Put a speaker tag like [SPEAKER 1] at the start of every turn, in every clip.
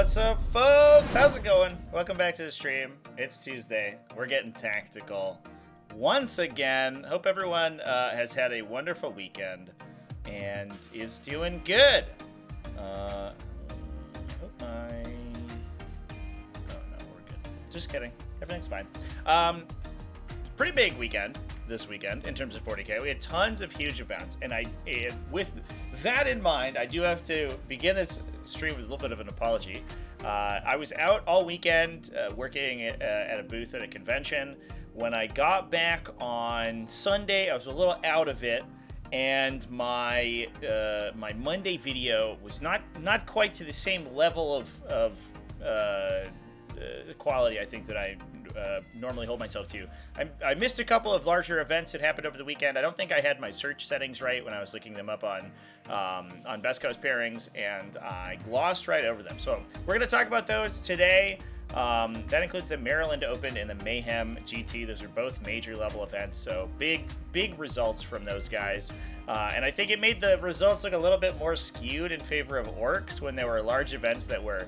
[SPEAKER 1] What's up, folks? How's it going? Welcome back to the stream. It's Tuesday. We're getting tactical once again. Hope everyone has had a wonderful weekend and is doing good. Oh no, we're good. Just kidding. Everything's fine. Pretty big weekend this weekend in terms of 40K. We had tons of huge events, and with that in mind, I do have to begin this stream with a little bit of an apology. I was out all weekend working at a booth at a convention. When I got back on Sunday, I was a little out of it, and my my Monday video was not quite to the same level of quality I think that I normally hold myself to. I missed a couple of larger events that happened over the weekend. I don't think I had my search settings right when I was looking them up on Best Coast pairings, and I glossed right over them. So we're going to talk about those today. That includes the Maryland Open and the Mayhem GT. Those are both major level events, so big results from those guys. And I think it made the results look a little bit more skewed in favor of Orks when there were large events that were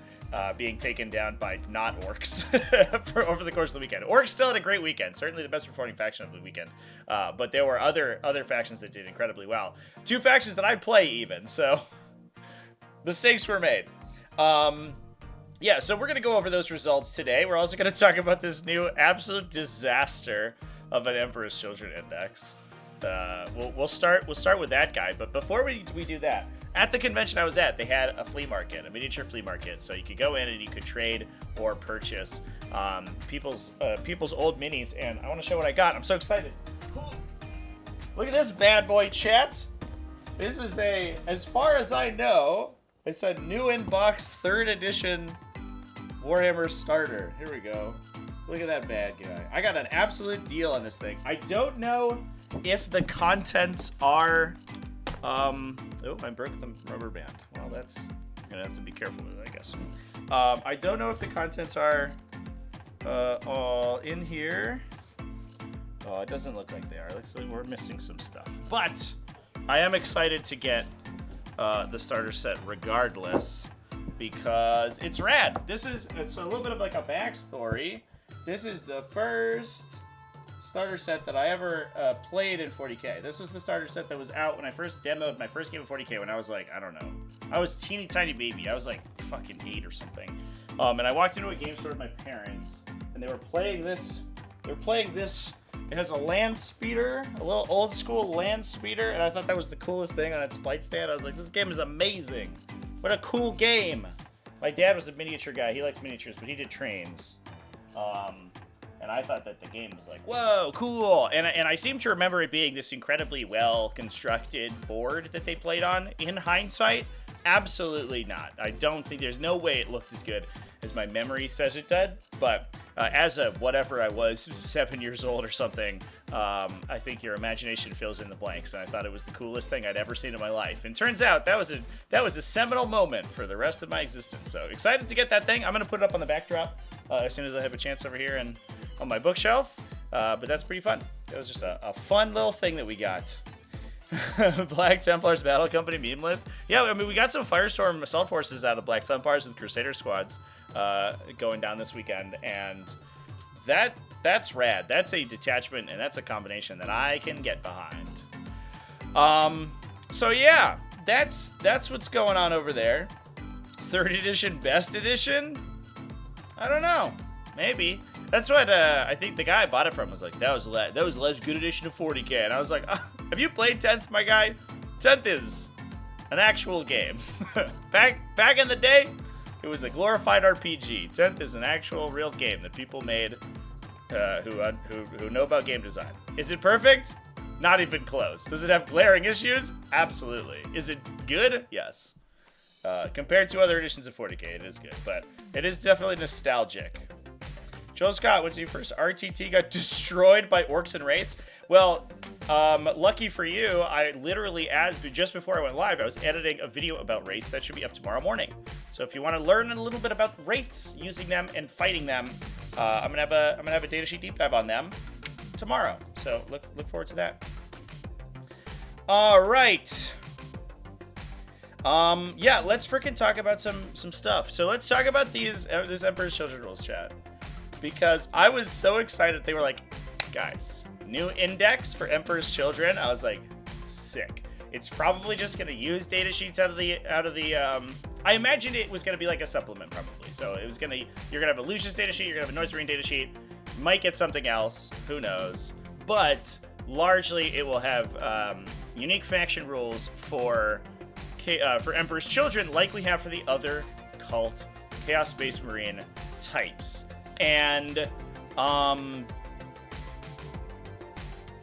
[SPEAKER 1] being taken down by not Orks over the course of the weekend. Orks still had a great weekend, certainly the best performing faction of the weekend. But there were other factions that did incredibly well. Two factions that I play even, so mistakes were made. Yeah, so we're going to go over those results today. We're also going to talk about this new absolute disaster of an Emperor's Children index. We'll start with that guy, but before we do that, at the convention I was at, they had a flea market, a miniature flea market, so you could go in and you could trade or purchase people's old minis, and I want to show what I got. I'm so excited. Look at this bad boy, chat. This is as far as I know, it's a new in-box 3rd edition Warhammer starter. Here we go. Look at that bad guy. I got an absolute deal on this thing. I don't know if the contents are... oh, I broke the rubber band. Well, that's... I'm gonna have to be careful with it, I guess. I don't know if the contents are all in here. Oh, it doesn't look like they are. It looks like we're missing some stuff. But I am excited to get the starter set regardless, because it's rad. It's a little bit of like a backstory. This is the first starter set that I ever played in 40K. This was the starter set that was out when I first demoed my first game of 40K when I was like, I don't know. I was teeny tiny baby. I was like fucking 8 or something. And I walked into a game store with my parents, and they were playing this. It has a land speeder, a little old school land speeder, and I thought that was the coolest thing on its flight stand. I was like, this game is amazing. What a cool game. My dad was a miniature guy. He liked miniatures, but he did trains. And I thought that the game was like, whoa, cool. And I seem to remember it being this incredibly well-constructed board that they played on. In hindsight, absolutely not. I don't think there's no way it looked as good as my memory says it did. But as a whatever I was, 7 years old or something, I think your imagination fills in the blanks. And I thought it was the coolest thing I'd ever seen in my life. And turns out that was a seminal moment for the rest of my existence. So excited to get that thing. I'm going to put it up on the backdrop as soon as I have a chance over here and on my bookshelf. But that's pretty fun. It was just a fun little thing that we got. Black Templars Battle Company meme list. Yeah, I mean, we got some Firestorm Assault Forces out of Black Templars with Crusader squads going down this weekend, and that's rad. That's a detachment, and that's a combination that I can get behind. So yeah, that's what's going on over there. 3rd edition, best edition? I don't know. Maybe. That's what I think the guy I bought it from was like, that was the last good edition of 40K. And I was like, have you played 10th, my guy? 10th is an actual game. back in the day, it was a glorified RPG. 10th is an actual real game that people made who know about game design. Is it perfect? Not even close. Does it have glaring issues? Absolutely. Is it good? Yes. Compared to other editions of 40K, it is good, but it is definitely nostalgic. Joel Scott, when's your first RTT got destroyed by Orks and Wraiths? Well, lucky for you, I literally, just before I went live, I was editing a video about Wraiths that should be up tomorrow morning. So if you want to learn a little bit about Wraiths, using them and fighting them, I'm gonna have a datasheet deep dive on them tomorrow. So look forward to that. All right. Yeah, let's freaking talk about some stuff. So let's talk about this Emperor's Children rules chat, because I was so excited. They were like, guys, new index for Emperor's Children. I was like, sick. It's probably just gonna use data sheets out of the I imagined it was gonna be like a supplement probably. So it was you're gonna have a Lucius data sheet, you're gonna have a Noise Marine data sheet, might get something else, who knows? But largely it will have unique faction rules for Emperor's Children, like we have for the other cult Chaos Space Marine types. And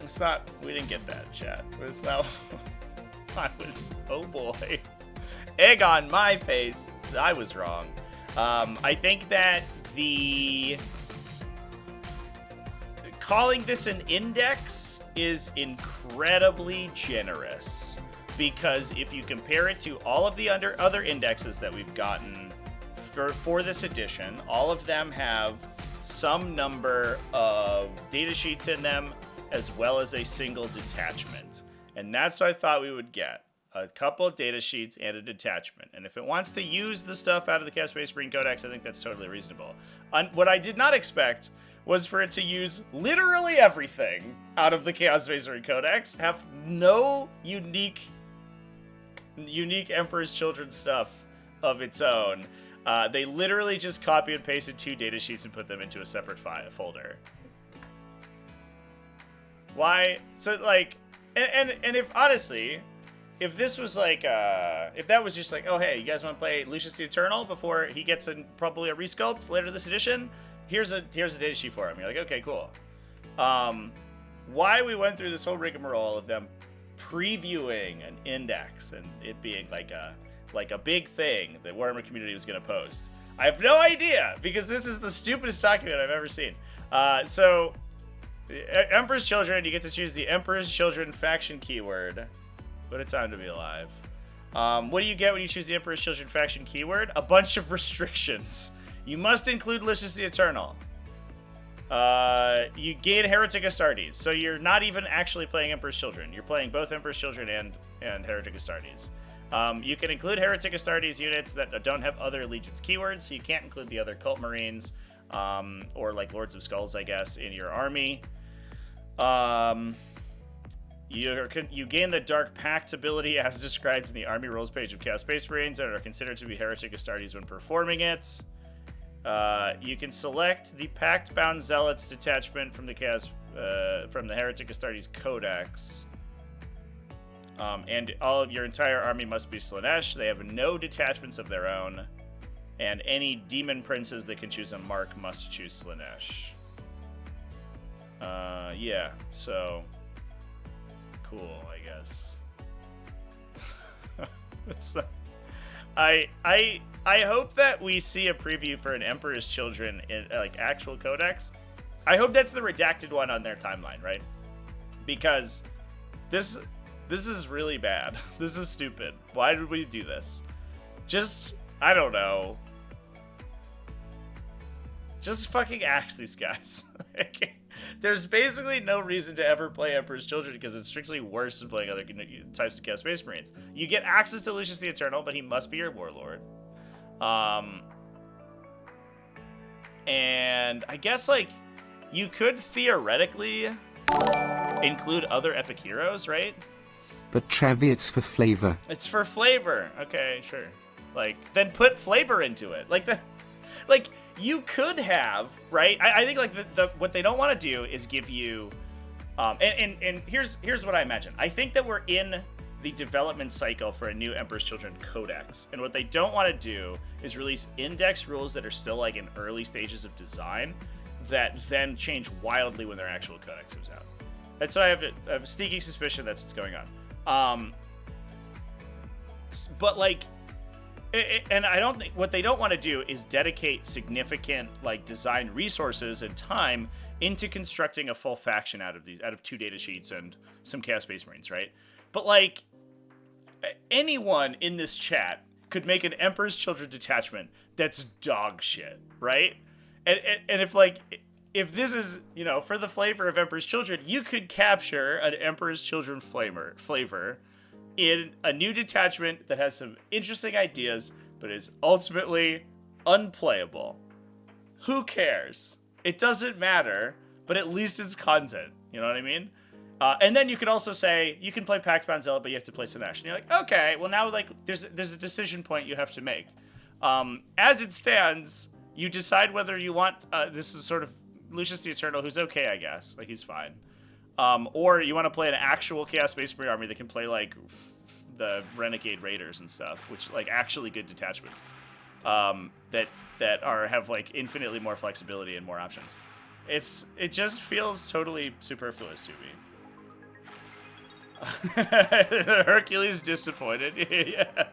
[SPEAKER 1] it's not, we didn't get that, chat. It's not. Oh boy, egg on my face. I was wrong. I think that calling this an index is incredibly generous, because if you compare it to all of the other indexes that we've gotten for this edition, all of them have some number of data sheets in them, as well as a single detachment. And that's what I thought we would get. A couple of data sheets and a detachment. And if it wants to use the stuff out of the Chaos Space Marine Codex, I think that's totally reasonable. What I did not expect was for it to use literally everything out of the Chaos Space Marine Codex, have no unique Emperor's Children stuff of its own. They literally just copy and pasted 2 data sheets and put them into a separate folder. Why? So, like, and if honestly, if this was like, if that was just like, oh hey, you guys want to play Lucius the Eternal before he gets probably a resculpt later this edition? Here's a data sheet for him. You're like, okay, cool. Why we went through this whole rigmarole of them previewing an index and it being like a big thing that Warhammer community was going to post, I have no idea, because this is the stupidest document I've ever seen. So Emperor's Children, you get to choose the Emperor's Children faction keyword. What a time to be alive. What do you get when you choose the Emperor's Children faction keyword? A bunch of restrictions. You must include Lucius the Eternal. You gain Heretic Astartes, so you're not even actually playing Emperor's Children. You're playing both Emperor's Children and Heretic Astartes. You can include Heretic Astartes units that don't have other Allegiance keywords, so you can't include the other Cult Marines, or like Lords of Skulls, I guess, in your army. You gain the Dark Pact ability as described in the Army Rules page of Chaos Space Marines and are considered to be Heretic Astartes when performing it. You can select the Pact-bound Zealots detachment from the Heretic Astartes Codex. And all of your entire army must be Slaanesh. They have no detachments of their own. And any demon princes that can choose a mark must choose Slaanesh. Yeah, so cool, I guess. I hope that we see a preview for an Emperor's Children in like actual codex. I hope that's the redacted one on their timeline, right? Because this is really bad. This is stupid. Why did we do this? I don't know. Just fucking axe these guys. There's basically no reason to ever play Emperor's Children because it's strictly worse than playing other types of Chaos Space Marines. You get access to Lucius the Eternal, but he must be your warlord. And I guess, like, you could theoretically include other epic heroes, right?
[SPEAKER 2] But Trevi, it's for flavor.
[SPEAKER 1] It's for flavor. Okay, sure. Like, then put flavor into it. Like, you could have, right? I think, like, what they don't want to do is give you, and here's what I imagine. I think that we're in the development cycle for a new Emperor's Children Codex, and what they don't want to do is release index rules that are still, like, in early stages of design that then change wildly when their actual codex comes out. And so I have a sneaky suspicion that's what's going on. But, like, and I don't think what they don't want to do is dedicate significant, like, design resources and time into constructing a full faction out of 2 data sheets and some Chaos Space Marines, right? But, like, anyone in this chat could make an Emperor's Children detachment that's dog shit, right? And if this is, you know, for the flavor of Emperor's Children, you could capture an Emperor's Children flavor in a new detachment that has some interesting ideas, but is ultimately unplayable. Who cares? It doesn't matter, but at least it's content. You know what I mean? And then you could also say, you can play Pax-Bound Zealot, but you have to play Sinesh. And you're like, okay, well now like there's a decision point you have to make. As it stands, you decide whether you want this is sort of Lucius the Eternal, who's okay, I guess. Like, he's fine. Or you want to play an actual Chaos Space Marine army that can play, like, the Renegade Raiders and stuff, which, like, actually good detachments that have, like, infinitely more flexibility and more options. It just feels totally superfluous to me. Hercules disappointed. Yeah.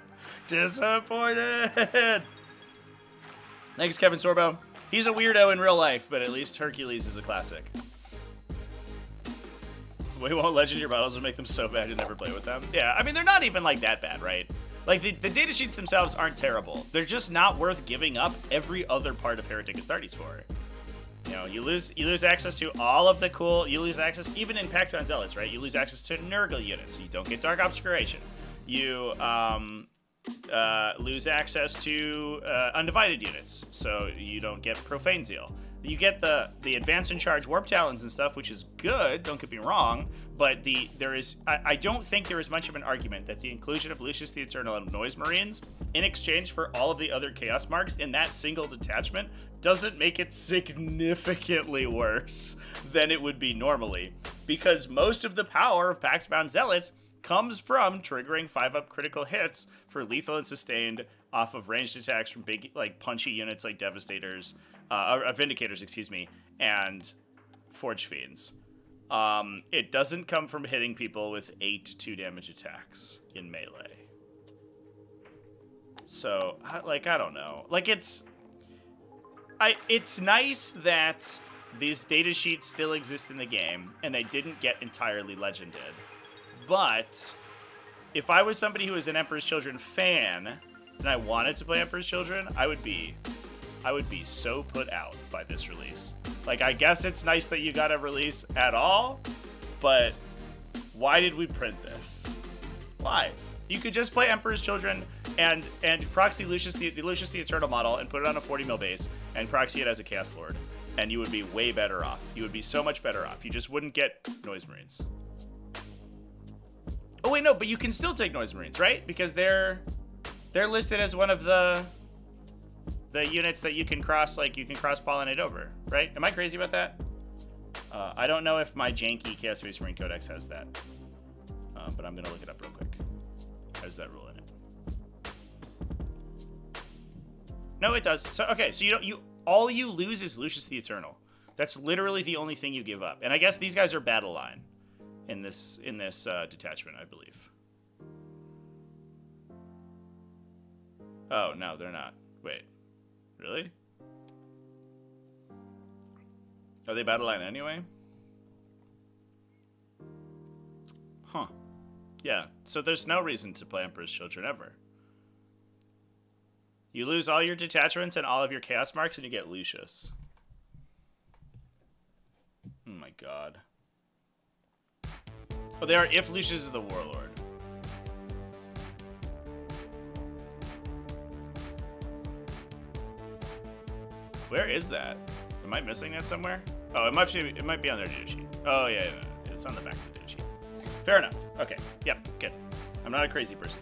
[SPEAKER 1] Disappointed. Thanks, Kevin Sorbo. He's a weirdo in real life, but at least Hercules is a classic. We won't legend your models and make them so bad you'll never play with them. Yeah, I mean, they're not even, like, that bad, right? Like, the data sheets themselves aren't terrible. They're just not worth giving up every other part of Heretic Astartes for. You know, you lose access to all of the cool... You lose access, even in Pact-Bound Zealots, right? You lose access to Nurgle units, so you don't get Dark Obscuration. You, lose access to Undivided units, so you don't get Profane Zeal. You get the Advance and Charge Warp Talons and stuff, which is good, don't get me wrong, but I don't think there is much of an argument that the inclusion of Lucius the Eternal and Noise Marines in exchange for all of the other Chaos Marks in that single detachment doesn't make it significantly worse than it would be normally, because most of the power of Pact-Bound Zealots comes from triggering 5-up critical hits for lethal and sustained off of ranged attacks from big, like, punchy units like Devastators, Vindicators, excuse me, and Forge Fiends. It doesn't come from hitting people with 8 2-damage attacks in melee. So, like, I don't know. Like, it's nice that these data sheets still exist in the game, and they didn't get entirely legended. But if I was somebody who was an Emperor's Children fan and I wanted to play Emperor's Children, I would be so put out by this release. Like, I guess it's nice that you got a release at all, but why did we print this? Why? You could just play Emperor's Children and proxy Lucius the Eternal model and put it on a 40 mil base and proxy it as a Chaos Lord, and you would be way better off. You would be so much better off. You just wouldn't get Noise Marines. Oh wait, no, but you can still take Noise Marines, right? Because they're listed as one of the units that you can cross-pollinate over, right? Am I crazy about that? I don't know if my janky Chaos Space Marine Codex has that, but I'm gonna look it up real quick. Has that rule in it? No, it does. So okay, so all you lose is Lucius the Eternal. That's literally the only thing you give up. And I guess these guys are battle line in this detachment, I believe. Oh, no, they're not. Wait. Really? Are they battle line anyway? Huh. Yeah, so there's no reason to play Emperor's Children ever. You lose all your detachments and all of your Chaos Marks and you get Lucius. Oh my god. Oh, they are if Lucius is the Warlord. Where is that? Am I missing that somewhere? Oh, it might be on their data sheet. Oh, yeah, it's on the back of the data sheet. Fair enough. Okay. Yep, good. I'm not a crazy person.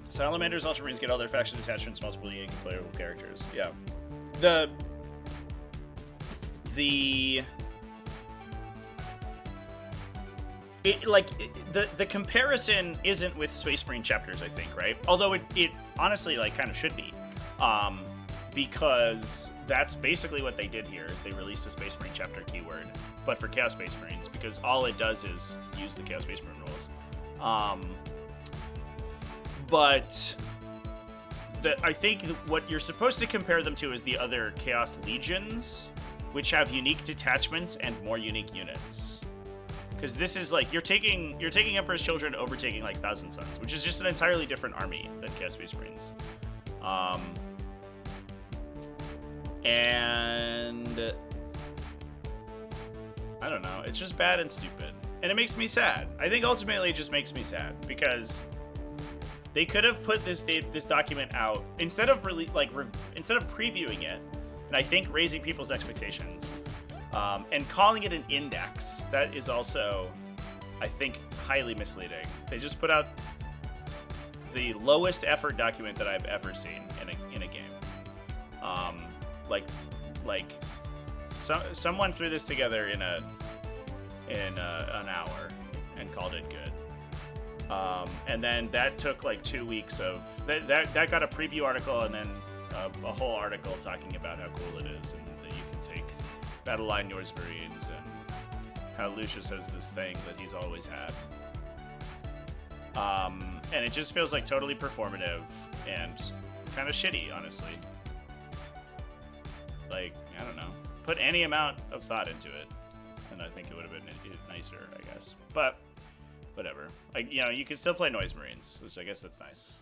[SPEAKER 1] Salamander's Ultramarines get all their faction attachments, multiple unique and playable characters. Yeah. The comparison isn't with Space Marine chapters, I think, right? Although it honestly, like, kind of should be. Because that's basically what they did here, is they released a Space Marine chapter keyword, but for Chaos Space Marines, because all it does is use the Chaos Space Marine rules. But I think what you're supposed to compare them to is the other Chaos Legions, which have unique detachments and more unique units. Because this is like, you're taking Emperor's Children overtaking like Thousand Sons, which is just an entirely different army than Chaos Space Marines. And I don't know, it's just bad and stupid. And it makes me sad. I think ultimately it just makes me sad because they could have put this document out instead of instead of previewing it, and I think raising people's expectations, and calling it an index. That is also, I think, highly misleading. They just put out the lowest effort document that I've ever seen in a game. Someone threw this together in an hour and called it good. And then that took like 2 weeks of that got a preview article and then a whole article talking about how cool it is and that you can take battle line Norse Marines and how Lucius has this thing that he's always had. And it just feels like totally performative and kind of shitty, honestly. Like, I don't know. Put any amount of thought into it, and I think it would have been nicer, I guess. But whatever. Like, you know, you can still play Noise Marines, which I guess that's nice.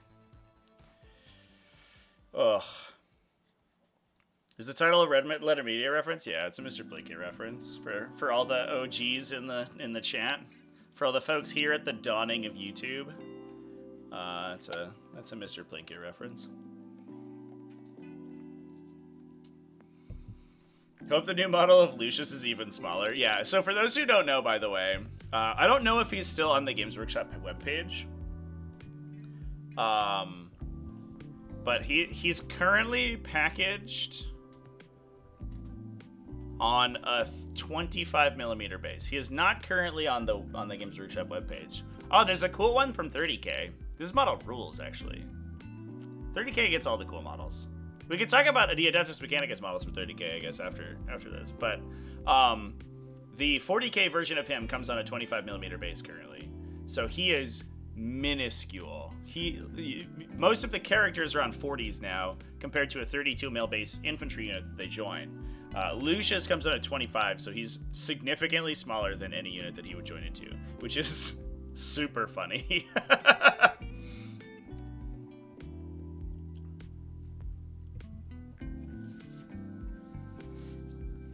[SPEAKER 1] Ugh. Is the title a Red Letter Media reference? Yeah, it's a Mr. Blinky reference for all the OGs in the chat. For all the folks here at the dawning of YouTube. That's a Mr. Blinky reference. Hope the new model of Lucius is even smaller. Yeah, so for those who don't know, by the way, I don't know if he's still on the Games Workshop webpage. But he's currently packaged on a 25mm base. He is not currently on the Games Workshop webpage. Oh, there's a cool one from 30K. This model rules, actually. 30K gets all the cool models. We could talk about the Adeptus Mechanicus models for 30K, I guess, after this. But the 40K version of him comes on a 25mm base currently. So he is minuscule. Most of the characters are on 40s now, compared to a 32mm base infantry unit that they join. Lucius comes on at 25, so he's significantly smaller than any unit that he would join into, which is super funny.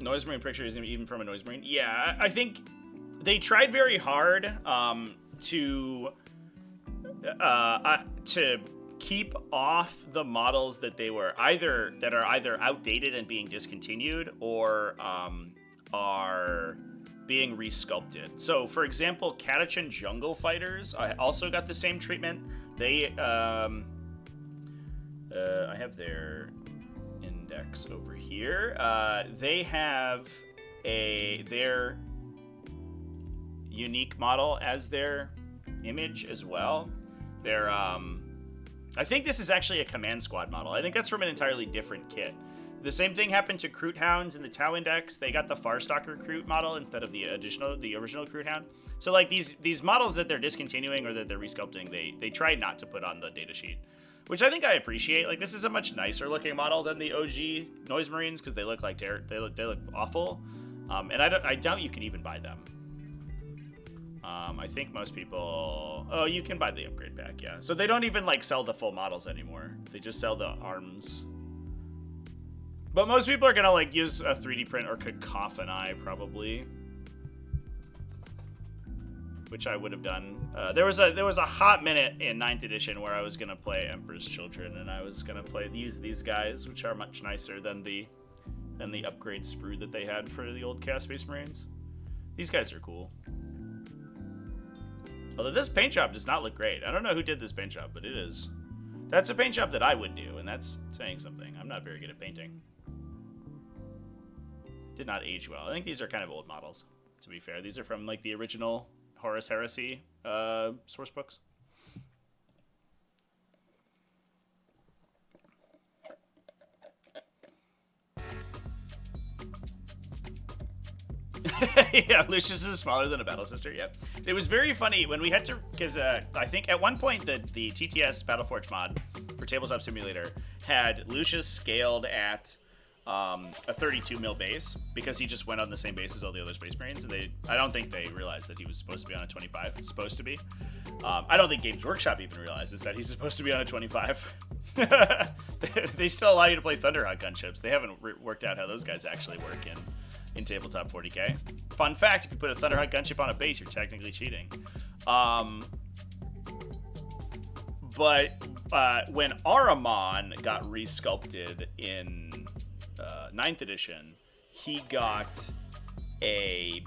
[SPEAKER 1] Noise Marine picture isn't even from a Noise Marine. Yeah, I think they tried very hard to keep off the models that are either outdated and being discontinued or are being resculpted. So, for example, Catachan Jungle Fighters also got the same treatment. They I have their index over here. They have their unique model as their image as well. They're I think this is actually a command squad model. I think that's from an entirely different kit. The same thing happened to Kroot Hounds in the Tau Index. They got the Farstalker Kroot model instead of the original Kroot Hound. So like these models that they're discontinuing or that they're resculpting, they try not to put on the datasheet, which I think I appreciate. Like, this is a much nicer looking model than the OG Noise Marines because they look like they look awful, and I doubt you can even buy them. I think most people... Oh, you can buy the upgrade pack, yeah. So they don't even, like, sell the full models anymore. They just sell the arms. But most people are gonna, like, use a 3D print or Cacophony, probably. Which I would have done. There was a hot minute in 9th edition where I was gonna play Emperor's Children, and I was gonna use these guys, which are much nicer than the upgrade sprue that they had for the old Chaos Space Marines. These guys are cool. Although this paint job does not look great. I don't know who did this paint job, but it is. That's a paint job that I would do, and that's saying something. I'm not very good at painting. Did not age well. I think these are kind of old models, to be fair. These are from like the original Horus Heresy source books. Yeah, Lucius is smaller than a Battle Sister. Yep. It was very funny when we had to, because I think at one point the TTS Battleforge mod for Tabletop Simulator had Lucius scaled at a 32mm base because he just went on the same base as all the other Space Marines, and I don't think they realized that he was supposed to be on a 25. It's supposed to be. I don't think Games Workshop even realizes that he's supposed to be on a 25. They still allow you to play Thunderhawk gunships. They haven't worked out how those guys actually work in tabletop 40K. fun fact, if you put a Thunderhawk gunship on a base, you're technically cheating. But when Ahriman got resculpted in 9th edition, he got a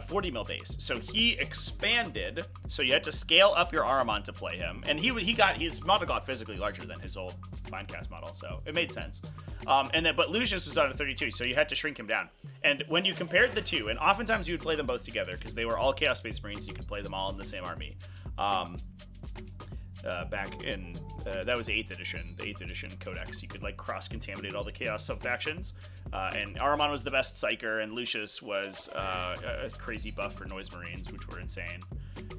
[SPEAKER 1] 40 mil base. So he expanded, so you had to scale up your Ahriman to play him. And his model got physically larger than his old Finecast model, so it made sense. But Lucius was on a 32, so you had to shrink him down. And when you compared the two, and oftentimes you would play them both together because they were all Chaos Space Marines, you could play them all in the same army. Back in that was 8th edition, the 8th edition Codex. You could like cross-contaminate all the Chaos sub-factions. And Ahriman was the best Psyker, and Lucius was a crazy buff for Noise Marines, which were insane.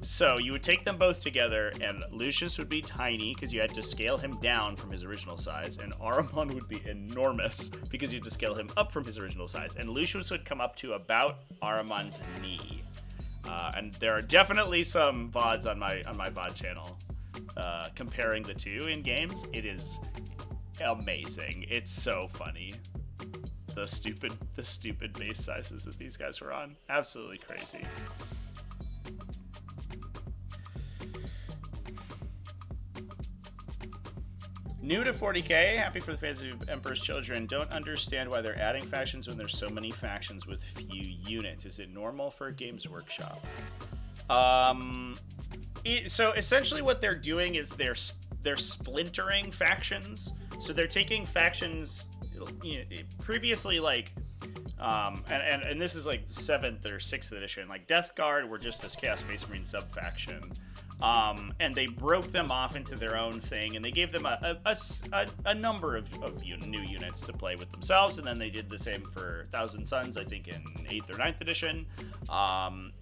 [SPEAKER 1] So you would take them both together, and Lucius would be tiny because you had to scale him down from his original size, and Ahriman would be enormous because you had to scale him up from his original size. And Lucius would come up to about Ahriman's knee. And there are definitely some VODs on my VOD channel comparing the two in games. It is amazing. It's so funny. The stupid base sizes that these guys were on. Absolutely crazy. New to 40k, happy for the fans of Emperor's Children. Don't understand why they're adding factions when there's so many factions with few units. Is it normal for Games Workshop? So essentially what they're doing is they're splintering factions. So they're taking factions, previously like, and this is like 7th or 6th edition, like Death Guard were just this Chaos Space Marine sub-faction. And they broke them off into their own thing, and they gave them a number of new units to play with themselves, and then they did the same for Thousand Suns, I think, in 8th or 9th edition,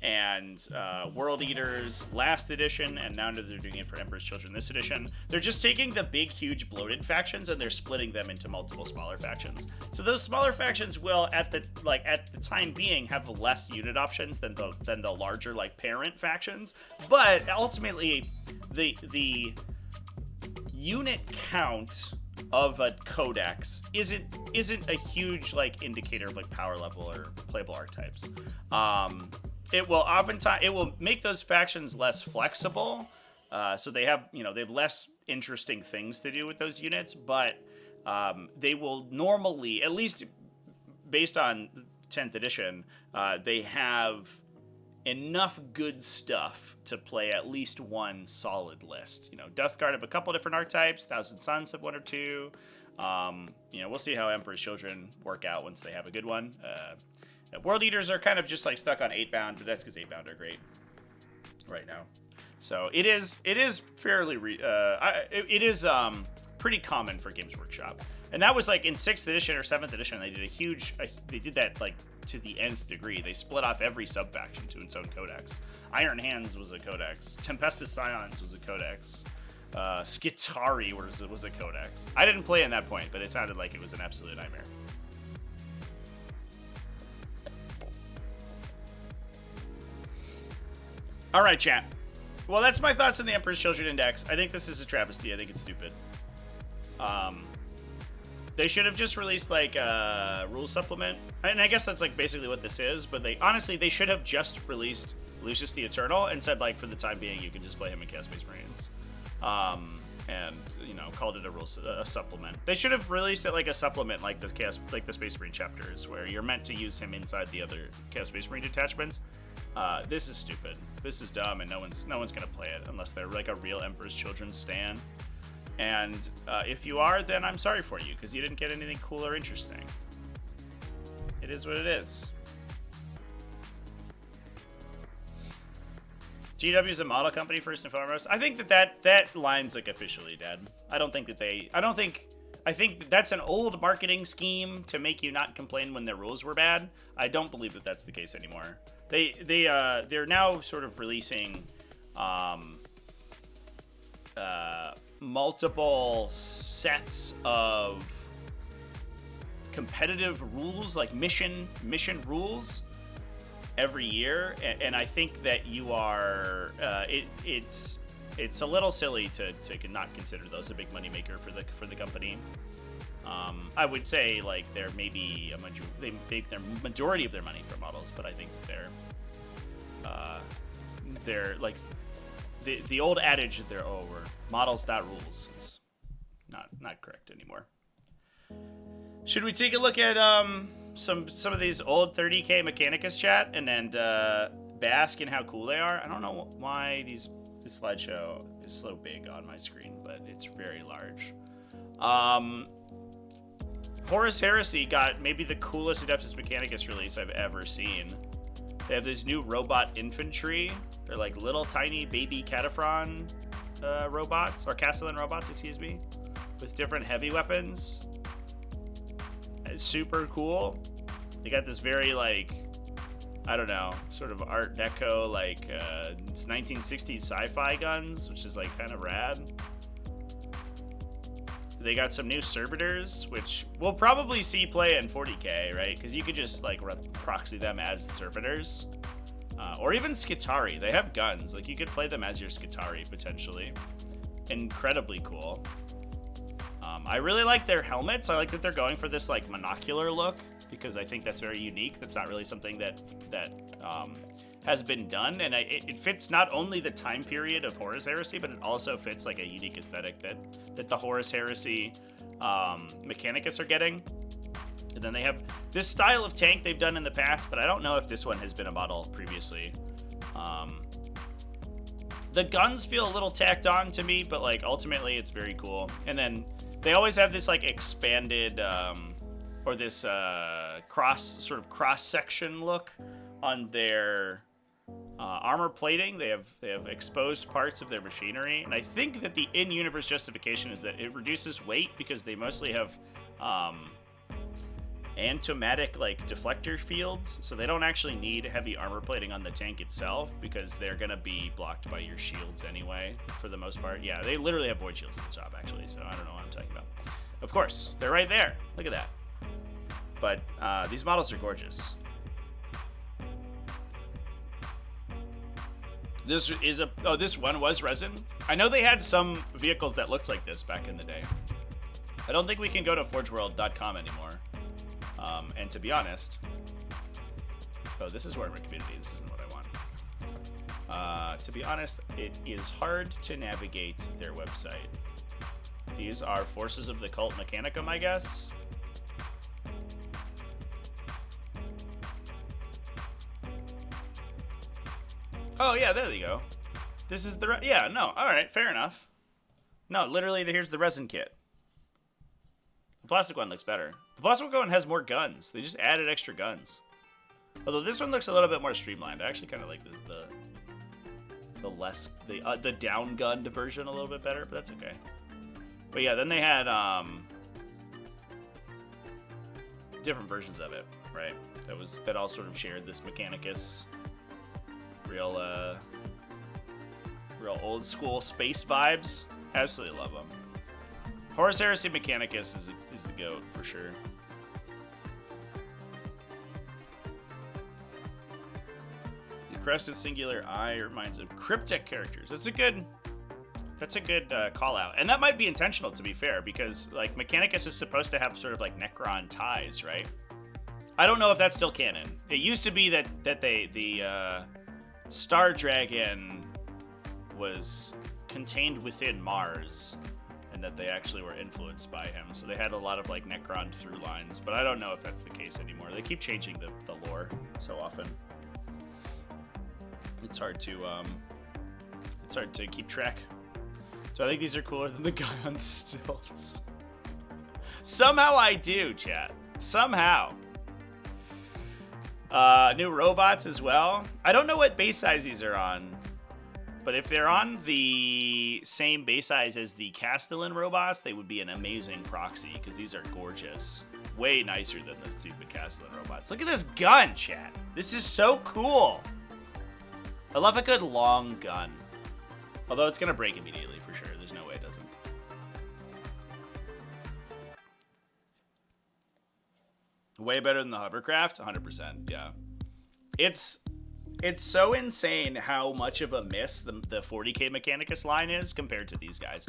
[SPEAKER 1] and World Eaters last edition, and now they're doing it for Emperor's Children this edition. They're just taking the big, huge, bloated factions, and they're splitting them into multiple smaller factions. So those smaller factions will, at the time being, have less unit options than the larger, like, parent factions, but ultimately, the unit count of a codex isn't a huge like indicator of like power level or playable archetypes. It will make those factions less flexible, so they have less interesting things to do with those units, but they will normally, at least based on 10th edition, they have enough good stuff to play at least one solid list. Death Guard have a couple different archetypes. Thousand Suns have one or two. We'll see how Emperor's Children work out once they have a good one. World Eaters are kind of just like stuck on 8-bound, but that's because 8-bound are great right now. So it is fairly pretty common for Games Workshop, and that was like in 6th edition or 7th edition. They did that like to the nth degree. They split off every sub-faction to its own codex. Iron Hands was a codex. Tempestus Scions was a codex. Skitari was a codex. I didn't play in that point, but it sounded like it was an absolute nightmare. All right, chat. Well, that's my thoughts on the Emperor's Children Index. I think this is a travesty. I think it's stupid. They should have just released like a rule supplement, and I guess that's like basically what this is. But they should have just released Lucius the Eternal and said like for the time being you can just play him in Chaos Space Marines, and called it a supplement. They should have released it like a supplement, like the Space Marine chapters, where you're meant to use him inside the other Chaos Space Marine detachments. This is stupid. This is dumb, and no one's gonna play it unless they're like a real Emperor's Children stan. And if you are, then I'm sorry for you, because you didn't get anything cool or interesting. It is what it is. GW is a model company first and foremost. I think that line's like officially dead. I think that's an old marketing scheme to make you not complain when their rules were bad. I don't believe that that's the case anymore. They're now sort of releasing multiple sets of competitive rules, like mission rules, every year, and I think that you are it's a little silly to not consider those a big moneymaker for the company. I would say like they're maybe they make their majority of their money from models, but I think they're like the old adage that we're models that rules is not correct anymore. Should we take a look at some of these old 30K Mechanicus chat and then bask in how cool they are? I don't know why this slideshow is so big on my screen, but it's very large. Horus Heresy got maybe the coolest Adeptus Mechanicus release I've ever seen. They have these new robot infantry. They're like little tiny baby Cataphron robots, or Castellan robots, excuse me, with different heavy weapons. It's super cool. They got this very like, I don't know, sort of Art Deco, like it's 1960s sci-fi guns, which is like kind of rad. They got some new servitors, which we'll probably see play in 40K, right? Because you could just like proxy them as servitors. Or even Skitari. They have guns. Like you could play them as your Skitari, potentially. Incredibly cool. I really like their helmets. I like that they're going for this like monocular look, because I think that's very unique. That's not really something that has been done, and it fits not only the time period of Horus Heresy, but it also fits like a unique aesthetic that the Horus Heresy Mechanicus are getting. And then they have this style of tank they've done in the past, but I don't know if this one has been a model previously. The guns feel a little tacked on to me, but like ultimately it's very cool. And then they always have this like expanded or this cross section look on their armor plating. They have exposed parts of their machinery, and I think that the in-universe justification is that it reduces weight because they mostly have antomatic like deflector fields, so they don't actually need heavy armor plating on the tank itself because they're gonna be blocked by your shields anyway for the most part. Yeah, they literally have void shields at the top actually, so I don't know what I'm talking about. Of course, they're right there. Look at that. But these models are gorgeous. This one was resin. I know they had some vehicles that looked like this back in the day. I don't think we can go to forgeworld.com anymore. And to be honest, this is where my community. This isn't what I want. To be honest, it is hard to navigate their website. These are Forces of the Cult Mechanicum, I guess. Oh, yeah, there you go. This is the... yeah, no, all right, fair enough. No, literally, here's the resin kit. The plastic one looks better. The plastic one has more guns. They just added extra guns. Although this one looks a little bit more streamlined. I actually kind of like the down-gunned version a little bit better, but that's okay. But yeah, then they had different versions of it, right? That all sort of shared this Mechanicus. Real old school space vibes. Absolutely love them. Horus Heresy Mechanicus is the GOAT for sure. The crested singular eye reminds of cryptic characters. That's a good call out, and that might be intentional to be fair, because like Mechanicus is supposed to have sort of like Necron ties, right? I don't know if that's still canon. It used to be that the Star Dragon was contained within Mars, and that they actually were influenced by him. So they had a lot of like Necron through lines, but I don't know if that's the case anymore. They keep changing the lore so often. It's hard to keep track. So I think these are cooler than the guy on stilts. Somehow I do, chat. Somehow. New robots as well. I don't know what base size these are on, but if they're on the same base size as the Castellan robots, they would be an amazing proxy, because these are gorgeous. Way nicer than the stupid Castellan robots. Look at this gun, chat. This is so cool. I love a good long gun. Although it's going to break immediately for sure. There's no way it doesn't. Way better than the hovercraft, 100%. Yeah, it's so insane how much of a miss the 40K Mechanicus line is compared to these guys.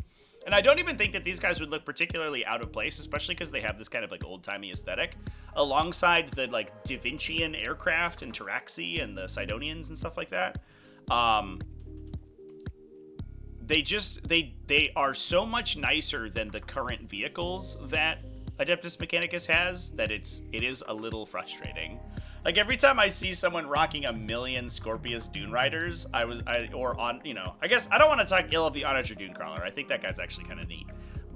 [SPEAKER 1] And I don't even think that these guys would look particularly out of place, especially because they have this kind of like old-timey aesthetic, alongside the like Da Vincian aircraft and Taraxi and the Sidonians and stuff like that. They are so much nicer than the current vehicles that Adeptus Mechanicus has that it is a little frustrating. Like every time I see someone rocking a million Scorpius Dune Riders, I guess I don't want to talk ill of the Onager Dune Crawler. I think that guy's actually kind of neat.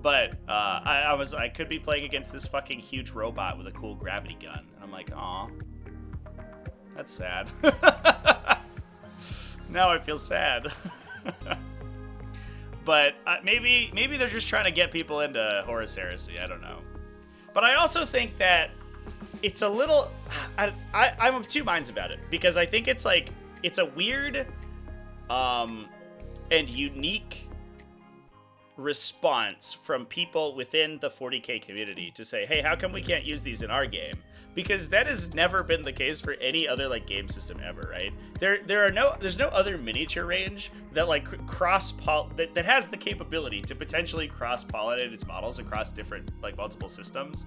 [SPEAKER 1] But I could be playing against this fucking huge robot with a cool gravity gun. And I'm like, aw, that's sad. Now I feel sad. But maybe they're just trying to get people into Horus Heresy. I don't know. But I also think that it's a little... I'm of two minds about it. Because I think it's like... It's a weird and unique response from people within the 40k community to say, hey, how come we can't use these in our game? Because that has never been the case for any other like game system ever, right? There's no other miniature range that like that has the capability to potentially cross-pollinate its models across different like multiple systems.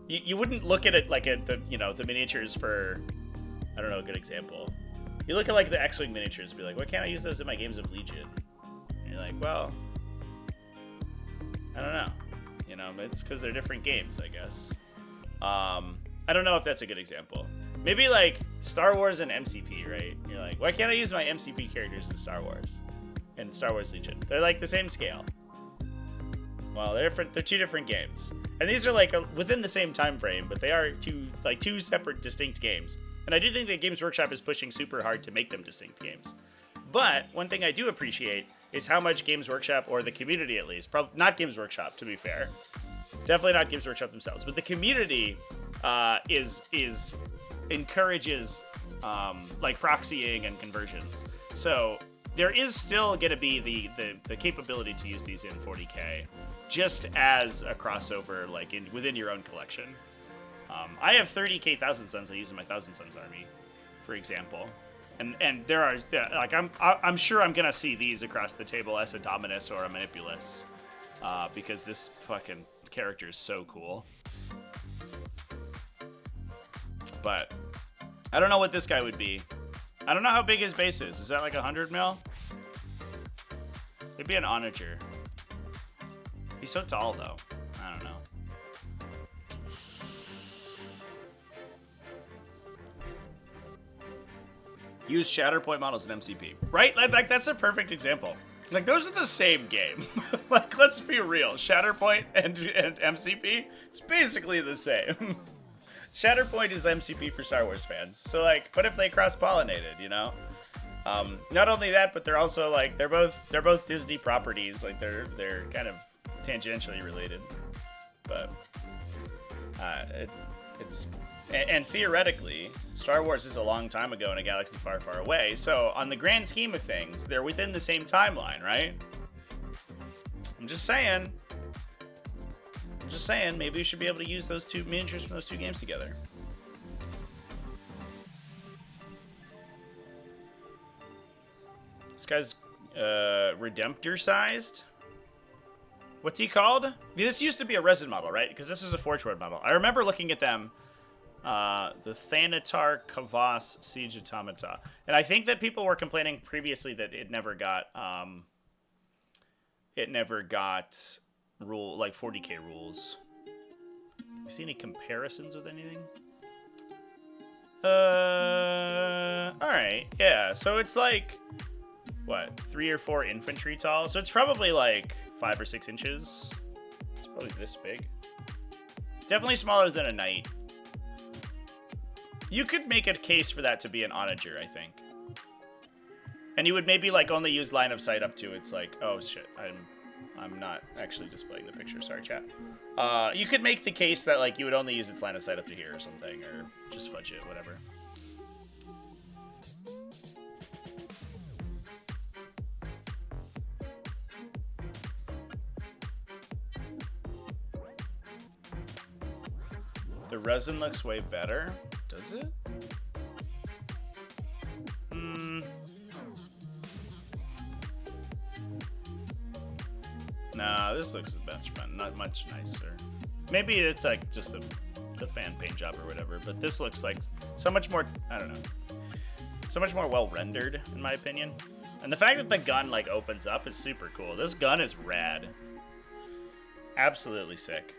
[SPEAKER 1] You wouldn't look at it like at the miniatures for, I don't know, a good example. You look at like the X-Wing miniatures and be like, why can't I use those in my games of Legion? And you're like, well, I don't know. It's because they're different games, I guess. I don't know if that's a good example. Maybe like Star Wars and MCP, right? You're like, why can't I use my MCP characters in Star Wars and Star Wars Legion? They're like the same scale. Well, they're different. They're two different games, and these are like within the same time frame, but they are two separate, distinct games. And I do think that Games Workshop is pushing super hard to make them distinct games. But one thing I do appreciate is how much Games Workshop, or the community at least, probably not Games Workshop to be fair, definitely not Games Workshop themselves, but the community encourages like proxying and conversions. So there is still going to be the capability to use these in 40k, just as a crossover like within your own collection. I have 30k Thousand Suns I use in my Thousand Suns army, for example. And there are like I'm sure I'm gonna see these across the table as a Dominus or a Manipulus, because this fucking character is so cool. But I don't know what this guy would be. I don't know how big his base is. Is that like 100 mil? It'd be an onager. He's so tall though. I don't know. Use Shatterpoint models in MCP. Right? Like that's a perfect example. Like those are the same game. Like let's be real. Shatterpoint and MCP, it's basically the same. Shatterpoint is MCP for Star Wars fans. So like, what if they cross-pollinated, Not only that, but they're also like they're both Disney properties. Like they're kind of tangentially related. But and theoretically, Star Wars is a long time ago in a galaxy far, far away. So on the grand scheme of things, they're within the same timeline, right? I'm just saying, maybe we should be able to use those two miniatures from those two games together. This guy's Redemptor sized. What's he called? This used to be a resin model, right? Because this was a Forge World model. I remember looking at them. The Thanatar Kavas Siege Automata. And I think that people were complaining previously that it never got rule like 40k rules. You see any comparisons with anything? Alright, yeah. So it's like what, 3 or 4 infantry tall? So it's probably like 5 or 6 inches. It's probably this big. Definitely smaller than a knight. You could make a case for that to be an onager, I think. And you would maybe like only use line of sight up to it's like, oh shit, I'm not actually displaying the picture, sorry chat. You could make the case that like you would only use its line of sight up to here or something, or just fudge it, whatever. The resin looks way better. Does it? this looks not much nicer. Maybe it's like just the fan paint job or whatever, but this looks like so much more, I don't know, so much more well rendered in my opinion. And the fact that the gun like opens up is super cool. This gun is rad. Absolutely sick.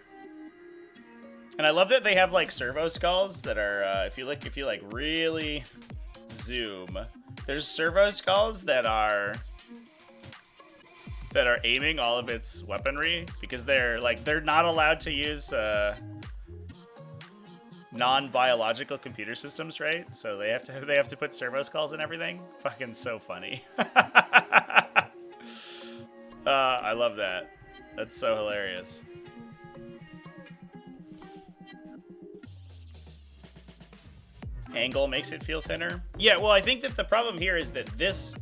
[SPEAKER 1] And I love that they have like servo skulls that are if you like really zoom, there's servo skulls that are aiming all of its weaponry because they're not allowed to use non-biological computer systems, right? So they have to put servo skulls in everything. Fucking so funny. I love that. That's so hilarious. Angle makes it feel thinner. Yeah, well, I think that the problem here is that this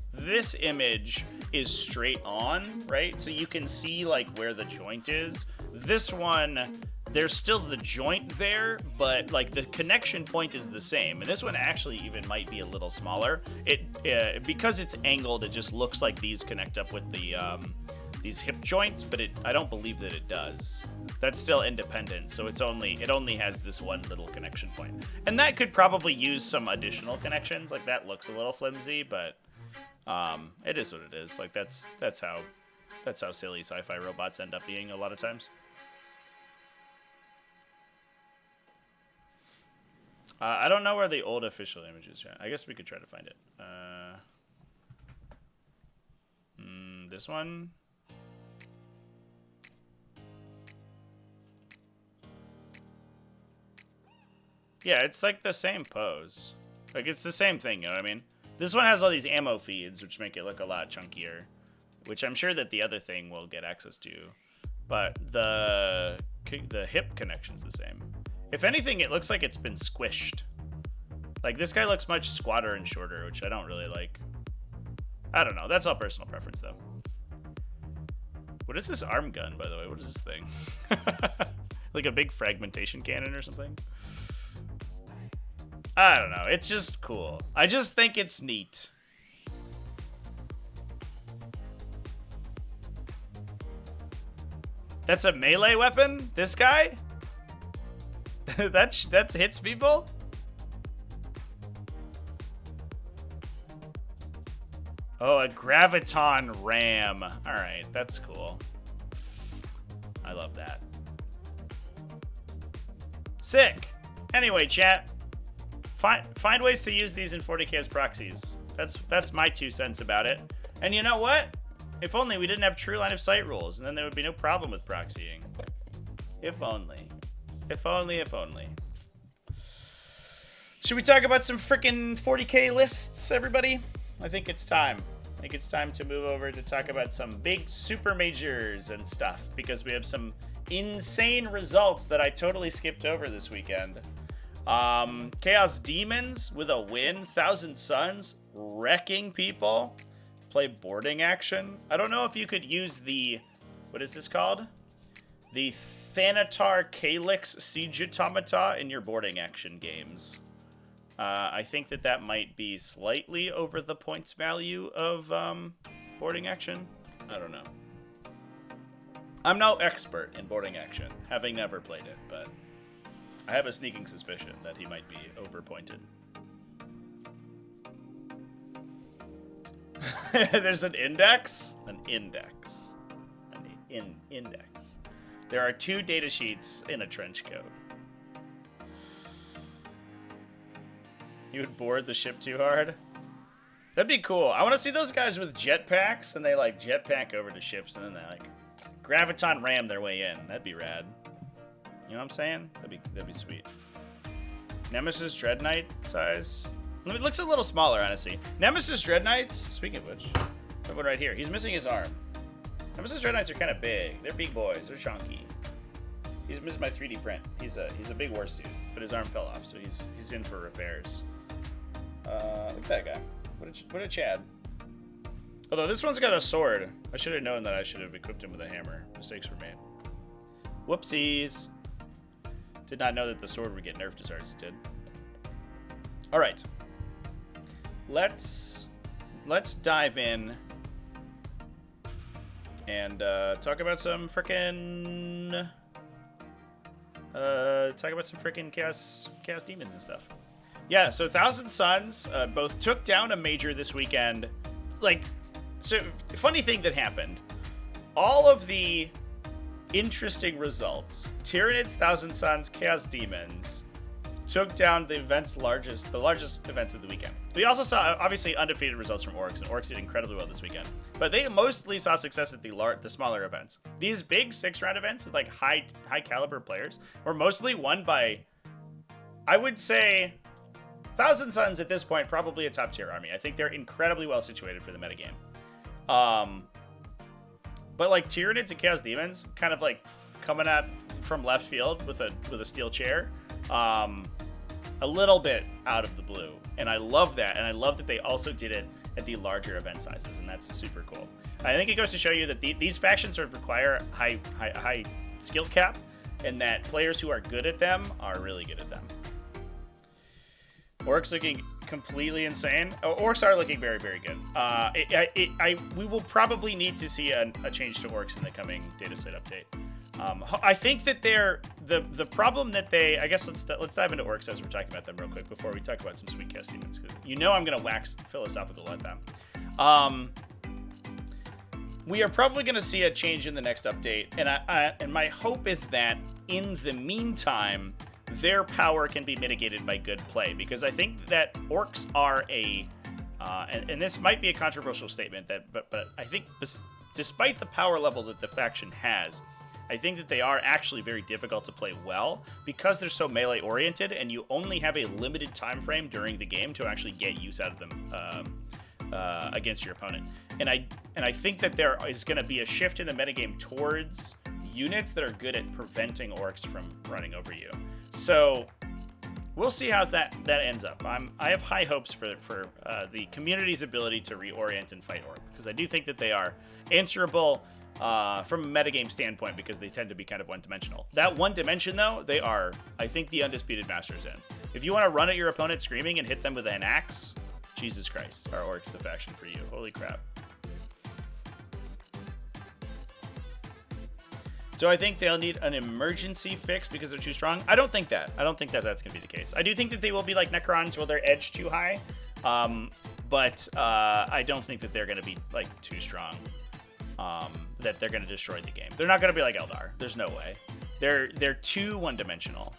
[SPEAKER 1] image is straight on, right? So you can see like where the joint is. This one, there's still the joint there, but like the connection point is the same. And this one actually even might be a little smaller. Because it's angled, it just looks like these connect up with the these hip joints, but I don't believe that it does. That's still independent, so it only has this one little connection point. And that could probably use some additional connections. Like that looks a little flimsy, but it is what it is. Like that's how silly sci-fi robots end up being a lot of times. I don't know where the old official image is yet. I guess we could try to find it. This one. Yeah, it's like the same pose. Like it's the same thing, you know what I mean? This one has all these ammo feeds, which make it look a lot chunkier, which I'm sure that the other thing will get access to. But the hip connection's the same. If anything, it looks like it's been squished. Like this guy looks much squatter and shorter, which I don't really like. I don't know. That's all personal preference, though. What is this arm gun, by the way? What is this thing? Like a big fragmentation cannon or something? I don't know. It's just cool. I just think it's neat. That's a melee weapon? This guy? That hits people? Oh, a graviton ram. All right, that's cool. I love that. Sick. Anyway, chat. Find ways to use these in 40k as proxies. That's my 2 cents about it. And you know what? If only we didn't have true line of sight rules, and then there would be no problem with proxying. If only. If only, if only. Should we talk about some freaking 40k lists, everybody? I think it's time. I think it's time to move over to talk about some big super majors and stuff, because we have some insane results that I totally skipped over this weekend. Chaos Daemons with a win. 1,000 Suns wrecking people. Play boarding action. I don't know if you could use the... What is this called? The Thanatar Calyx Siege Automata in your boarding action games. I think that might be slightly over the points value of boarding action. I don't know. I'm no expert in boarding action, having never played it, but... I have a sneaking suspicion that he might be overpointed. There's an index? An index. An index. There are 2 data sheets in a trench coat. You would board the ship too hard? That'd be cool. I want to see those guys with jetpacks, and they like jetpack over to ships, and then they like graviton ram their way in. That'd be rad. You know what I'm saying? That'd be sweet. Nemesis Dread Knight size. It looks a little smaller, honestly. Nemesis Dread Knights, speaking of which, I have one right here. He's missing his arm. Nemesis Dread Knights are kind of big. They're big boys. They're chunky. He's missing my 3D print. He's a big warsuit, but his arm fell off, so he's in for repairs. Look at that guy. What a Chad. Although this one's got a sword. I should have known that I should have equipped him with a hammer. Mistakes were made. Whoopsies. Did not know that the sword would get nerfed as hard as it did. All right. Let's dive in and talk about some frickin' chaos demons and stuff. Yeah, so Thousand Suns both took down a major this weekend. Like, so funny thing that happened. All of the interesting results. Tyranids, Thousand Suns, Chaos Demons took down the largest events of the weekend. We also saw, obviously, undefeated results from Orks, and Orks did incredibly well this weekend. But they mostly saw success at the smaller events. These big 6-round events with like high caliber players were mostly won by, I would say, Thousand Suns at this point, probably a top tier army. I think they're incredibly well situated for the metagame. But like Tyranids and Chaos Demons, kind of like coming out from left field with a steel chair, a little bit out of the blue, and I love that. And I love that they also did it at the larger event sizes, and that's super cool. I think it goes to show you that these factions sort of require high skill cap, and that players who are good at them are really good at them. Orks looking completely insane. Oh, Orks are looking very, very good. We will probably need to see a change to Orks in the coming data set update. I think that the problem that I guess let's dive into Orks as we're talking about them real quick before we talk about some sweet cast demons, because I'm going to wax philosophical at them. We are probably going to see a change in the next update, and my hope is that in the meantime, their power can be mitigated by good play, because I think that Orks are and this might be a controversial statement, but I think despite the power level that the faction has, I think that they are actually very difficult to play well because they're so melee oriented, and you only have a limited time frame during the game to actually get use out of them against your opponent. And I think that there is going to be a shift in the metagame towards units that are good at preventing Orks from running over you. So we'll see how that ends up. I have high hopes for the community's ability to reorient and fight Orcs, because I do think that they are answerable from a metagame standpoint, because they tend to be kind of one-dimensional. That one dimension, though, they are, I think, the undisputed masters in. If you want to run at your opponent screaming and hit them with an axe, Jesus Christ, are Orks the faction for you? Holy crap. Do I think they'll need an emergency fix because they're too strong? I don't think that. I don't think that that's going to be the case. I do think that they will be like Necrons, where they're edged too high. But I don't think that they're going to be like too strong. That they're going to destroy the game. They're not going to be like Eldar. There's no way. They're too one-dimensional.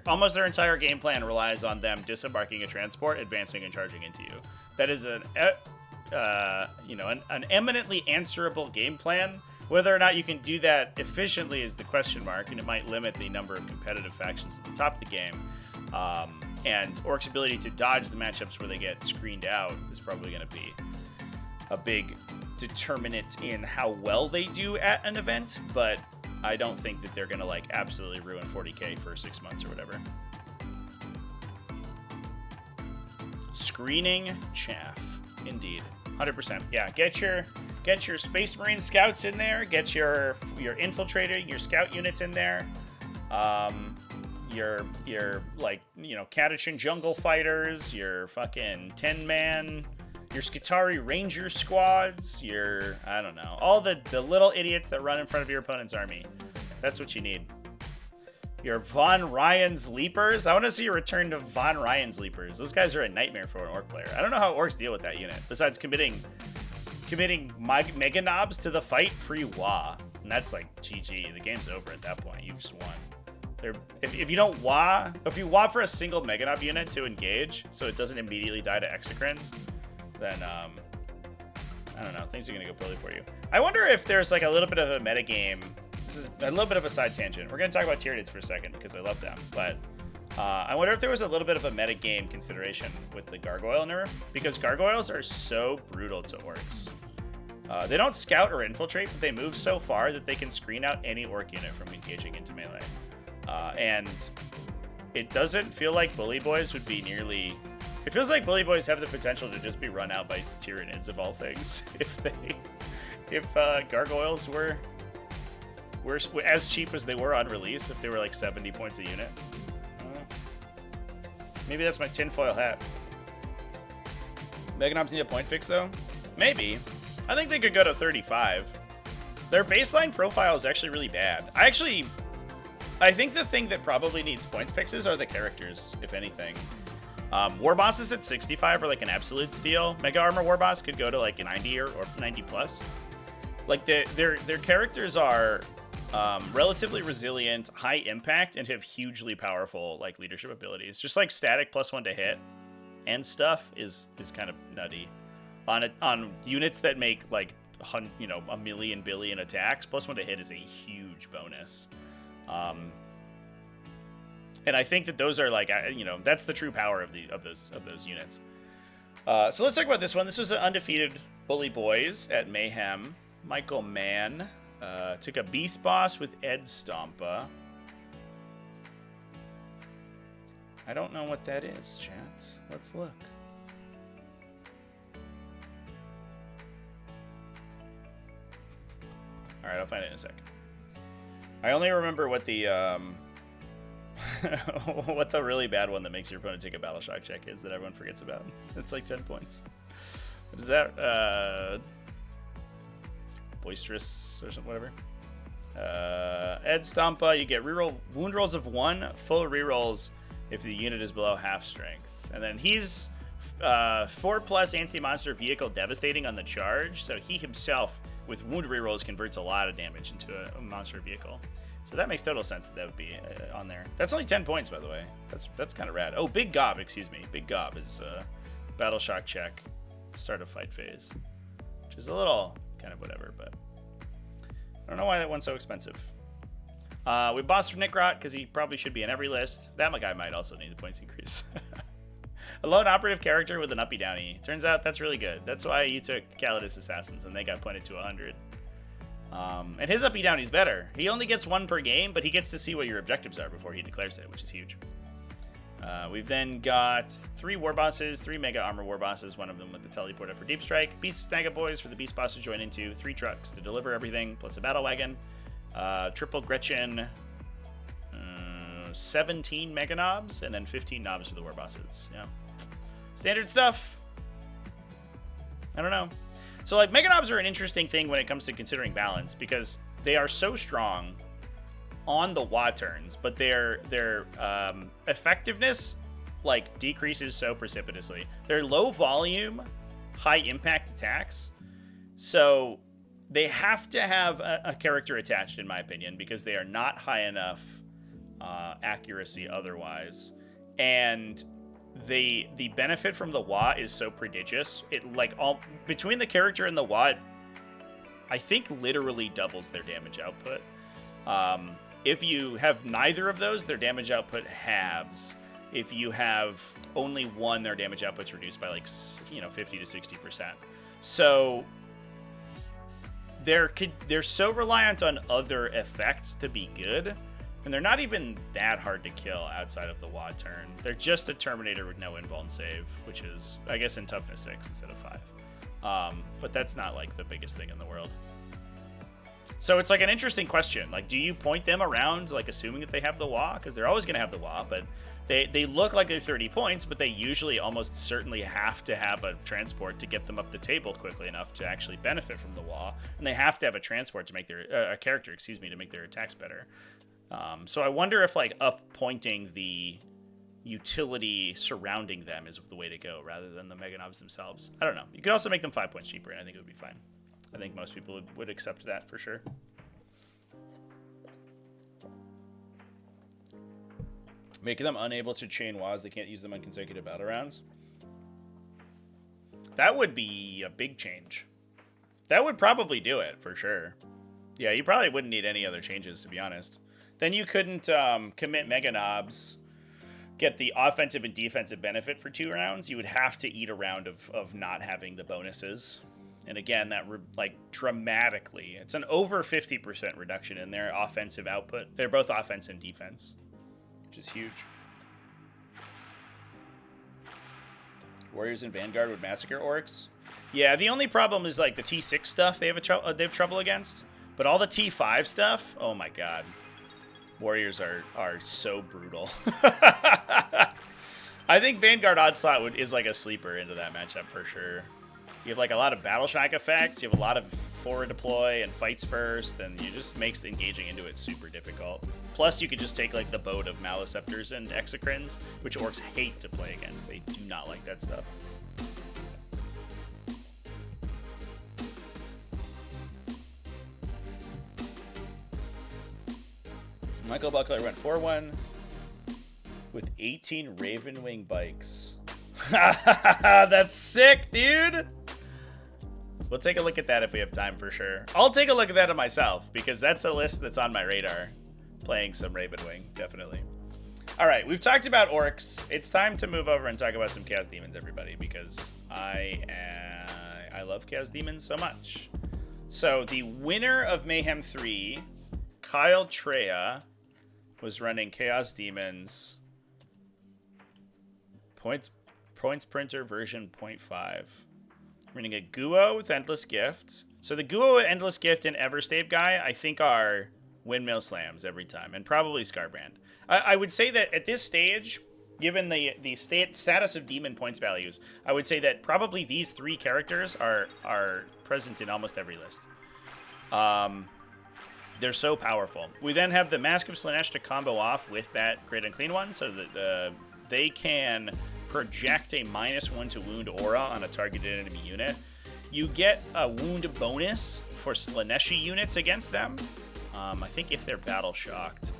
[SPEAKER 1] Almost their entire game plan relies on them disembarking a transport, advancing, and charging into you. That is an eminently answerable game plan. Whether or not you can do that efficiently is the question mark, and it might limit the number of competitive factions at the top of the game. And Orcs' ability to dodge the matchups where they get screened out is probably going to be a big determinant in how well they do at an event, but I don't think that they're going to like absolutely ruin 40k for 6 months or whatever. Screening chaff, indeed, 100%. Yeah, get your Space Marine scouts in there. Get your infiltrator, your scout units in there. Your Catachan jungle fighters. Your fucking 10-man. Your Skitarii Ranger squads. I don't know, all the little idiots that run in front of your opponent's army. That's what you need. Your Von Ryan's Leapers. I want to see a return to Von Ryan's Leapers. Those guys are a nightmare for an Orc player. I don't know how Orcs deal with that unit, besides committing Mega Knobs to the fight pre-Wah. And that's like GG. The game's over at that point. You've just won. If you Wah for a single Mega Knob unit to engage, so it doesn't immediately die to Exocrines, then I don't know. Things are going to go poorly for you. I wonder if there's like a little bit of a metagame. This is a little bit of a side tangent. We're going to talk about Tyranids for a second because I love them. But I wonder if there was a little bit of a metagame consideration with the Gargoyle nerf, because Gargoyles are so brutal to Orcs. They don't scout or infiltrate, but they move so far that they can screen out any Orc unit from engaging into melee. And it doesn't feel like Bully Boys would be nearly... It feels like Bully Boys have the potential to just be run out by Tyranids of all things if Gargoyles were as cheap as they were on release, if they were like 70 points a unit. Maybe that's my tinfoil hat. Mega Knobs need a point fix though? Maybe. I think they could go to 35. Their baseline profile is actually really bad. I think the thing that probably needs point fixes are the characters, if anything. War bosses at 65 are like an absolute steal. Mega Armor War Boss could go to like a 90 or 90 plus. Like their characters are relatively resilient, high impact, and have hugely powerful like leadership abilities. Just like static +1 to hit and stuff is kind of nutty. On units that make like a million billion attacks, +1 to hit is a huge bonus. And I think that those are like that's the true power of those units. So let's talk about this one. This was an undefeated Bully Boys at Mayhem. Michael Mann took a Beast Boss with Ed Stompa. I don't know what that is, chat. Let's look. All right, I'll find it in a sec. I only remember what the what the really bad one that makes your opponent take a battle shock check is that everyone forgets about. It's like 10 points. What is that? Boisterous or something, whatever. Ed Stompa, you get reroll wound rolls of 1, full rerolls if the unit is below half strength. And then he's 4+ anti-monster vehicle devastating on the charge, so he himself with wound rerolls converts a lot of damage into a monster vehicle. So that makes total sense that would be on there. That's only 10 points, by the way. That's kind of rad. Oh, Big Gob, excuse me. Big Gob is battle shock check, start of fight phase, which is a little kind of whatever, but I don't know why that one's so expensive. We bossed Nickrot because he probably should be in every list. That guy might also need a points increase. A lone operative character with an uppy downy. Turns out that's really good. That's why you took Calidus Assassins and they got pointed to 100. And his uppy downy's better. He only gets 1 per game, but he gets to see what your objectives are before he declares it, which is huge. We've then got 3 war bosses, 3 mega armor war bosses, one of them with the teleporter for deep strike, beast mega boys for the beast boss to join into, 3 trucks to deliver everything, plus a battle wagon, triple Gretchen, 17 mega knobs, and then 15 knobs for the war bosses. Yeah, standard stuff. I don't know. So like mega knobs are an interesting thing when it comes to considering balance because they are so strong on the WA turns, but their effectiveness like decreases so precipitously. They're low volume, high impact attacks, so they have to have a character attached, in my opinion, because they are not high enough accuracy otherwise, and the benefit from the WA is so prodigious. It like all between the character and the WA, I think literally doubles their damage output. If you have neither of those, their damage output halves. If you have only one, their damage output's reduced by like 50 to 60%. So they're so reliant on other effects to be good, and they're not even that hard to kill outside of the WA turn. They're just a Terminator with no invuln save, which is, I guess, in toughness 6 instead of 5. But that's not like the biggest thing in the world. So it's like an interesting question. Like, do you point them around, like assuming that they have the WA? Because they're always going to have the WA, but they look like they're 30 points, but they usually almost certainly have to have a transport to get them up the table quickly enough to actually benefit from the WA, and they have to have a transport to make their a character, excuse me, to make their attacks better. So I wonder if like up-pointing the utility surrounding them is the way to go rather than the mega knobs themselves. I don't know. You could also make them 5 points cheaper, and I think it would be fine. I think most people would accept that for sure. Making them unable to chain WAs, they can't use them on consecutive battle rounds. That would be a big change. That would probably do it for sure. Yeah, you probably wouldn't need any other changes, to be honest. Then you couldn't commit mega knobs, get the offensive and defensive benefit for 2 rounds. You would have to eat a round of not having the bonuses. And again, that like dramatically, it's an over 50% reduction in their offensive output. They're both offense and defense, which is huge. Warriors and Vanguard would massacre Orks. Yeah, the only problem is like the T6 stuff they have trouble against, but all the T5 stuff, oh my god. Warriors are so brutal. I think Vanguard Onslaught is like a sleeper into that matchup for sure. You have like a lot of battle shock effects. You have a lot of forward deploy and fights first, then it just makes engaging into it super difficult. Plus, you could just take like the boat of Maliceptors and Exocrines, which Orks hate to play against. They do not like that stuff. Michael Buckler went 4-1 with 18 Ravenwing bikes. That's sick, dude! We'll take a look at that if we have time for sure. I'll take a look at that myself because that's a list that's on my radar. Playing some Ravenwing, definitely. All right, we've talked about Orks. It's time to move over and talk about some Chaos Demons, everybody, because I love Chaos Demons so much. So the winner of Mayhem 3, Kyle Treya, was running Chaos Demons points printer version 0.5. Running a Guo with Endless Gift. So the Guo, Endless Gift, and Everstave guy, I think are windmill slams every time, and probably Scarbrand. I would say that at this stage, given the status of demon points values, I would say that probably these three characters are present in almost every list. They're so powerful. We then have the Mask of Slaanesh to combo off with that Great Unclean one, so that they can project a -1 to wound aura on a targeted enemy unit. You get a wound bonus for Slaaneshi units against them. I think if they're battle shocked,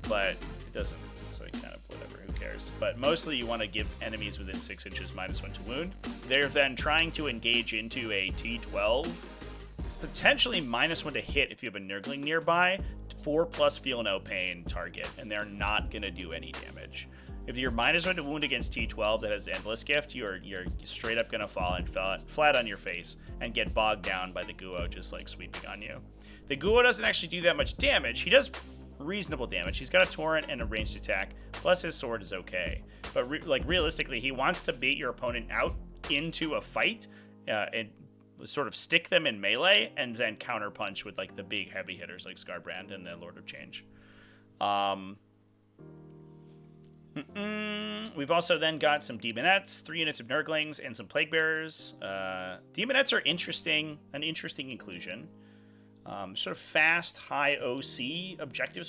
[SPEAKER 1] but it doesn't. It's like kind of whatever. Who cares? But mostly you want to give enemies within 6 inches -1 to wound. They're then trying to engage into a T12, potentially -1 to hit if you have a Nurgling nearby. 4+ feel no pain target, and they're not gonna do any damage. If you're -1 to wound against T12 that has Endless Gift, you're straight up gonna fall and flat on your face and get bogged down by the Guo just like sweeping on you. The Guo doesn't actually do that much damage. He does reasonable damage. He's got a torrent and a ranged attack, plus his sword is okay. But realistically, he wants to bait your opponent out into a fight and sort of stick them in melee and then counterpunch with like the big heavy hitters like Scarbrand and the Lord of Change. We've also then got some Demonettes, 3 units of Nurglings, and some Plague Bearers. Demonettes are an interesting inclusion. Sort of fast, high OC objective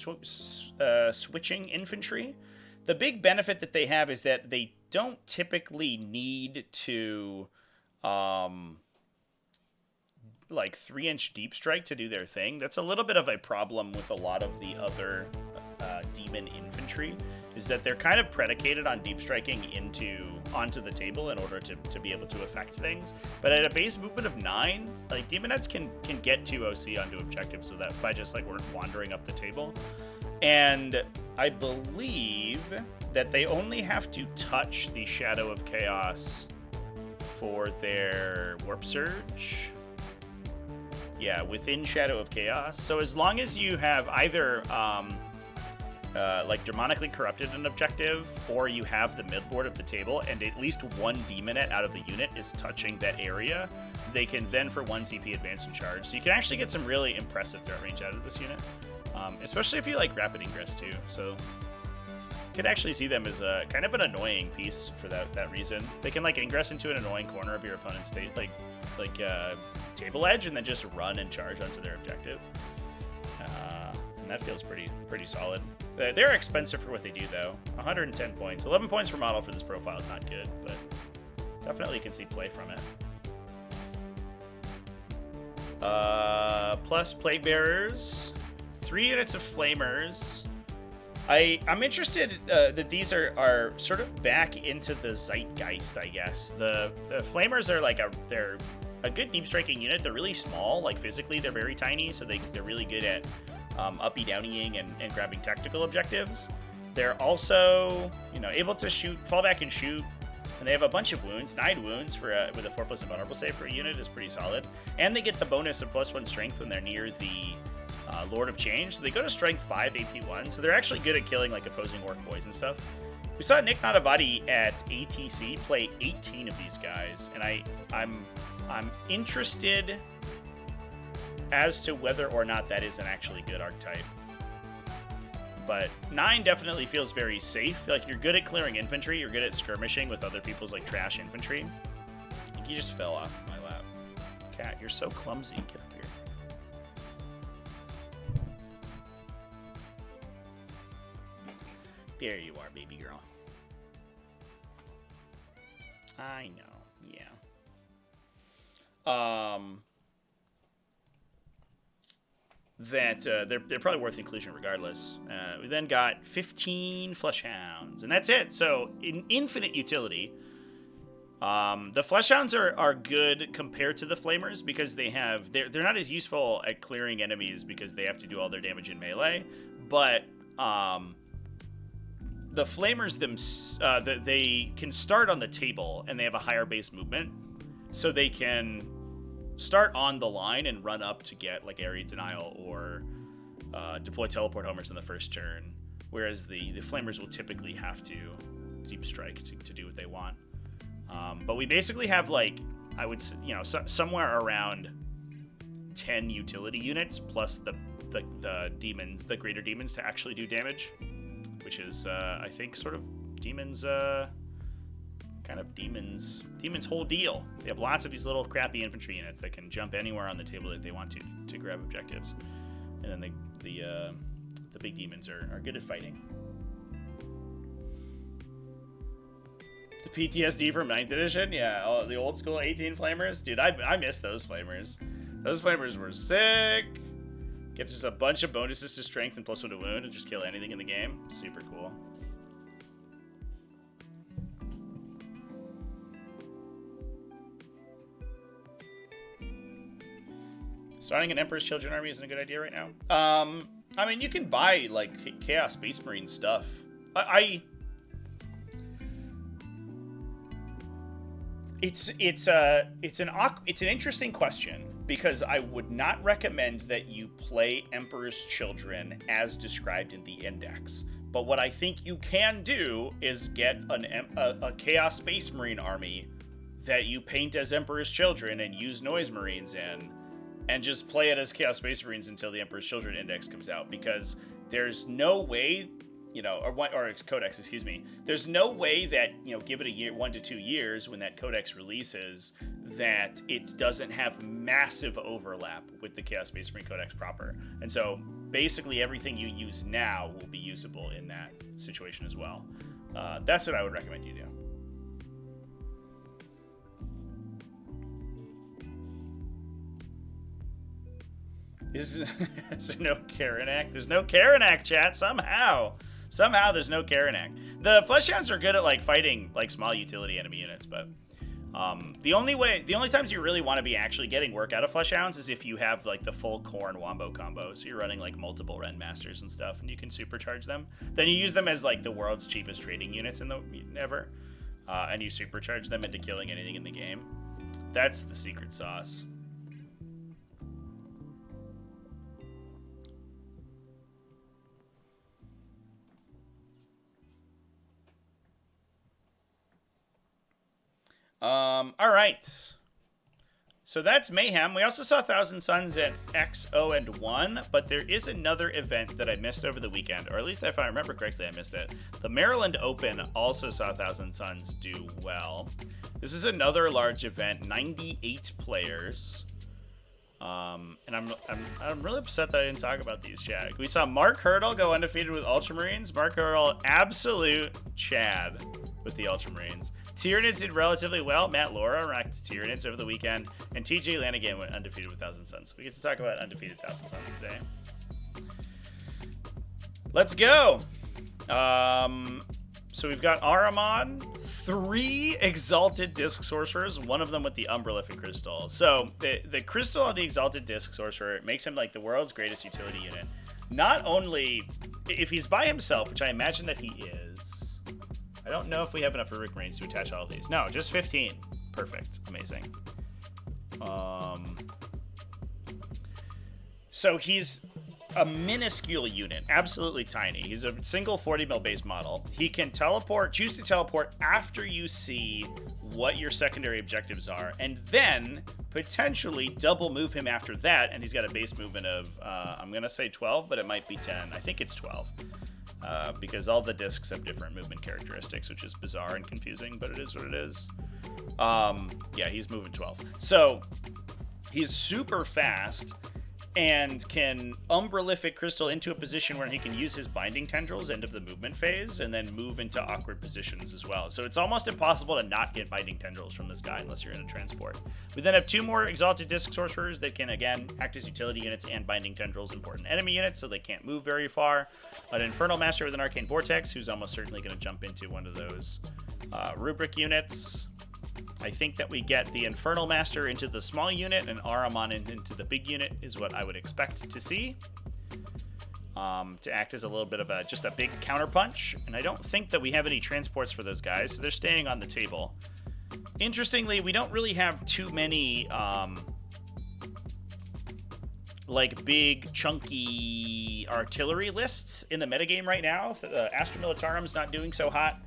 [SPEAKER 1] switching infantry. The big benefit that they have is that they don't typically need to like 3-inch deep strike to do their thing. That's a little bit of a problem with a lot of the other demon infantry, is that they're kind of predicated on deep striking onto the table in order to be able to affect things. But at a base movement of 9, like Demonettes can get 2 OC onto objectives with that by just like wandering up the table. And I believe that they only have to touch the Shadow of Chaos for their Warp Surge. Yeah, within Shadow of Chaos. So as long as you have either like Demonically Corrupted an objective, or you have the midboard of the table, and at least one Demonette out of the unit is touching that area, they can then for 1 CP advance and charge. So you can actually get some really impressive threat range out of this unit, especially if you like Rapid Ingress too. So you could actually see them as a kind of an annoying piece for that reason. They can like ingress into an annoying corner of your opponent's table edge and then just run and charge onto their objective. And that feels pretty solid. They're expensive for what they do though. 110 points. 11 points per model for this profile is not good, but definitely you can see play from it. Plus Plague Bearers, 3 units of Flamers. I'm interested that these are sort of back into the zeitgeist, I guess. The Flamers are like they're a good deep striking unit. They're really small, like physically they're very tiny, so they're really good at uppy downying and grabbing tactical objectives. They're also, able to fall back and shoot, and they have a bunch of wounds. 9 wounds with a 4+ invulnerable save for a unit is pretty solid. And they get the bonus of +1 strength when they're near the Lord of Change. So they go to strength 5 AP1, so they're actually good at killing like opposing orc boys and stuff. We saw Nick Nadavati at ATC play 18 of these guys, and I'm interested as to whether or not that is an actually good archetype. But 9 definitely feels very safe. Like, you're good at clearing infantry, you're good at skirmishing with other people's like trash infantry. I think he just fell off my lap. Cat, you're so clumsy. Get up here. There you are, baby girl. I know. Yeah. They're probably worth inclusion regardless. We then got 15 Fleshhounds, and that's it. So in infinite utility, the Fleshhounds are good compared to the Flamers because they're not as useful at clearing enemies because they have to do all their damage in melee, but the Flamers they can start on the table and they have a higher base movement, so they can start on the line and run up to get like area denial or deploy teleport homers in the first turn, whereas the Flamers will typically have to deep strike to do what they want. But we basically have like, I would somewhere around 10 utility units plus the demons, the greater demons to actually do damage, which is I think sort of demons Demon's whole deal. They have lots of these little crappy infantry units that can jump anywhere on the table that they want to grab objectives, and then the big demons are good at fighting. The PTSD from 9th edition, yeah, the old school 18 flamers, dude. I miss those flamers. Those flamers were sick. Get just a bunch of bonuses to strength and +1 to wound and just kill anything in the game. Super cool. Starting an Emperor's Children army isn't a good idea right now. I mean, you can buy like Chaos Space Marine stuff. It's an interesting question because I would not recommend that you play Emperor's Children as described in the index. But what I think you can do is get a Chaos Space Marine army that you paint as Emperor's Children and use Noise Marines in, and just play it as Chaos Space Marines until the Emperor's Children index comes out, because there's no way, or Codex, excuse me. There's no way that, give it a year, 1 to 2 years when that Codex releases, that it doesn't have massive overlap with the Chaos Space Marine Codex proper. And so basically everything you use now will be usable in that situation as well. That's what I would recommend you do. Is there no Karanak? There's no Karanak, chat. Somehow there's no Karanak. The Fleshhounds are good at like fighting like small utility enemy units, but the only times you really want to be actually getting work out of Fleshhounds is if you have like the full Khorne Wombo combo. So you're running like multiple Ren Masters and stuff, and you can supercharge them. Then you use them as like the world's cheapest trading units ever, and you supercharge them into killing anything in the game. That's the secret sauce. All right. So that's Mayhem. We also saw Thousand Suns at XO and 1, but there is another event that I missed over the weekend, or at least if I remember correctly, I missed it. The Maryland Open also saw Thousand Suns do well. This is another large event, 98 players. And I'm really upset that I didn't talk about these, Chad. We saw Mark Hurdle go undefeated with Ultramarines. Mark Hurdle, absolute Chad with the Ultramarines. Tyranids did relatively well. Matt Laura ranked Tyranids over the weekend, and TJ Lanigan went undefeated with Thousand Suns. We get to talk about undefeated Thousand Suns today. Let's go. So we've got Ahriman, 3 Exalted Disc Sorcerers, one of them with the Umbralific Crystal. So the Crystal of the Exalted Disc Sorcerer makes him like the world's greatest utility unit. Not only if he's by himself, which I imagine that he is. I don't know if we have enough Heroic Marines to attach all of these. No, just 15. Perfect. Amazing. So he's a minuscule unit, absolutely tiny. He's a single 40 mil base model. He can choose to teleport after you see what your secondary objectives are, and then potentially double move him after that, and he's got a base movement of, I'm going to say 12, but it might be 10. I think it's 12. Because all the discs have different movement characteristics, which is bizarre and confusing, but it is what it is. Yeah, he's moving 12. So he's super fast, and can Umbralific Crystal into a position where he can use his Binding Tendrils end of the movement phase and then move into awkward positions as well. So it's almost impossible to not get Binding Tendrils from this guy unless you're in a transport. We then have 2 more Exalted Disc Sorcerers that can, again, act as utility units and Binding Tendrils important enemy units, so they can't move very far. An Infernal Master with an Arcane Vortex, who's almost certainly going to jump into one of those Rubric units. I think that we get the Infernal Master into the small unit and Ahriman into the big unit is what I would expect to see. To act as a little bit of just a big counterpunch. And I don't think that we have any transports for those guys, so they're staying on the table. Interestingly, we don't really have too many like big chunky artillery lists in the metagame right now. The Astra Militarum not doing so hot.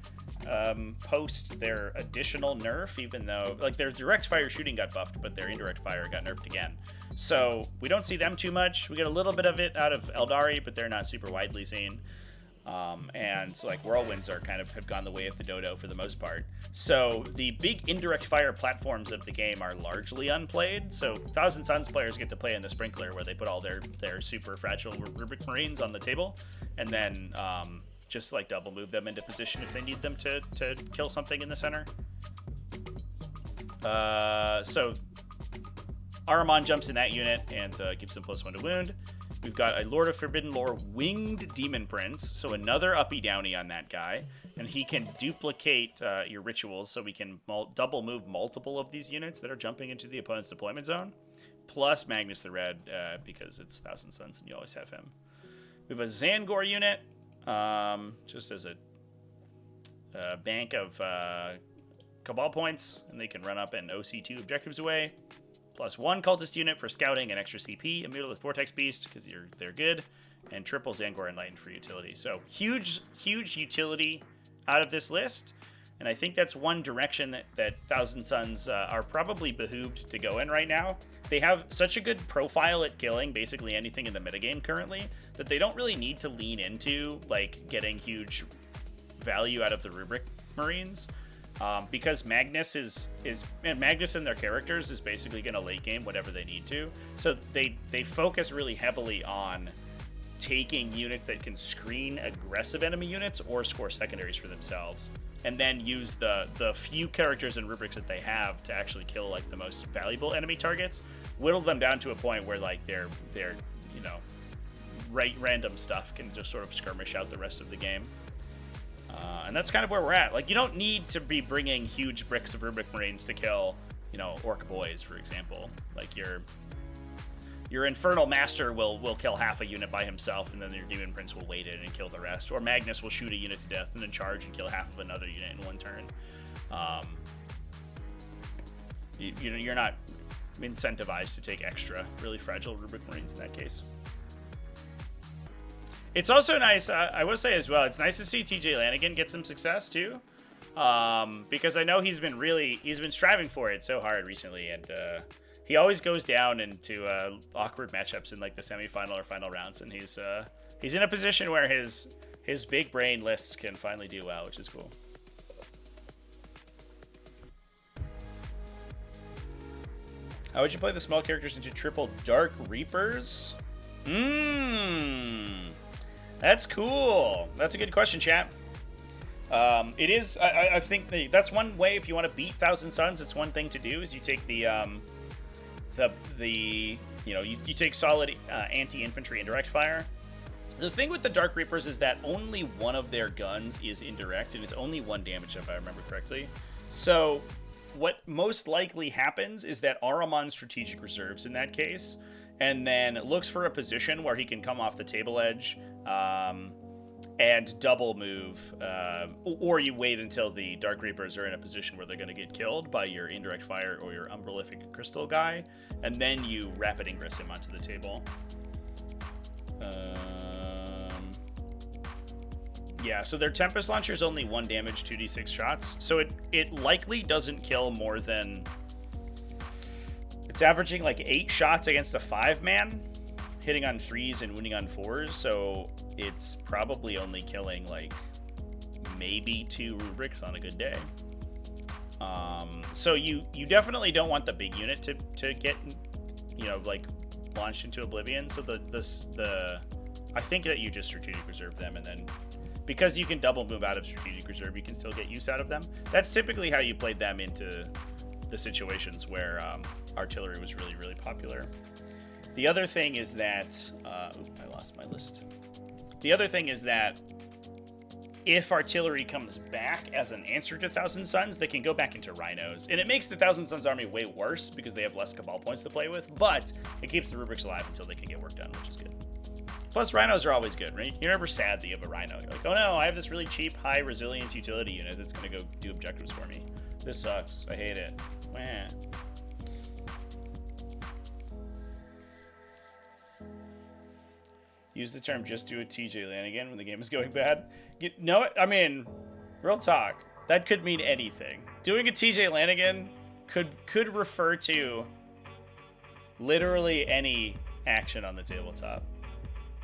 [SPEAKER 1] Post their additional nerf, even though like their direct fire shooting got buffed, but their indirect fire got nerfed again. So we don't see them too much. We get a little bit of it out of Eldari, but they're not super widely seen. And like whirlwinds are kind of have gone the way of the dodo for the most part. So the big indirect fire platforms of the game are largely unplayed. So Thousand Suns players get to play in the sprinkler where they put all their super fragile Rubric Marines on the table, and then just like double move them into position if they need them to kill something in the center. So Ahriman jumps in that unit and gives them +1 to wound. We've got a Lord of Forbidden Lore Winged Demon Prince, so another uppy downy on that guy, and he can duplicate your rituals, so we can double move multiple of these units that are jumping into the opponent's deployment zone, plus Magnus the Red, because it's Thousand Suns and you always have him. We have a Zangor unit, just as a bank of Cabal points, and they can run up and OC2 objectives away. +1 cultist unit for scouting and extra CP, immutable with Vortex Beast because they're good, and triple Zangor Enlightened for utility. So huge utility out of this list, and I think that's one direction that Thousand Suns are probably behooved to go in right now. They have such a good profile at killing basically anything in the metagame currently that they don't really need to lean into like getting huge value out of the Rubric Marines. Because Magnus Magnus and their characters is basically going to late game whatever they need to. So they focus really heavily on taking units that can screen aggressive enemy units or score secondaries for themselves, and then use the few characters and rubrics that they have to actually kill like the most valuable enemy targets, whittle them down to a point where like their random stuff can just sort of skirmish out the rest of the game. And that's kind of where we're at. Like, you don't need to be bringing huge bricks of Rubric Marines to kill, Orc Boys, for example. Like, your Infernal Master will kill half a unit by himself, and then your Demon Prince will wait in and kill the rest. Or Magnus will shoot a unit to death and then charge and kill half of another unit in one turn. You're not incentivized to take extra really fragile Rubric Marines in that case. It's also nice, I will say as well, it's nice to see TJ Lanigan get some success too, because I know he's been striving for it so hard recently, and he always goes down into awkward matchups in like the semifinal or final rounds, and he's in a position where his big brain lists can finally do well, which is cool. How would you play the small characters into triple Dark Reapers? That's cool. That's a good question, chat. It is. I think that's one way if you want to beat Thousand Suns. It's one thing to do is you take you take solid anti-infantry indirect fire. The thing with the Dark Reapers is that only one of their guns is indirect, and it's only 1 damage if I remember correctly. So what most likely happens is that Ahriman strategic reserves in that case, and then looks for a position where he can come off the table edge and double move, or you wait until the Dark Reapers are in a position where they're going to get killed by your indirect fire or your Umbralific Crystal guy, and then you rapid ingress him onto the table. Yeah, so their Tempest Launcher is only 1 damage, 2d6 shots, so it likely doesn't kill more than... It's averaging like 8 shots against a 5-man, hitting on 3s and wounding on 4s, so it's probably only killing like maybe 2 rubrics on a good day. So you definitely don't want the big unit to get like launched into oblivion. So I think that you just strategic reserve them, and then because you can double move out of strategic reserve, you can still get use out of them. That's typically how you played them into the situations where artillery was really, really popular. The other thing is that I lost my list. The other thing is that if artillery comes back as an answer to Thousand Suns, they can go back into Rhinos. And it makes the Thousand Suns army way worse because they have less Cabal points to play with, but it keeps the rubrics alive until they can get work done, which is good. Plus, Rhinos are always good, right? You're never sad that you have a Rhino. You're like, oh no, I have this really cheap, high resilience utility unit that's going to go do objectives for me. This sucks. I hate it. Wah. Use the term just do a TJ Lanigan when the game is going bad. No, I mean, real talk. That could mean anything. Doing a TJ Lanigan could refer to literally any action on the tabletop.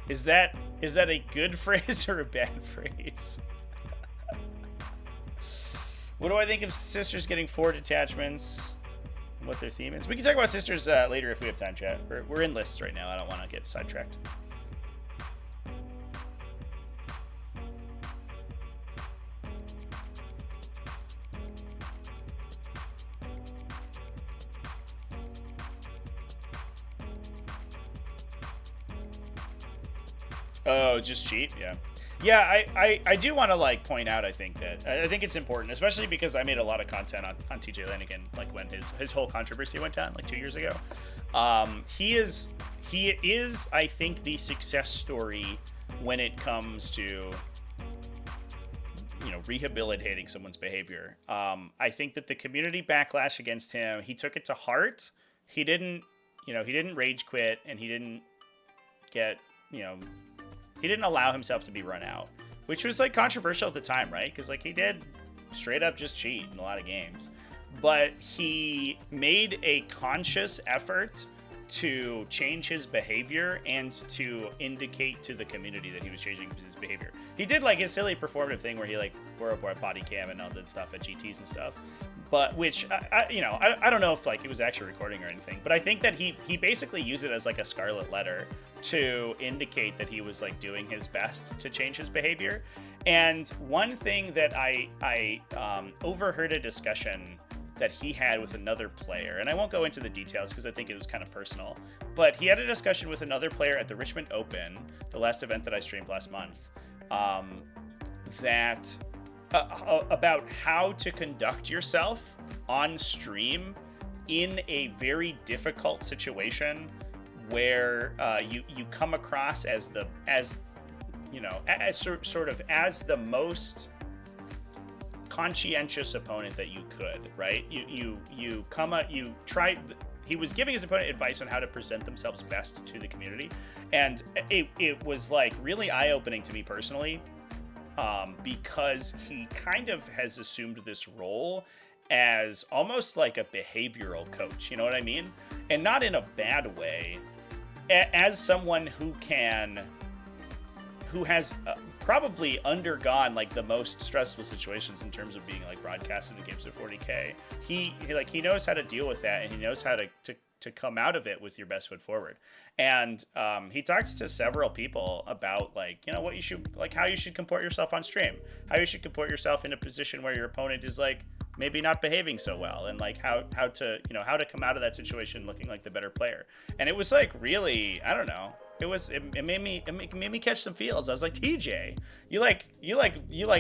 [SPEAKER 1] Is that a good phrase or a bad phrase? What do I think of Sisters getting 4 detachments? And what their theme is? We can talk about Sisters later if we have time, chat. We're in lists right now. I don't want to get sidetracked. Oh, just cheat? Yeah. Yeah, I do want to like point out, I think it's important, especially because I made a lot of content on TJ Lanigan, like when his whole controversy went down like 2 years ago. He is, I think, the success story when it comes to, rehabilitating someone's behavior. I think that the community backlash against him, he took it to heart. He didn't rage quit, and he didn't get, he didn't allow himself to be run out, which was like controversial at the time, right? Because like he did straight up just cheat in a lot of games, but he made a conscious effort to change his behavior and to indicate to the community that he was changing his behavior. He did like his silly performative thing where he like wore a body cam and all that stuff at GTs and stuff, but which I don't know if like he was actually recording or anything, but I think that he basically used it as like a scarlet letter to indicate that he was like doing his best to change his behavior. And one thing that I overheard a discussion that he had with another player, and I won't go into the details because I think it was kind of personal, but he had a discussion with another player at the Richmond Open, the last event that I streamed last month, about how to conduct yourself on stream in a very difficult situation where you come across as the most conscientious opponent that you could, right? He was giving his opponent advice on how to present themselves best to the community, and it was like really eye-opening to me personally, because he kind of has assumed this role as almost like a behavioral coach, you know what I mean? And not in a bad way, as someone who has probably undergone like the most stressful situations in terms of being like broadcasted in games of 40K. He knows how to deal with that, and he knows how to come out of it with your best foot forward. And he talks to several people about like, what you should, like how you should comport yourself on stream, how you should comport yourself in a position where your opponent is like maybe not behaving so well, and like how to come out of that situation looking like the better player. And it was like really, I don't know, it made me catch some feels. I was like, TJ, you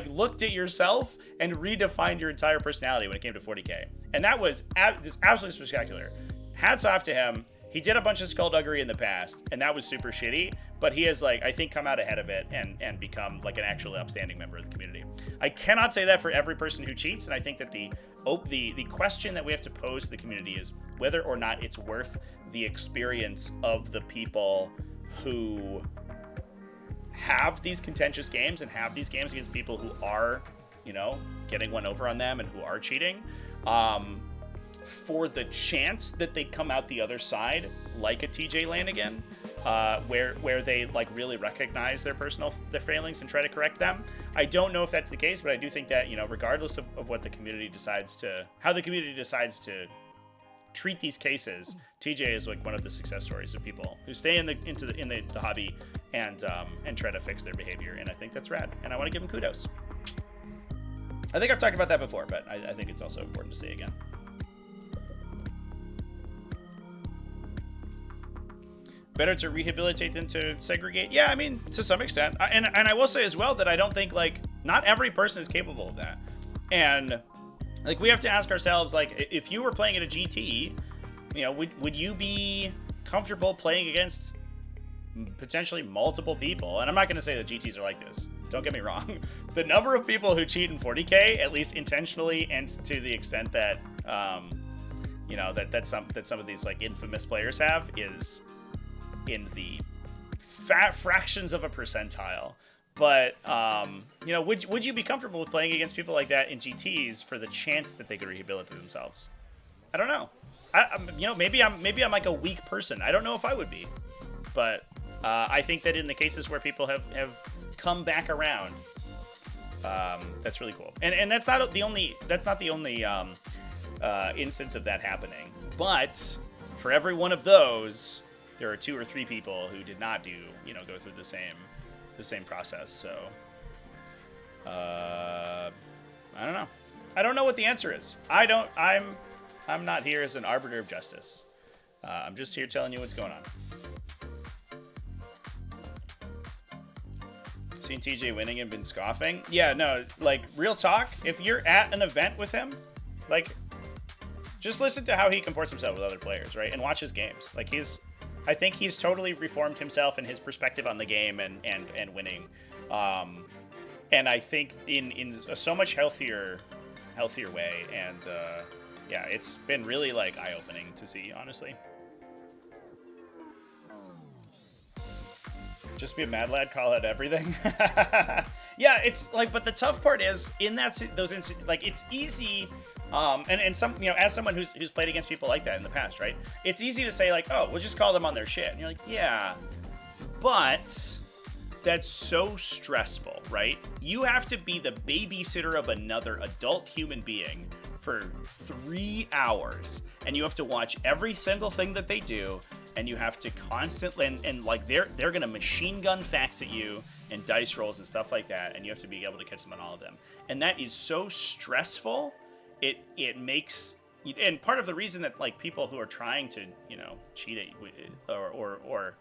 [SPEAKER 1] looked at yourself and redefined your entire personality when it came to 40K, and that was this absolutely spectacular. Hats off to him. He did a bunch of skullduggery in the past, and that was super shitty, but he has, like, I think, come out ahead of it and become, like, an actually upstanding member of the community. I cannot say that for every person who cheats, and I think that the question that we have to pose to the community is whether or not it's worth the experience of the people who have these contentious games and have these games against people who are, getting one over on them and who are cheating. For the chance that they come out the other side like a TJ Lanigan, where they like really recognize their failings and try to correct them. I don't know if that's the case, but I do think that regardless of what the community decides to treat these cases, TJ is like one of the success stories of people who stay in the hobby and try to fix their behavior, and I think that's rad, and I want to give him kudos. I think I've talked about that before, but I think it's also important to say again. Better to rehabilitate than to segregate? Yeah, I mean, to some extent. And I will say as well that I don't think, like, not every person is capable of that. And, like, we have to ask ourselves, like, if you were playing at a GT, you know, would you be comfortable playing against potentially multiple people? And I'm not going to say that GTs are like this. Don't get me wrong. The number of people who cheat in 40K, at least intentionally and to the extent that, you know, that some of these, like, infamous players have is in the fractions of a percentile. But you know, would you be comfortable with playing against people like that in GTs for the chance that they could rehabilitate themselves? I don't know. You know, maybe I'm like a weak person. I don't know if I would be, but I think that in the cases where people have come back around, that's really cool. And that's not the only instance of that happening. But for every one of those, there are 2 or 3 people who did not go through the same process. So, I don't know. I don't know what the answer is. I'm not here as an arbiter of justice. I'm just here telling you what's going on. Seen TJ winning and been scoffing? Yeah, no, like, real talk, if you're at an event with him, like, just listen to how he comports himself with other players, right? And watch his games. Like, I think he's totally reformed himself and his perspective on the game and winning. And I think in a so much healthier way. And yeah, it's been really, like, eye-opening to see, honestly. Just be a mad lad, call out everything. Yeah, it's like, but the tough part is in those instances, like, it's easy. And some, you know, as someone who's played against people like that in the past, right? It's easy to say, like, oh, we'll just call them on their shit. And you're like, yeah, but that's so stressful, right? You have to be the babysitter of another adult human being for 3 hours, and you have to watch every single thing that they do, and you have to constantly, and like, they're gonna machine gun facts at you and dice rolls and stuff like that, and you have to be able to catch them on all of them. And that is so stressful. It makes, and part of the reason that, like, people who are trying to, you know, cheat at or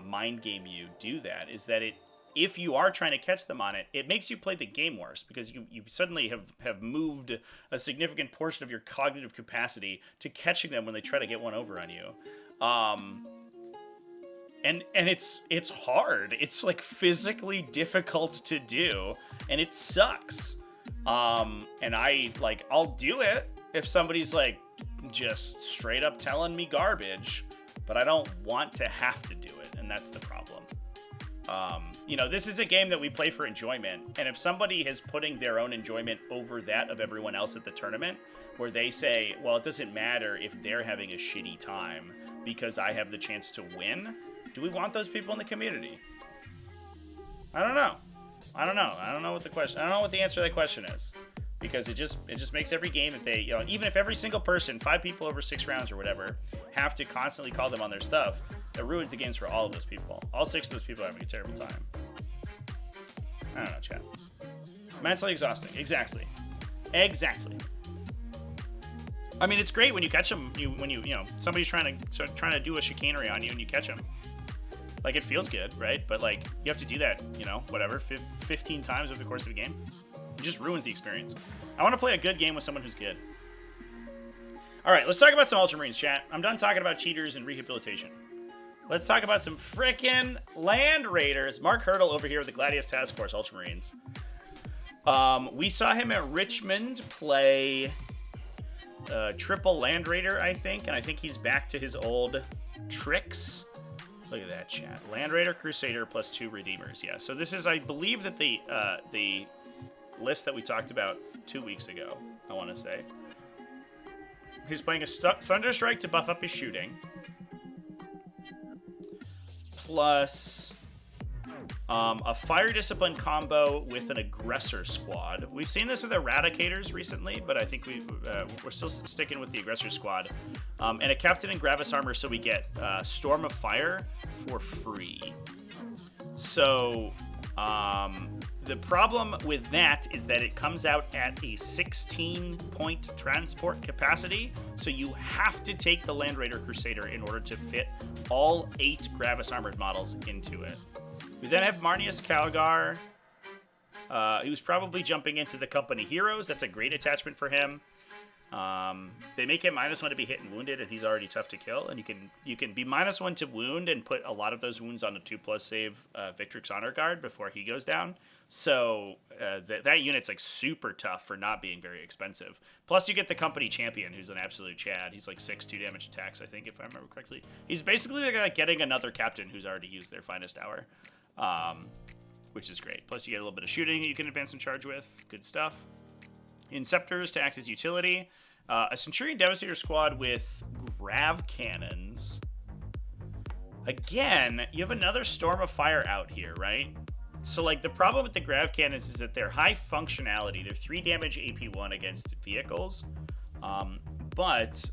[SPEAKER 1] mind game you do that is that if you are trying to catch them on it, it makes you play the game worse, because you suddenly have moved a significant portion of your cognitive capacity to catching them when they try to get one over on you. And it's hard. It's, like, physically difficult to do, and it sucks. And I'll do it if somebody's, like, just straight up telling me garbage, but I don't want to have to do it, and that's the problem. You know, this is a game that we play for enjoyment, and if somebody is putting their own enjoyment over that of everyone else at the tournament, where they say, well, it doesn't matter if they're having a shitty time because I have the chance to win, do we want those people in the community? I don't know. I don't know what the answer to that question is, because it just makes every game that they, you know, even if every single person, 5 people over 6 rounds or whatever, have to constantly call them on their stuff, it ruins the games for all of those people. All 6 of those people are having a terrible time. I don't know, chat. Mentally exhausting. Exactly. I mean, it's great when you catch them. When you know, somebody's trying to do a chicanery on you and you catch them. Like, it feels good, right? But, like, you have to do that, you know, whatever, 15 times over the course of a game. It just ruins the experience. I want to play a good game with someone who's good. All right, let's talk about some Ultramarines, chat. I'm done talking about cheaters and rehabilitation. Let's talk about some frickin' Land Raiders. Mark Hurdle over here with the Gladius Task Force Ultramarines. We saw him at Richmond play triple Land Raider, I think, and I think he's back to his old tricks. Look at that, chat. Land Raider, Crusader, plus 2 Redeemers. Yeah, so this is, I believe, that the list that we talked about 2 weeks ago, I want to say. He's playing a Thunderstrike to buff up his shooting. Plus A Fire Discipline combo with an Aggressor squad. We've seen this with Eradicators recently, but I think we're still sticking with the Aggressor squad. And a Captain in Gravis Armor, so we get Storm of Fire for free. So the problem with that is that it comes out at a 16-point transport capacity, so you have to take the Land Raider Crusader in order to fit all 8 Gravis Armored models into it. We then have Marneus Calgar, who's probably jumping into the Company Heroes. That's a great attachment for him. They make him -1 to be hit and wounded, and he's already tough to kill. And you can be -1 to wound and put a lot of those wounds on a 2+ save Victrix Honor Guard before he goes down. So that unit's like super tough for not being very expensive. Plus you get the Company Champion, who's an absolute Chad. He's like 6 2 damage attacks, I think, if I remember correctly. He's basically like getting another captain who's already used their finest hour, which is great. Plus you get a little bit of shooting that you can advance and charge with. Good stuff. Inceptors to act as utility. A Centurion Devastator squad with grav cannons. Again, you have another Storm of Fire out here, right? So, like, the problem with the grav cannons is that they're high functionality. They're 3 damage AP1 against vehicles. But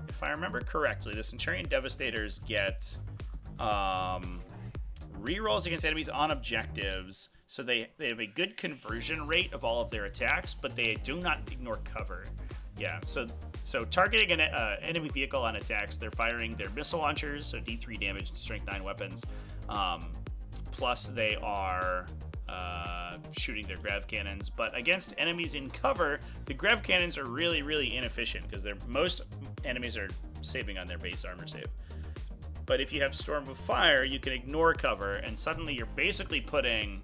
[SPEAKER 1] if I remember correctly, the Centurion Devastators get rerolls against enemies on objectives. So they have a good conversion rate of all of their attacks, but they do not ignore cover. Yeah, so targeting an enemy vehicle on attacks, they're firing their missile launchers, so D3 damage to strength 9 weapons. Plus they are shooting their grav cannons. But against enemies in cover, the grav cannons are really, really inefficient because most enemies are saving on their base armor save. But if you have Storm of Fire, you can ignore cover, and suddenly you're basically putting,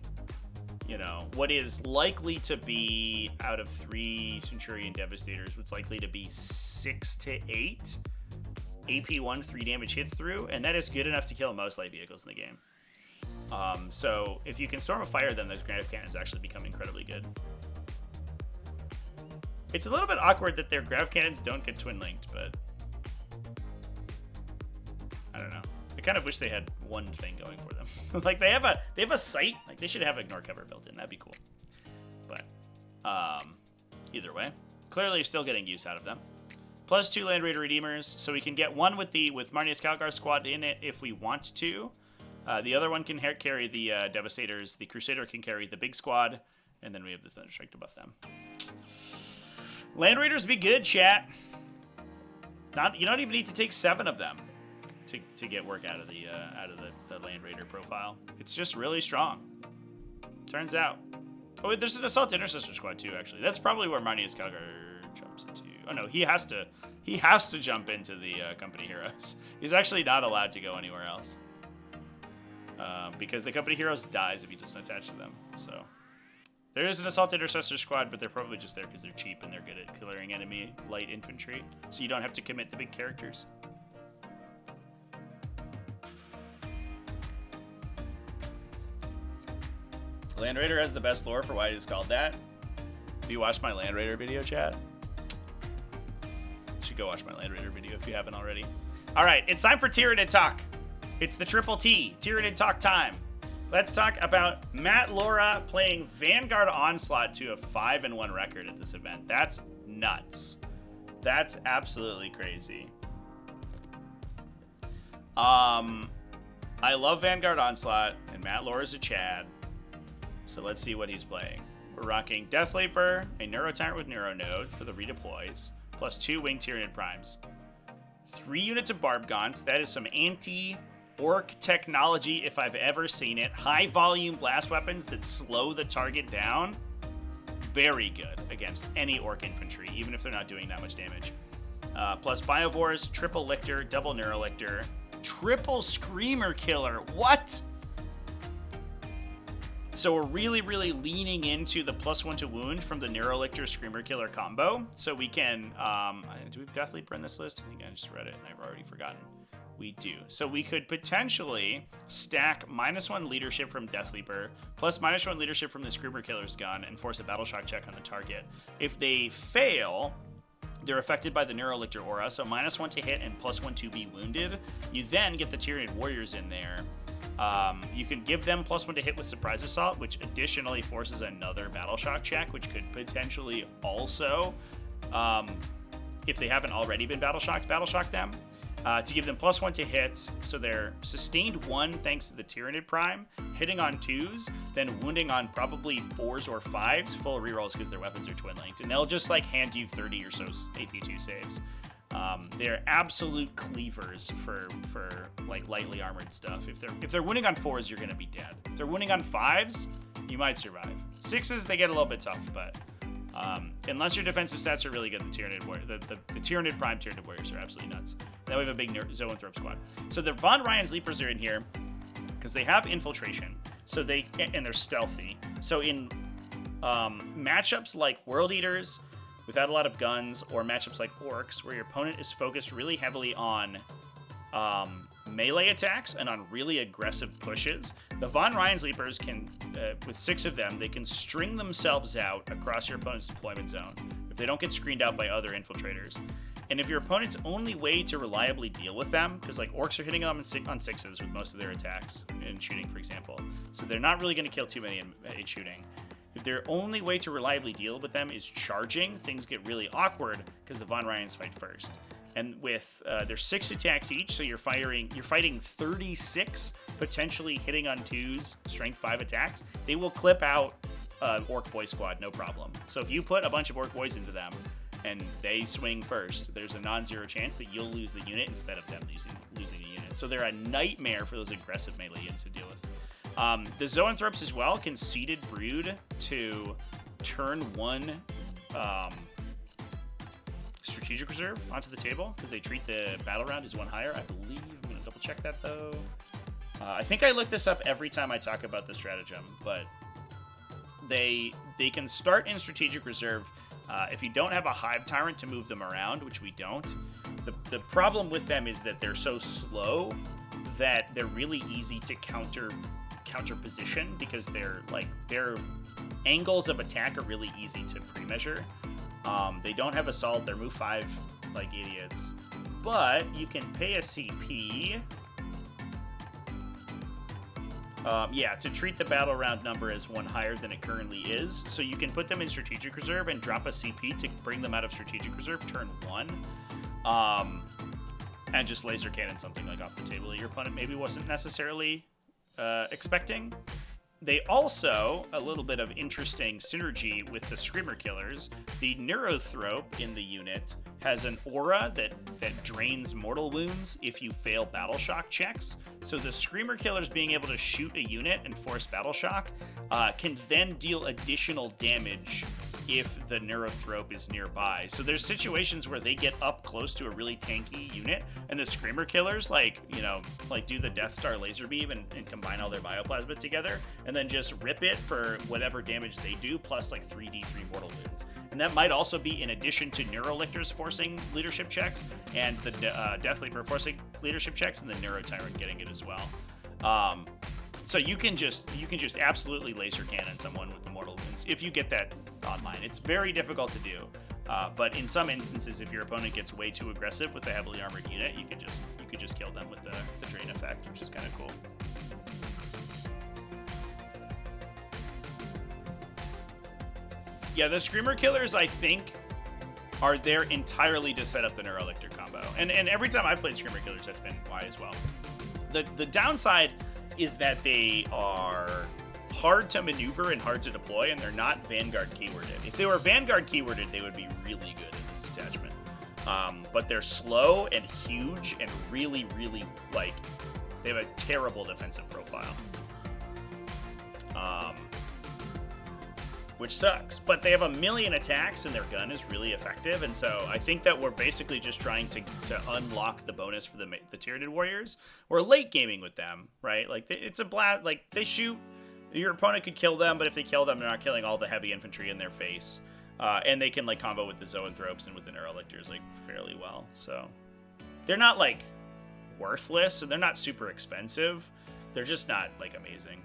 [SPEAKER 1] you know, what is likely to be, out of 3 Centurion Devastators, what's likely to be 6 to 8 AP1 3 damage hits through, and that is good enough to kill most light vehicles in the game. So if you can Storm of Fire, then those grav cannons actually become incredibly good. It's a little bit awkward that their grav cannons don't get twin linked, but I don't know. I kind of wish they had one thing going for them. Like they have a sight. Like they should have ignore cover built in. That'd be cool. But either way, clearly still getting use out of them. Plus 2 Land Raider Redeemers, so we can get one with Marneus Calgar squad in it if we want to. The other one can carry the Devastators. The Crusader can carry the big squad, and then we have the Thunderstrike to buff them. Land Raiders be good, chat. You don't even need to take 7 of them to get work out of the Land Raider profile. It's just really strong. Turns out. Oh, there's an Assault Intercessor squad too. Actually, that's probably where Marneus Calgar jumps into. Oh no, he has to jump into the Company Heroes. He's actually not allowed to go anywhere else. Because the Company Heroes dies if he doesn't attach to them. So there is an Assault Intercessor squad, but they're probably just there because they're cheap and they're good at clearing enemy light infantry. So you don't have to commit the big characters. Land Raider has the best lore for why it is called that. Have you watched my Land Raider video, chat? You should go watch my Land Raider video if you haven't already. All right, it's time for Tyranid Talk. It's the Triple T, Tyranid Talk time. Let's talk about Matt Laura playing Vanguard Onslaught to a 5-1 record at this event. That's nuts. That's absolutely crazy. I love Vanguard Onslaught, and Matt Laura's a Chad. So let's see what he's playing. We're rocking Death Leaper, a Neuro Tyrant with Neuro Node for the redeploys, plus 2 Winged Tyranid Primes. 3 units of Barb Gaunts. That is some anti-orc technology if I've ever seen it. High volume blast weapons that slow the target down. Very good against any orc infantry, even if they're not doing that much damage. Plus Biovores, triple Lictor, double Neurolictor, triple Screamer Killer. What? So we're really, really leaning into the +1 to wound from the Neurolictor Screamer Killer combo. So we can, do we have Death Leaper in this list? I think I just read it and I've already forgotten. We do. So we could potentially stack -1 leadership from Death Leaper, plus -1 leadership from the Screamer Killer's gun, and force a Battle Shock check on the target. If they fail, they're affected by the Neurolictor aura, so -1 to hit and +1 to be wounded. You then get the Tyranid Warriors in there. You can give them +1 to hit with Surprise Assault, which additionally forces another Battle Shock check, which could potentially also, if they haven't already been Battle Shock them. To give them +1 to hit, so they're sustained 1 thanks to the Tyranid Prime, hitting on 2s, then wounding on probably 4s or 5s, full rerolls because their weapons are twin linked, and they'll just like hand you 30 or so AP2 saves. They're absolute cleavers for like lightly armored stuff. If they're winning on 4s, you're gonna be dead. If they're winning on 5s, you might survive. 6s, they get a little bit tough, but unless your defensive stats are really good, the Tyranid Prime Tyranid Warriors are absolutely nuts. Then we have a big Zoanthrope squad. So the Von Ryan Leapers are in here because they have infiltration, and they're stealthy. So in matchups like World Eaters without a lot of guns, or matchups like Orks where your opponent is focused really heavily on melee attacks and on really aggressive pushes, the Von Ryan's Leapers can, with 6 of them, they can string themselves out across your opponent's deployment zone if they don't get screened out by other infiltrators. And if your opponent's only way to reliably deal with them, because like Orks are hitting them on 6s with most of their attacks in shooting, for example, so they're not really going to kill too many in shooting. If their only way to reliably deal with them is charging, things get really awkward because the Von Ryans fight first. And with their 6 attacks each, so you're fighting 36 potentially hitting on 2s, strength 5 attacks. They will clip out Orc Boy squad, no problem. So if you put a bunch of Orc Boys into them and they swing first, there's a non-zero chance that you'll lose the unit instead of them losing a unit. So they're a nightmare for those aggressive melee units to deal with. The Zoanthropes as well can Seated Brood to turn 1 Strategic Reserve onto the table because they treat the battle round as 1 higher. I believe. I'm going to double check that though. I think I look this up every time I talk about the stratagem, but they can start in Strategic Reserve if you don't have a Hive Tyrant to move them around, which we don't. The problem with them is that they're so slow that they're really easy to counter position because their angles of attack are really easy to pre-measure. They don't have Assault, they're move 5 like idiots, but you can pay a CP to treat the battle round number as 1 higher than it currently is. So you can put them in Strategic Reserve and drop a CP to bring them out of Strategic Reserve turn 1. And just laser cannon something like off the table that your opponent maybe wasn't necessarily expecting. They also, a little bit of interesting synergy with the Screamer Killers, the Neurothrope in the unit has an aura that drains mortal wounds if you fail Battle Shock checks. So the Screamer Killers being able to shoot a unit and force Battle Shock can then deal additional damage if the Neurothrope is nearby. So there's situations where they get up close to a really tanky unit, and the Screamer Killers, do the Death Star laser beam and combine all their bioplasma together, and then just rip it for whatever damage they do, plus 3d3 mortal wounds. And that might also be in addition to Neurolictors forcing leadership checks, and the Death Leaper forcing leadership checks, and the Neuro Tyrant getting it as well. So you can just absolutely laser cannon someone with the mortal wounds if you get that online. It's very difficult to do, but in some instances, if your opponent gets way too aggressive with a heavily armored unit, you could just kill them with the drain effect, which is kind of cool. Yeah, the Screamer Killers, I think, are there entirely to set up the Neurolictor combo, and every time I've played Screamer Killers, that's been why as well. The downside is that they are hard to maneuver and hard to deploy, and they're not Vanguard keyworded. If they were Vanguard keyworded, they would be really good in this attachment. But they're slow and huge and really, really, they have a terrible defensive profile. Which sucks. But they have 1,000,000 attacks, and their gun is really effective, and so I think that we're basically just trying to unlock the bonus for the Tyranid Warriors. We're late gaming with them, right? It's a blast. They shoot. Your opponent could kill them, but if they kill them, they're not killing all the heavy infantry in their face. And they can combo with the Zoanthropes and with the Neurolictors fairly well. So they're not worthless, and they're not super expensive. They're just not amazing.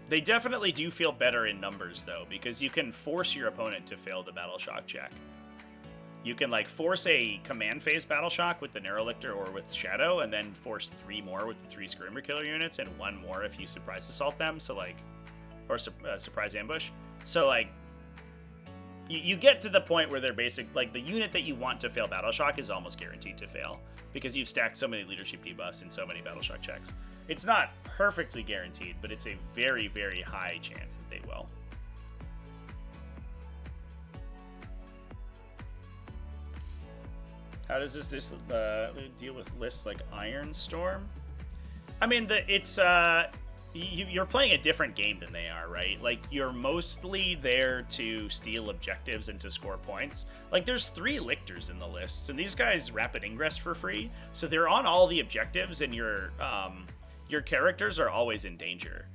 [SPEAKER 1] They definitely do feel better in numbers though, because you can force your opponent to fail the Battle Shock check. You can like force a command phase battle shock with the Neurolictor or with Shadow, and then force 3 more with the 3 Screamer Killer units, and 1 more if you surprise assault them. So like, or surprise ambush. So like, you get to the point where they're like the unit that you want to fail battle shock is almost guaranteed to fail because you've stacked so many leadership debuffs and so many battle shock checks. It's not perfectly guaranteed, but it's a very, very high chance that they will. How does this deal with lists like Iron Storm? I mean, you're playing a different game than they are, right? Like, you're mostly there to steal objectives and to score points. Like, there's 3 Lictors in the lists, and these guys rapid ingress for free, so they're on all the objectives, and your characters are always in danger,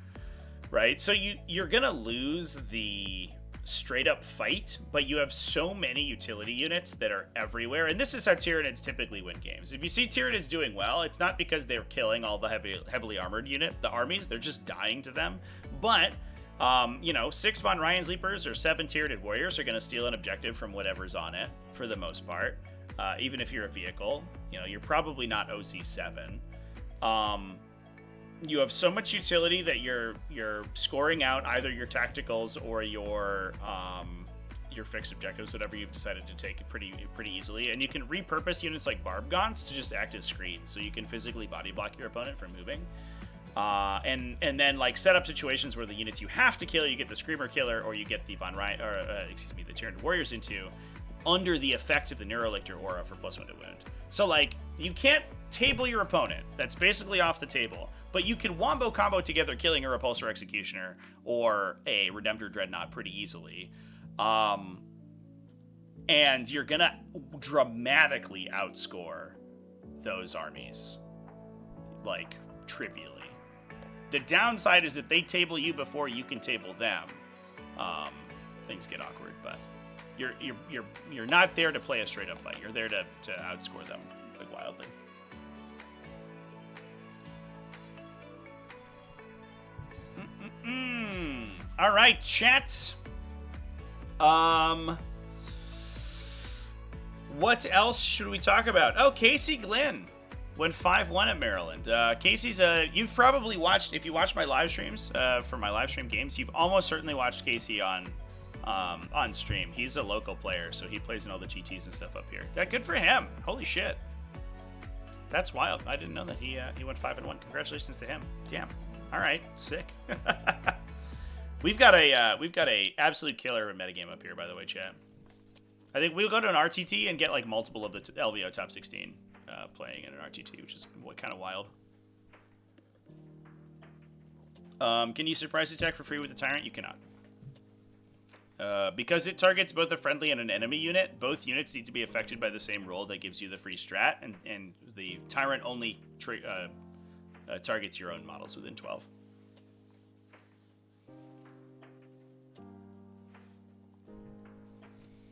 [SPEAKER 1] right? So you're gonna lose the straight up fight, but you have so many utility units that are everywhere, and this is how Tyranids typically win games. If you see Tyranids doing well, it's not because they're killing all the heavily armored the armies, they're just dying to them. But 6 Von Ryan's Leapers or 7 Tyranid Warriors are going to steal an objective from whatever's on it for the most part. Even if you're a vehicle, you're probably not OC7. You have so much utility that you're scoring out either your tacticals or your fixed objectives, whatever you've decided to take pretty easily. And you can repurpose units like Barb Gaunts to just act as screens, so you can physically body block your opponent from moving. And then like set up situations where the units you have to kill, you get the Screamer Killer or you get the the Tyranid Warriors into under the effect of the Neurolictor aura for +1 to wound. So like you can't table your opponent. That's basically off the table. But you can wombo combo together killing a Repulsor Executioner or a Redemptor Dreadnought pretty easily. And you're gonna dramatically outscore those armies. Like, trivially. The downside is that they table you before you can table them. Things get awkward, but you're not there to play a straight up fight. You're there to outscore them like wildly. All right, chat. What else should we talk about? Oh, Casey Glenn went 5-1 at Maryland. Casey's you've probably watched, if you watch my live streams for my live stream games, you've almost certainly watched Casey on stream. He's a local player, so he plays in all the GTs and stuff up here. Good for him. Holy shit. That's wild. I didn't know that he went 5-1. Congratulations to him. Damn. All right, sick. We've got a absolute killer of a metagame up here, by the way, chat. I think we'll go to an RTT and get like multiple of the LVO top 16 playing in an RTT, which is kind of wild. Can you surprise attack for free with the Tyrant? You cannot. Because it targets both a friendly and an enemy unit, both units need to be affected by the same rule that gives you the free strat, and the Tyrant only targets your own models within 12.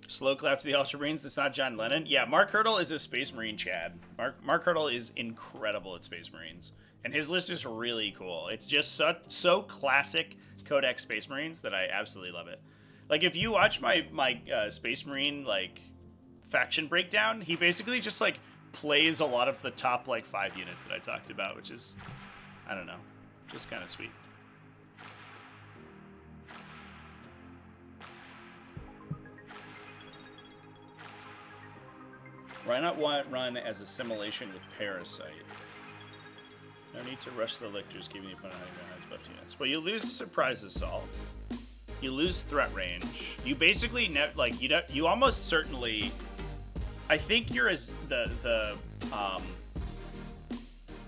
[SPEAKER 1] Slow clap to the Ultramarines. That's not John Lennon. Yeah, Mark Hurdle is a Space Marine, Chad. Mark Hurdle is incredible at Space Marines, and his list is really cool. It's just so classic Codex Space Marines that I absolutely love it. Like, if you watch my Space Marine like faction breakdown, he basically just like plays a lot of the top like 5 units that I talked about, which is, I don't know, just kind of sweet. Why not run as assimilation with Parasite? No need to rush the lictors, giving the opponent high buff units. Well, you lose surprise assault. You lose threat range. You basically you almost certainly. I think you're the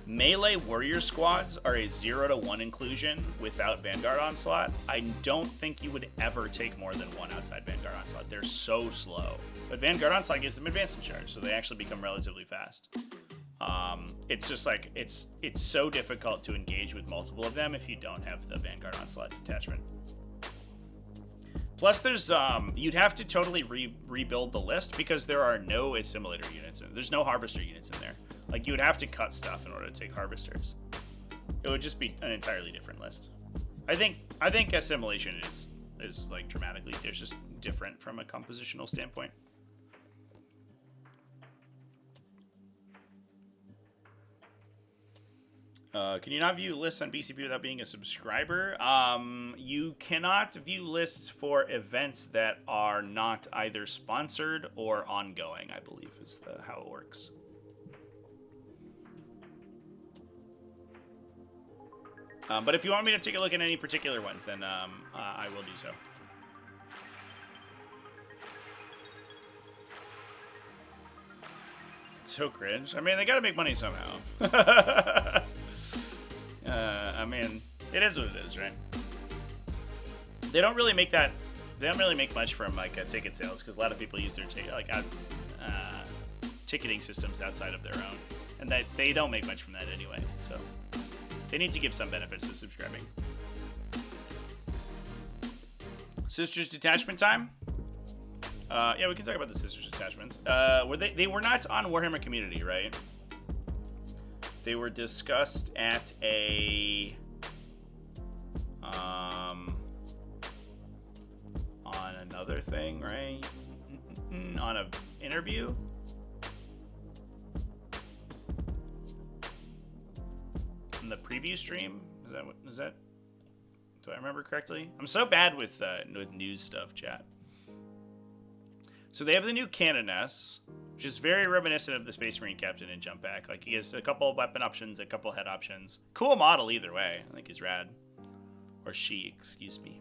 [SPEAKER 1] melee warrior squads are a 0 to 1 inclusion without Vanguard Onslaught. I don't think you would ever take more than 1 outside Vanguard Onslaught. They're so slow. But Vanguard Onslaught gives them advanced charge, so they actually become relatively fast. It's just like it's so difficult to engage with multiple of them if you don't have the Vanguard Onslaught detachment. Plus, there's you'd have to totally rebuild the list because there are no assimilator units in. There's no harvester units in there. Like, you would have to cut stuff in order to take harvesters. It would just be an entirely different list. I think assimilation is like dramatically just different from a compositional standpoint. Can you not view lists on BCP without being a subscriber? You cannot view lists for events that are not either sponsored or ongoing, I believe is how it works. But if you want me to take a look at any particular ones, then I will do so. So cringe. I mean, they gotta make money somehow. I mean, it is what it is, right? They don't really make that. They don't really make much from like ticket sales because a lot of people use their ticketing systems outside of their own, and they don't make much from that anyway. So they need to give some benefits to subscribing. Sisters detachment time. Yeah, we can talk about the sisters detachments. They were not on Warhammer Community, right? They were discussed at a on another thing, right? On an interview. In the preview stream. Is that? Do I remember correctly? I'm so bad with news stuff, chat. So they have the new Canoness, which is very reminiscent of the Space Marine Captain in Jump Pack. Like, he has a couple weapon options, a couple head options. Cool model either way. I think he's rad. Or she, excuse me.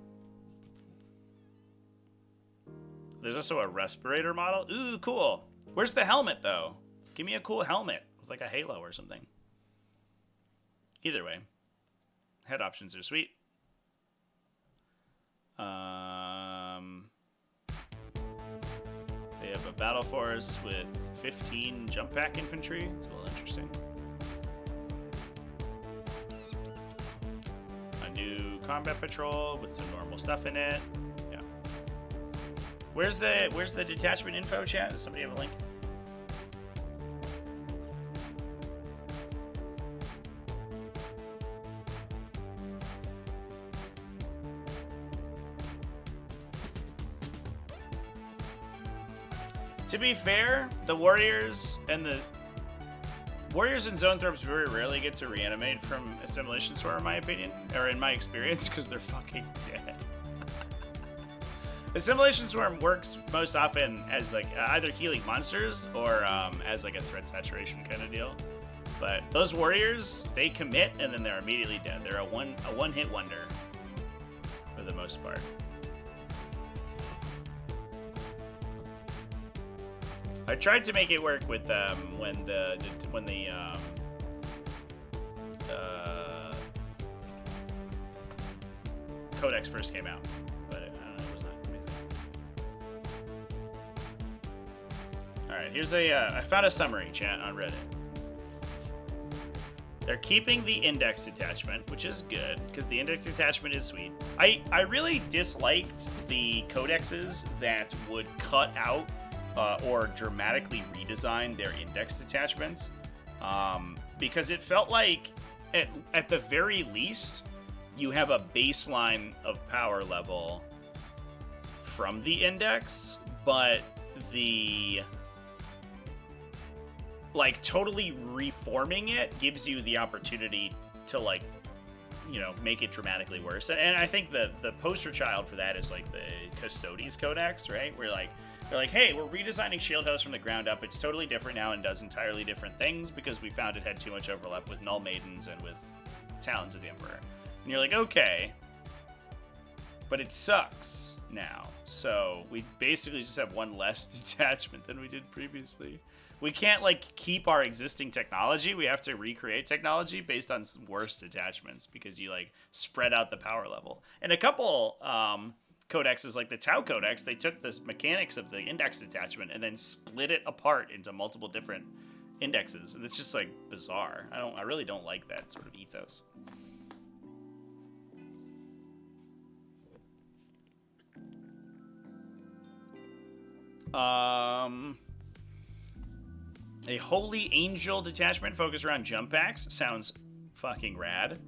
[SPEAKER 1] There's also a respirator model. Ooh, cool. Where's the helmet, though? Give me a cool helmet with, like, a halo or something. Either way. Head options are sweet. They have a battle force with 15 jump pack infantry. It's a little interesting. A new combat patrol with some normal stuff in it. Yeah. Where's the detachment info, chat? Does somebody have a link? To be fair, the Warriors and Zone Throps very rarely get to reanimate from Assimilation Swarm, in my opinion, or in my experience, because they're fucking dead. Assimilation Swarm works most often as like either healing monsters or as like a threat saturation kind of deal. But those Warriors, they commit and then they're immediately dead. They're a one-hit wonder for the most part. I tried to make it work with when the Codex first came out, but I don't know, it was not amazing. All right, here's I found a summary, chat, on Reddit. They're keeping the index detachment, which is good because the index detachment is sweet. I really disliked the codexes that would cut out or dramatically redesign their index detachments because it felt like at the very least you have a baseline of power level from the index, but the like totally reforming it gives you the opportunity to like, you know, make it dramatically worse. And I think the poster child for that is like the Custodes Codex, right? Where like they're like, hey, we're redesigning Shield House from the ground up. It's totally different now and does entirely different things because we found it had too much overlap with Null Maidens and with Talons of the Emperor. And you're like, okay, but it sucks now. So we basically just have one less detachment than we did previously. We can't like keep our existing technology. We have to recreate technology based on worse detachments because you like spread out the power level. And a couple codexes like the Tau Codex, they took the mechanics of the index detachment and then split it apart into multiple different indexes. And it's just like bizarre. I really don't like that sort of ethos. A Holy Angel detachment focused around jump packs sounds fucking rad.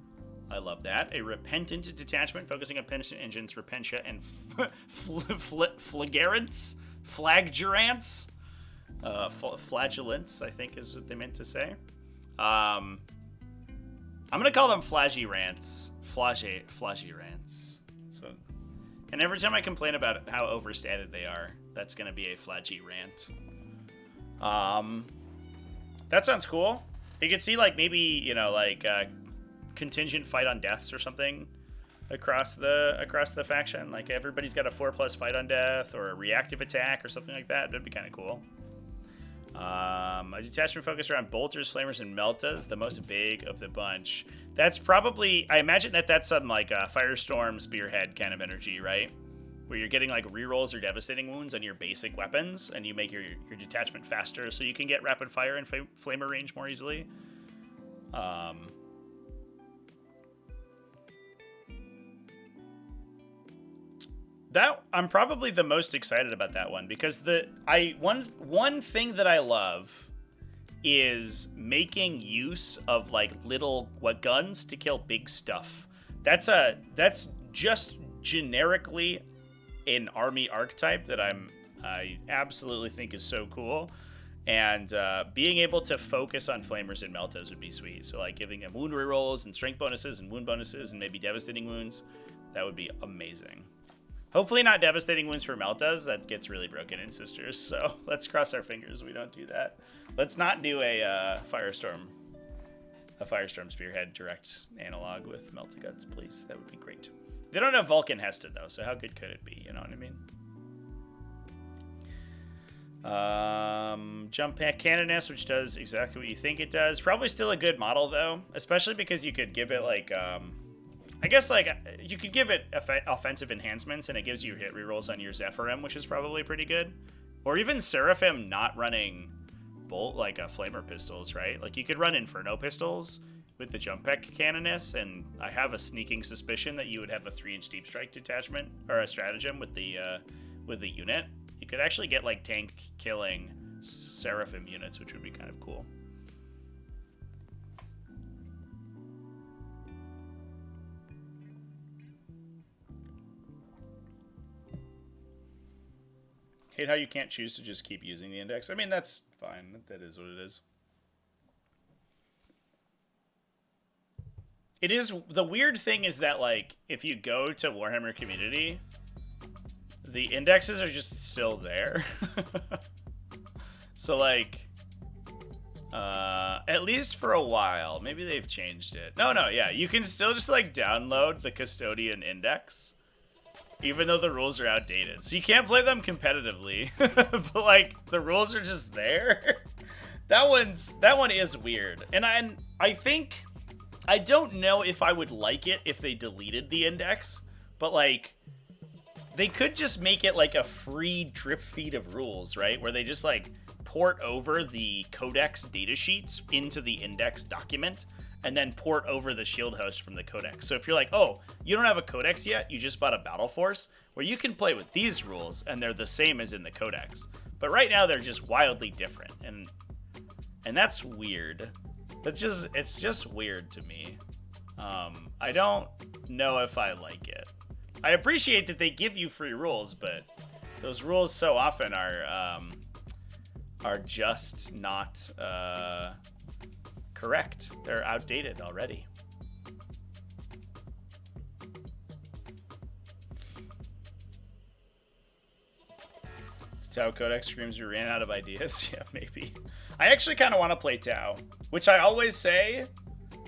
[SPEAKER 1] I love that. A Repentant detachment focusing on Penitent Engines, Repentia, and Flaggerants? Flaggerants? Flagellants, I think is what they meant to say. I I'm gonna call them flaggy rants. Flaggy rants. That's what. And every time I complain about how overstated they are, that's gonna be a flaggy rant. That sounds cool. You could see like maybe, you know, like contingent fight on deaths or something across the faction. Like everybody's got a 4+ fight on death or a reactive attack or something like that. That'd be kind of cool. A detachment focused around bolters, flamers, and meltas, the most vague of the bunch. That's probably, I imagine that's some like Firestorm Spearhead kind of energy, right? Where you're getting like rerolls or devastating wounds on your basic weapons, and you make your detachment faster so you can get rapid fire and flamer range more easily. That I'm probably the most excited about that one because one thing that I love is making use of like little guns to kill big stuff. That's just generically an army archetype that I absolutely think is so cool. And being able to focus on flamers and meltas would be sweet. So like giving them wound rerolls and strength bonuses and wound bonuses and maybe devastating wounds, that would be amazing. Hopefully not devastating wounds for meltas. That gets really broken in Sisters. So let's cross our fingers we don't do that. Let's not do a Firestorm Spearhead direct analog with Melta Guns, please. That would be great. They don't have Vulcan Hested though, so how good could it be? You know what I mean? Jump Pack Canoness, which does exactly what you think it does. Probably still a good model though, especially because you could give it like I guess like you could give it offensive enhancements and it gives you hit rerolls on your Zephyrim, which is probably pretty good. Or even Seraphim not running bolt like flamer pistols, right? Like you could run Inferno pistols with the Jump Pack Canoness, and I have a sneaking suspicion that you would have a 3-inch deep strike detachment or a stratagem with the unit. You could actually get like tank killing Seraphim units, which would be kind of cool. Hate how you can't choose to just keep using the index. I mean, that's fine. That is what it is. It is, the weird thing is that, like, if you go to Warhammer Community, the indexes are just still there. So, like, at least for a while. Maybe they've changed it. No, yeah. You can still just, like, download the Custodian Index, even though the rules are outdated. So you can't play them competitively, but like the rules are just there. That one is weird. And I think, I don't know if I would like it if they deleted the index, but like they could just make it like a free drip feed of rules, right? Where they just like port over the Codex datasheets into the index document and then port over the shield host from the Codex. So if you're like, oh, you don't have a Codex yet, you just bought a Battle Force, where you can play with these rules and they're the same as in the Codex. But right now they're just wildly different, and that's weird. It's just weird to me. I don't know if I like it. I appreciate that they give you free rules, but those rules so often are just not correct. They're outdated already. Tau Codex screams we ran out of ideas. Yeah, maybe. I actually kind of want to play Tau, which I always say.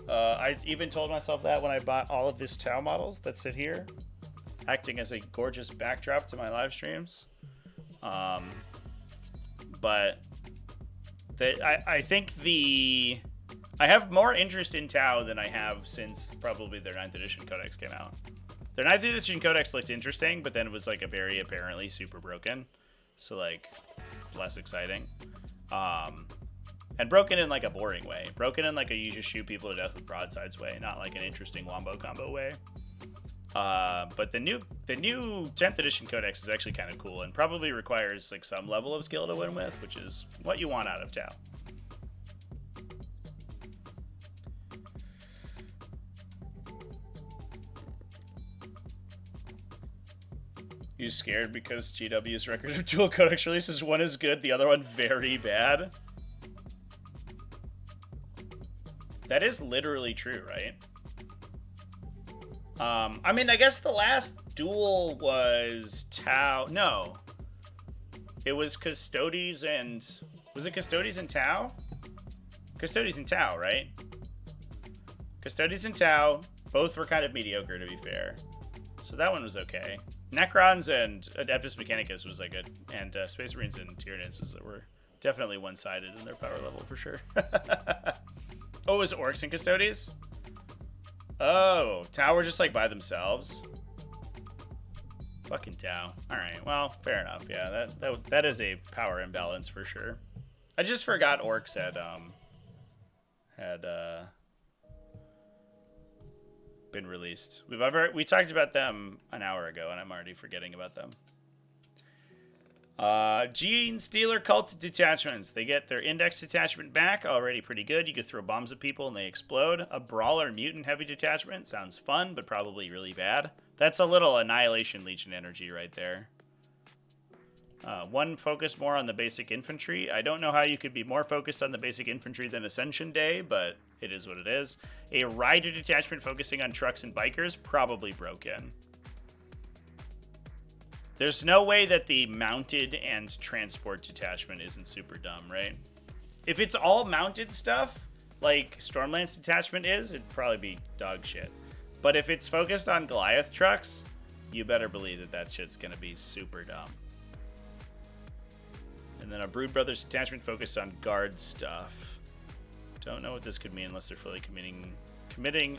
[SPEAKER 1] I even told myself that when I bought all of these Tau models that sit here, acting as a gorgeous backdrop to my live streams. But I think I have more interest in Tau than I have since probably their 9th edition Codex came out. Their 9th edition Codex looked interesting, but then it was like a very apparently super broken. So like, it's less exciting. And broken in like a boring way. Broken in like a you just shoot people to death with broadsides way, not like an interesting wombo combo way. But the new 10th edition Codex is actually kind of cool and probably requires like some level of skill to win with, which is what you want out of Tau. You scared because GW's record of dual Codex releases, one is good, the other one very bad? That is literally true, right? I mean, I guess the last duel was Tau. No. It was Custodes and... Was it Custodes and Tau? Custodes and Tau, right? Custodes and Tau. Both were kind of mediocre, to be fair. So that one was okay. Necrons and Adeptus Mechanicus was like a... And Space Marines and Tyranids were definitely one-sided in their power level, for sure. Oh, it was Orks and Custodes? Oh, Tau were just like by themselves. Fucking Tau. All right, well, fair enough. Yeah, that is a power imbalance for sure. I just forgot Orks had been released. We talked about them an hour ago, and I'm already forgetting about them. Gene Stealer Cult Detachments. They get their index detachment back. Already pretty good. You could throw bombs at people and they explode. A Brawler Mutant Heavy Detachment. Sounds fun, but probably really bad. That's a little Annihilation Legion energy right there. One focus more on the basic infantry. I don't know how you could be more focused on the basic infantry than Ascension Day, but it is what it is. A Rider Detachment focusing on trucks and bikers. Probably broken. There's no way that the mounted and transport detachment isn't super dumb, right? If it's all mounted stuff, like Stormlance detachment is, it'd probably be dog shit. But if it's focused on Goliath trucks, you better believe that that shit's gonna be super dumb. And then a Brood Brothers detachment focused on guard stuff. Don't know what this could mean unless they're fully committing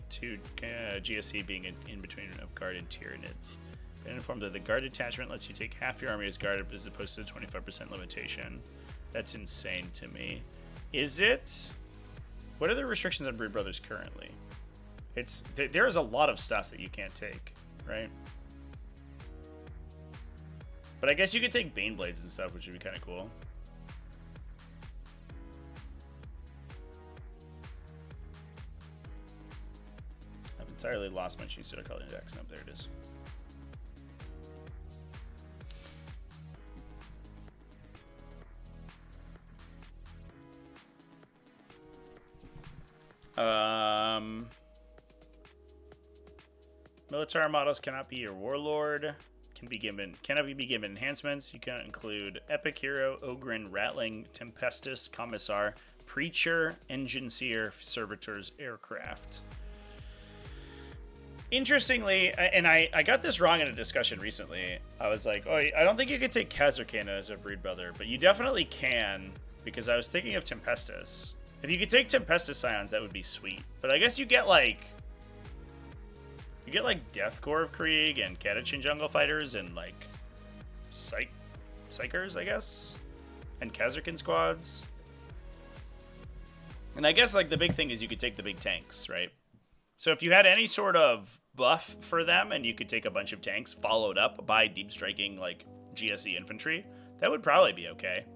[SPEAKER 1] to GSC being in between of guard and Tyranids. Been informed that the guard detachment lets you take half your army as guard as opposed to the 25% limitation. That's insane to me. Is it? What are the restrictions on Brood Brothers currently? There is a lot of stuff that you can't take, right? But I guess you could take Bane Blades and stuff, which would be kind of cool. I've entirely lost my Cheese Soda Color Index. Nope, there it is. Military models cannot be your warlord. Cannot be given enhancements. You cannot include Epic Hero, Ogren, Ratling, Tempestus, Commissar, Preacher, Engine Seer, Servitors, Aircraft. Interestingly, and I got this wrong in a discussion recently. I was like, oh, I don't think you could take Khazarkana as a Brood Brother, but you definitely can, because I was thinking of Tempestus. If you could take Tempestus Scions, that would be sweet. But I guess you get like Death Corps of Krieg and Catachin Jungle Fighters and like Psychers, I guess, and Khazarkan squads. And I guess like the big thing is you could take the big tanks, right? So if you had any sort of buff for them and you could take a bunch of tanks followed up by deep striking like GSE infantry, that would probably be okay.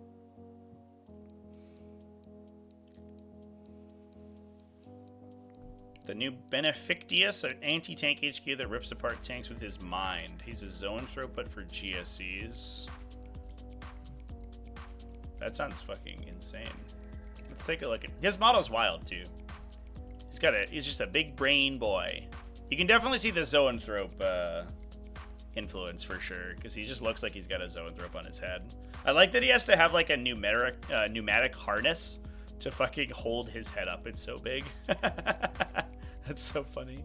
[SPEAKER 1] The new Benefictius, an anti-tank HQ that rips apart tanks with his mind. He's a zone throughput for GSEs. That sounds fucking insane. Let's take a look at his model's wild too. He's just a big brain boy. You can definitely see the zoanthrope influence for sure, because he just looks like he's got a zoanthrope on his head. I like that he has to have like a pneumatic harness to fucking hold his head up. It's so big. That's so funny.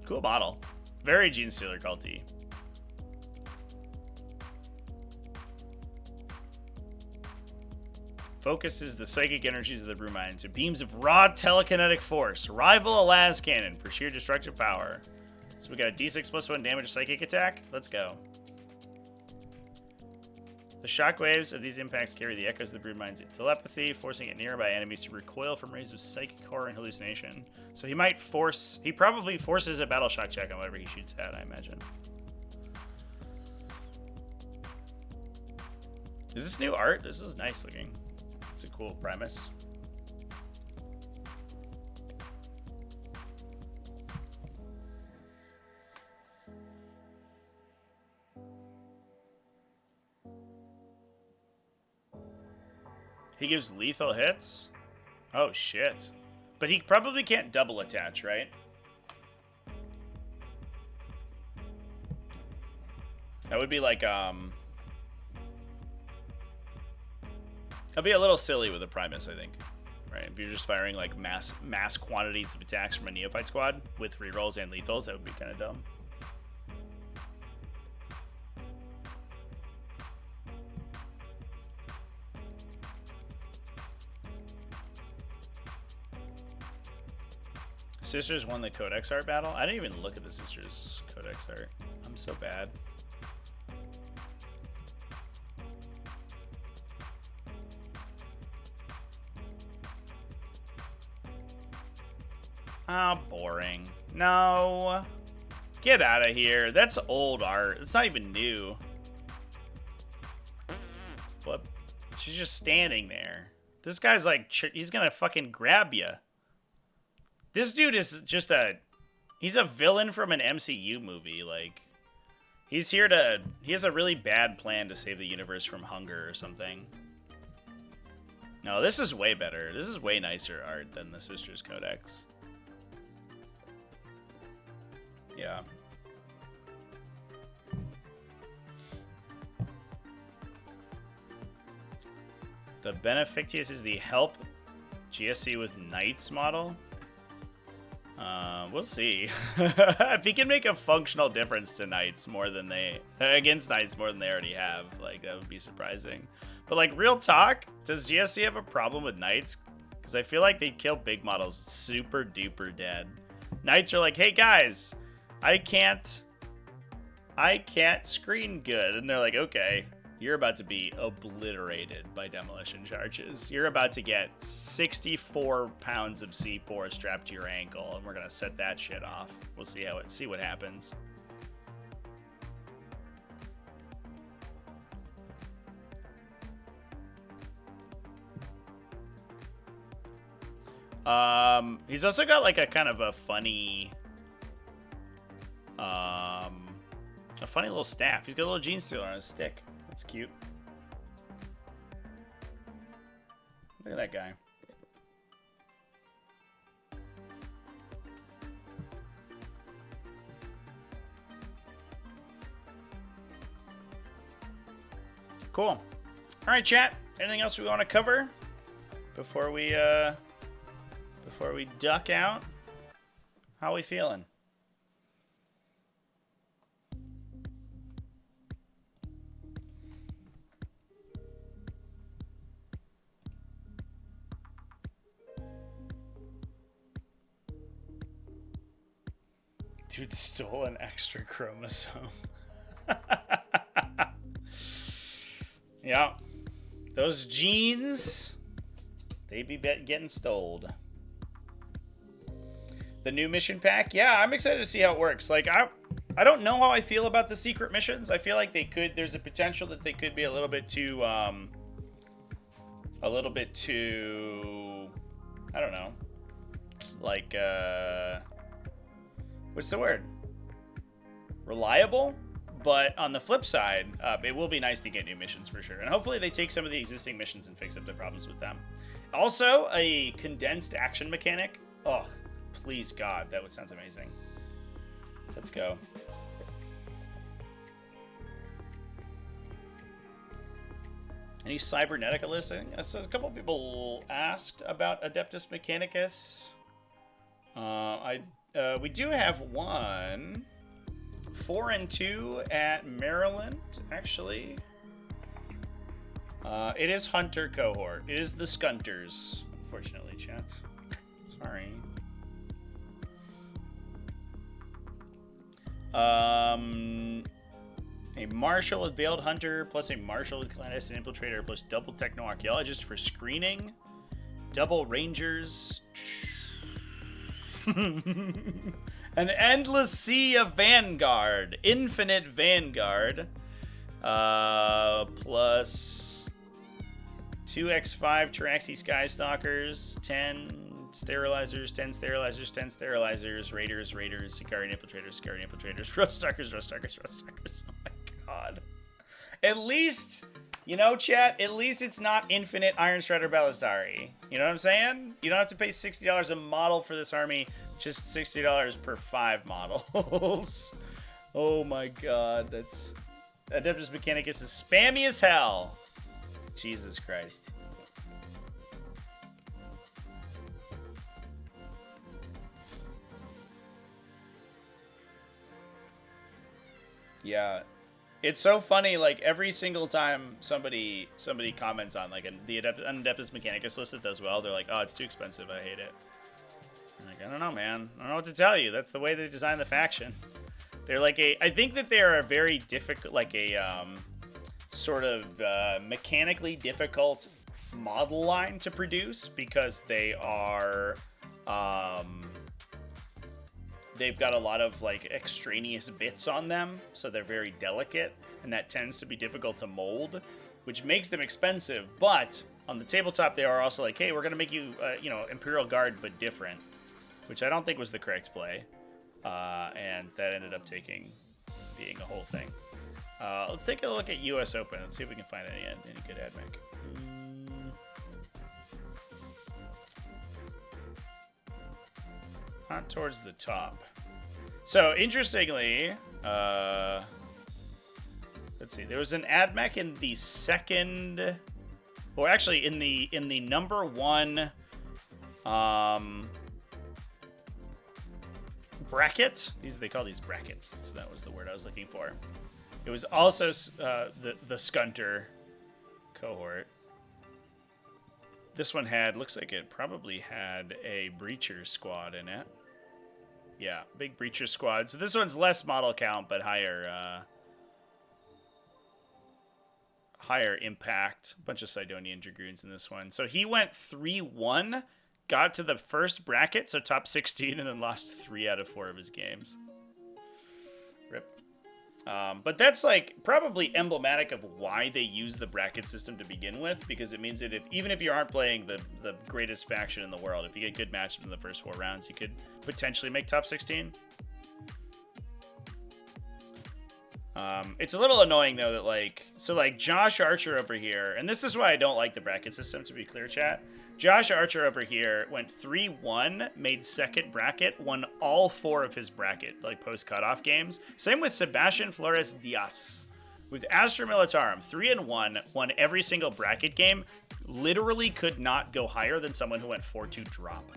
[SPEAKER 1] Cool model. Very Gene Stealer culty. Focuses the psychic energies of the Brewmine into beams of raw telekinetic force. Rival a las cannon for sheer destructive power. So we got a D6+1 damage psychic attack. Let's go. The shockwaves of these impacts carry the echoes of the Broodmine's telepathy, forcing it nearby enemies to recoil from rays of psychic horror and hallucination. So he probably forces a battle shock check on whatever he shoots at, I imagine. Is this new art? This is nice looking. It's a cool premise. He gives lethal hits? Oh, shit. But he probably can't double attach, right? That would be like, That'd be a little silly with a Primus, I think. Right? If you're just firing, like, mass quantities of attacks from a Neophyte squad with rerolls and lethals, that would be kind of dumb. Sisters won the Codex art battle? I didn't even look at the Sisters Codex art. I'm so bad. Ah, boring. No. Get out of here. That's old art. It's not even new. What? She's just standing there. This guy's like, he's gonna fucking grab you. This dude is just he's a villain from an MCU movie. Like, he has a really bad plan to save the universe from hunger or something. No, this is way better. This is way nicer art than the Sisters Codex. Yeah. The Benefictius is the help GSC with Knights model. We'll see. If he can make a functional difference to Knights against Knights more than they already have, like, that would be surprising. But, like, real talk, does GSC have a problem with Knights? Because I feel like they kill big models super duper dead. Knights are like, hey guys, I can't screen good. And they're like, okay, you're about to be obliterated by demolition charges. You're about to get 64 pounds of C4 strapped to your ankle, and we're gonna set that shit off. We'll see what happens. He's also got like a kind of a funny little staff. He's got a little gene stealer on his stick. That's cute. Look at that guy. Cool. All right, chat. Anything else we want to cover before we duck out? How are we feeling? Dude stole an extra chromosome. Yeah. Those genes, they be getting stoled. The new mission pack? Yeah, I'm excited to see how it works. Like, I don't know how I feel about the secret missions. I feel like there's a potential that they could be a little bit too, I don't know. Like, what's the word? Reliable? But on the flip side, it will be nice to get new missions for sure. And hopefully they take some of the existing missions and fix up the problems with them. Also, a condensed action mechanic. Oh, please God, that sounds amazing. Let's go. Any Cybernetica lists? I think so a couple people asked about Adeptus Mechanicus. We do have one. 4 and 2 at Maryland, actually. It is Hunter cohort. It is the Skunters, unfortunately, chat. Sorry. A Marshal with Veiled Hunter, plus a Marshal with Clandestine Infiltrator, plus double Techno-Archaeologist for screening. Double Rangers. An endless sea of Vanguard. Infinite Vanguard. Plus 2x5 Taraxi Skystalkers. 10 Sterilizers, 10 Sterilizers, 10 Sterilizers. Raiders, Sicarian Infiltrators, Rust Stalkers. Oh my god. At least You know, chat, at least it's not infinite Iron Strider Ballistari. You know what I'm saying? You don't have to pay $60 a model for this army, just $60 per 5 models. Oh my god, that's... Adeptus Mechanicus is spammy as hell. Jesus Christ. Yeah. It's so funny, like, every single time somebody comments on, like, the Adeptus Mechanicus list that does well, they're like, oh, it's too expensive, I hate it. I'm like, I don't know, man. I don't know what to tell you. That's the way they design the faction. They're like I think that they're a very difficult, like a, sort of mechanically difficult model line to produce because they are, they've got a lot of like extraneous bits on them, so they're very delicate, and that tends to be difficult to mold, which makes them expensive. But on the tabletop, they are also like, hey, we're gonna make you, you know, Imperial Guard but different, which I don't think was the correct play, and that ended up being a whole thing. Let's take a look at US Open. Let's see if we can find any good Admech. Not towards the top. So interestingly, let's see. There was an Admech in the second, or actually in the number 1 bracket. They call these brackets. So that was the word I was looking for. It was also the Scunter cohort. This one looks like it probably had a Breacher squad in it. Yeah, big Breacher squad. So this one's less model count, but higher impact. A bunch of Sidonian Dragoons in this one. So he went 3-1, got to the first bracket, so top 16, and then lost 3 out of 4 of his games. Rip. But that's like probably emblematic of why they use the bracket system to begin with, because it means that even if you aren't playing the greatest faction in the world, if you get good matches in the first 4 rounds, you could potentially make top 16. It's a little annoying though that like Josh Archer over here, and this is why I don't like the bracket system, to be clear, chat. Josh Archer over here went 3-1, made second bracket, won all 4 of his bracket, like post-cutoff games. Same with Sebastian Flores Diaz. With Astra Militarum, 3-1, won every single bracket game, literally could not go higher than someone who went 4-2 drop.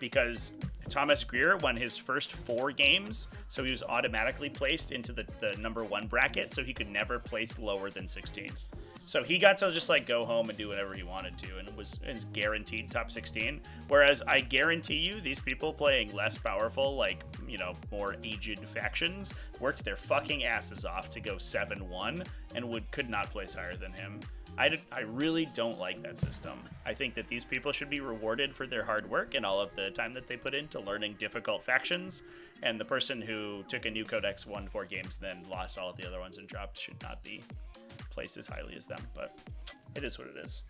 [SPEAKER 1] Because Thomas Greer won his first 4 games, so he was automatically placed into the number 1 bracket, so he could never place lower than 16th. So he got to just like go home and do whatever he wanted to, and was guaranteed top 16. Whereas I guarantee you, these people playing less powerful, like, you know, more aged factions, worked their fucking asses off to go 7-1 and could not place higher than him. I really don't like that system. I think that these people should be rewarded for their hard work and all of the time that they put into learning difficult factions. And the person who took a new codex, won 4 games, then lost all of the other ones and dropped should not be placed as highly as them. But it is what it is.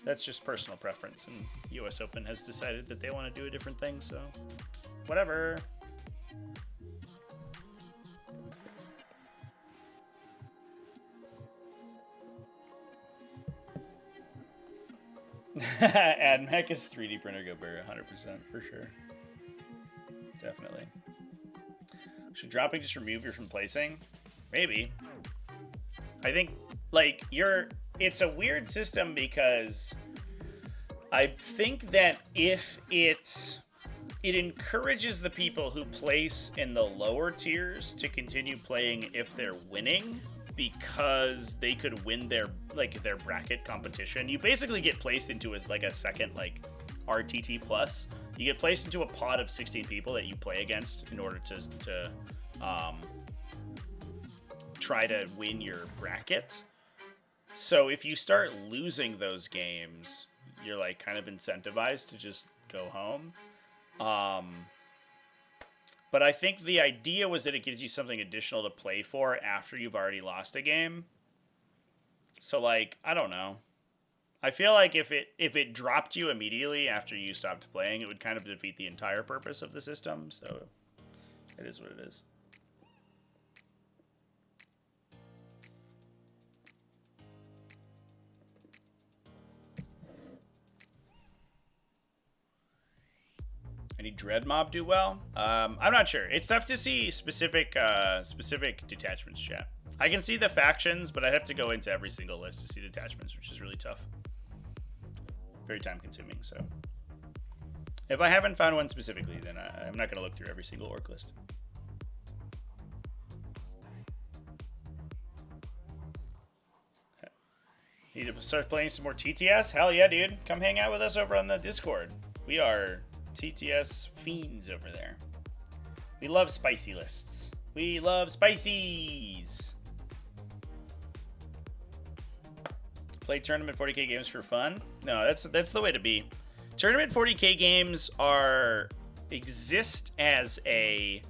[SPEAKER 1] That's just personal preference. And US Open has decided that they want to do a different thing. So whatever. Admech is 3D printer go bear 100% for sure. Definitely. Should dropping just remove you from placing? Maybe. I think like it's a weird system because I think that if it encourages the people who place in the lower tiers to continue playing if they're winning, because they could win their bracket competition. You basically get placed into a second RTT plus. You get placed into a pod of 16 people that you play against in order to try to win your bracket. So if you start losing those games, you're like kind of incentivized to just go home. But I think the idea was that it gives you something additional to play for after you've already lost a game. So, like, I don't know. I feel like if it dropped you immediately after you stopped playing, it would kind of defeat the entire purpose of the system. So, it is what it is. Any dread mob do well? I'm not sure. It's tough to see specific detachments, chat. I can see the factions, but I'd have to go into every single list to see detachments, which is really tough. Very time consuming, so. If I haven't found one specifically, then I'm not going to look through every single orc list. Need to start playing some more TTS? Hell yeah, dude. Come hang out with us over on the Discord. We are TTS fiends over there. We love spicy lists. We love spicies. Play tournament 40k games for fun? No, that's the way to be. Tournament 40k games exist as a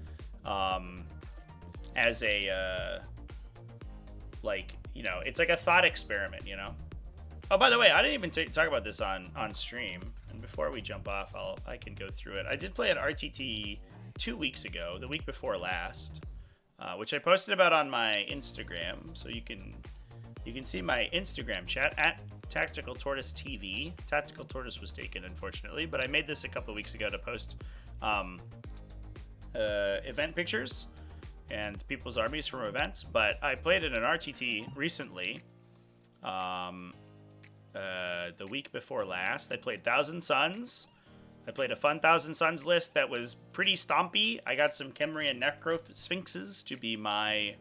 [SPEAKER 1] like, you know, it's like a thought experiment, you know. Oh, by the way, I didn't even talk about this on stream. And before we jump off, I can go through it. I did play an RTT 2 weeks ago, the week before last, which I posted about on my Instagram. So you can see my Instagram chat at TacticalTortoise TV. TacticalTortoise was taken, unfortunately, but I made this a couple weeks ago to post event pictures and people's armies from events. But I played in an RTT recently, the week before last. I played Thousand Suns. I played a fun Thousand Suns list that was pretty stompy. I got some Khemri and Necro Sphinxes to be my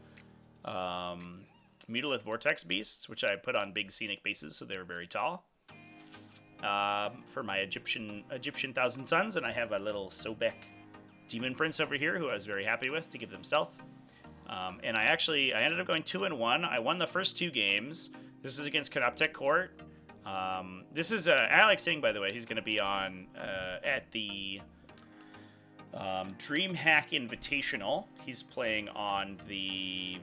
[SPEAKER 1] Mutalith Vortex Beasts, which I put on big scenic bases, so they were very tall. For my Egyptian Thousand Suns, and I have a little Sobek Demon Prince over here who I was very happy with to give them stealth. And I ended up going 2-1. I won the first 2 games. This is against Canoptech Court. This is Alex Singh, by the way. He's going to be on at the DreamHack Invitational. He's playing on the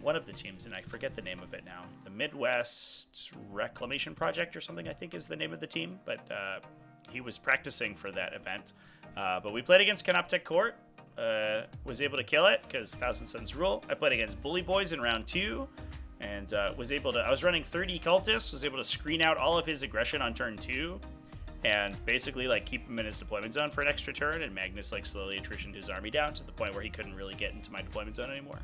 [SPEAKER 1] one of the teams, and I forget the name of it now. The Midwest Reclamation Project or something, I think, is the name of the team. But he was practicing for that event. But we played against Canoptech Court. Was able to kill it because Thousand Suns rule. I played against Bully Boys in round 2. And I was running 30 cultists, was able to screen out all of his aggression on turn 2. And basically, like, keep him in his deployment zone for an extra turn, and Magnus, like, slowly attritioned his army down to the point where he couldn't really get into my deployment zone anymore.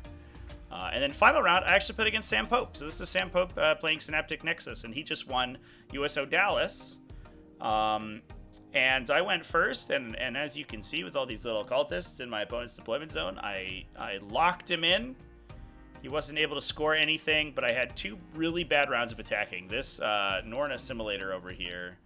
[SPEAKER 1] And then final round, I actually played against Sam Pope. So this is Sam Pope playing Synaptic Nexus, and he just won USO Dallas. And I went first, and as you can see with all these little cultists in my opponent's deployment zone, I locked him in. He wasn't able to score anything, but I had 2 really bad rounds of attacking. This Norn Assimilator over here,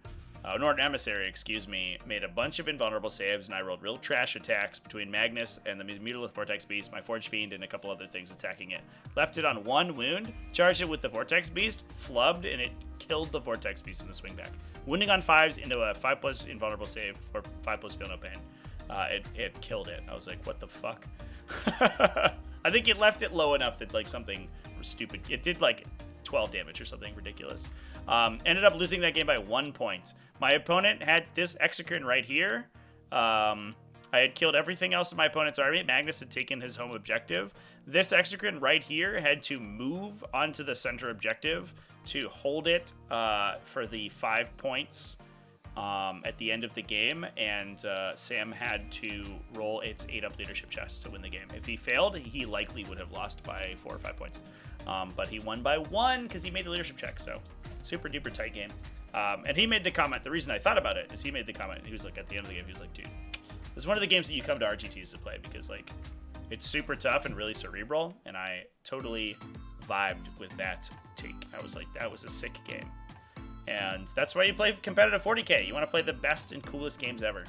[SPEAKER 1] Norn Emissary, excuse me, made a bunch of invulnerable saves, and I rolled real trash attacks between Magnus and the Mutalith Vortex Beast, my Forge Fiend, and a couple other things attacking it. Left it on 1 wound, charged it with the Vortex Beast, flubbed, and it killed the Vortex Beast in the swing back. Wounding on 5s into a 5+ invulnerable save, or 5+ feel no pain. It killed it. I was like, what the fuck? I think it left it low enough that, like, something stupid. It did, like, 12 damage or something ridiculous. Ended up losing that game by 1 point. My opponent had this Exocrine right here. I had killed everything else in my opponent's army. Magnus had taken his home objective. This Exocrine right here had to move onto the center objective to hold it for the 5 points at the end of the game, and Sam had to roll its 8-up leadership chest to win the game. If he failed, he likely would have lost by 4 or 5 points. But he won by 1 because he made the leadership check, so super duper tight game. And he made the comment, the reason I thought about it is he made the comment, he was like, at the end of the game, he was like, dude, this is one of the games that you come to RTTs to play because, like, it's super tough and really cerebral, and I totally vibed with that take. I was like, that was a sick game. And that's why you play competitive 40k. You want to play the best and coolest games ever.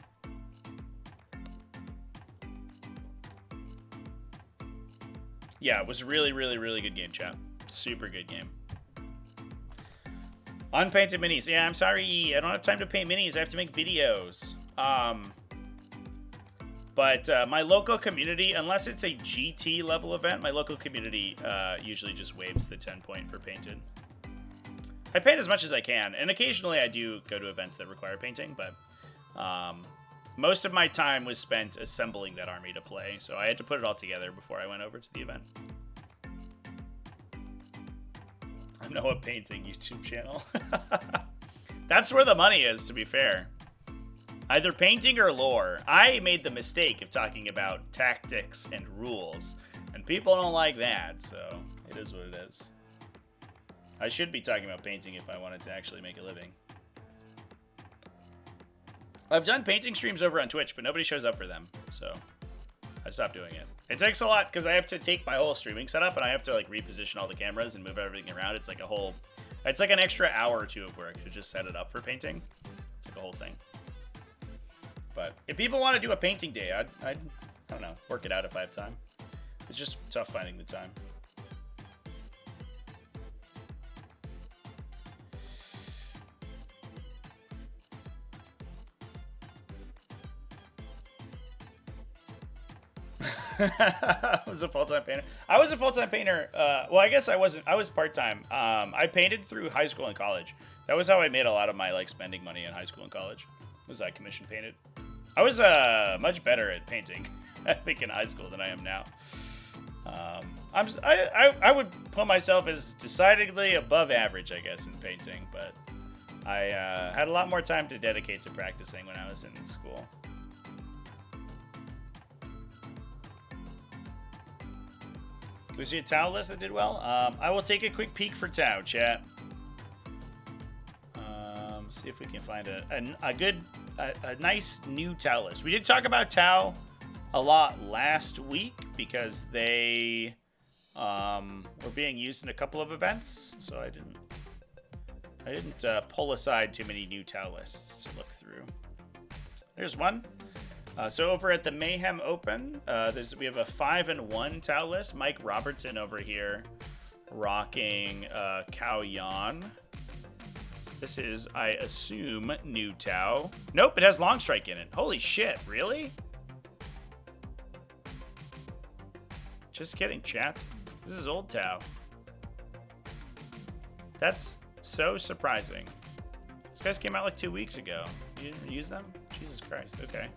[SPEAKER 1] Yeah, it was really, really, really good game, chat. Super good game. Unpainted minis. Yeah, I'm sorry. I don't have time to paint minis. I have to make videos. But my local community, unless it's a GT level event, my local community usually just waives the 10 point for painted. I paint as much as I can, and occasionally I do go to events that require painting, but most of my time was spent assembling that army to play, so I had to put it all together before I went over to the event. I know a painting YouTube channel. That's where the money is, to be fair. Either painting or lore. I made the mistake of talking about tactics and rules, and people don't like that, so it is what it is. I should be talking about painting if I wanted to actually make a living. I've done painting streams over on Twitch, but nobody shows up for them, so I stopped doing it. It takes a lot because I have to take my whole streaming setup and I have to like reposition all the cameras and move everything around. It's like an extra hour or two of work to just set it up for painting. It's like a whole thing. But if people want to do a painting day, I'd I don't know, work it out if I have time. It's just tough finding the time. I was a full-time painter. I was a full-time painter. Well, I guess I wasn't. I was part-time. I painted through high school and college. That was how I made a lot of my like spending money in high school and college. Was I commission painted? I was much better at painting, I think, in high school than I am now. I would put myself as decidedly above average, I guess, in painting, but I had a lot more time to dedicate to practicing when I was in school. Can we see a Tau list that did well? I will take a quick peek for Tau, chat. See if we can find a nice new Tau list. We did talk about Tau a lot last week because they were being used in a couple of events, so I didn't pull aside too many new Tau lists to look through. There's one. So over at the Mayhem Open, we have a 5-1 Tau list. Mike Robertson over here rocking Cao Yan. This is, I assume, new Tau. Nope, it has Long Strike in it. Holy shit, really? Just kidding, chat. This is old Tau. That's so surprising. These guys came out like 2 weeks ago. You didn't use them? Jesus Christ, okay.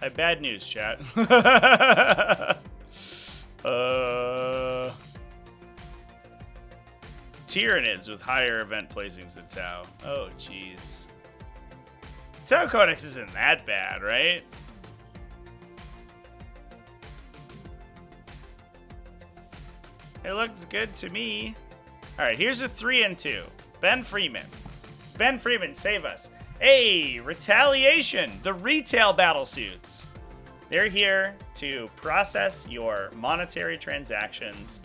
[SPEAKER 1] I have bad news, chat. Tyranids with higher event placings than Tau. Oh, jeez. Tau Codex isn't that bad, right? It looks good to me. All right, here's a 3 and 2. Ben Freeman. Ben Freeman, save us. Hey, Retaliation, the retail battle suits. They're here to process your monetary transactions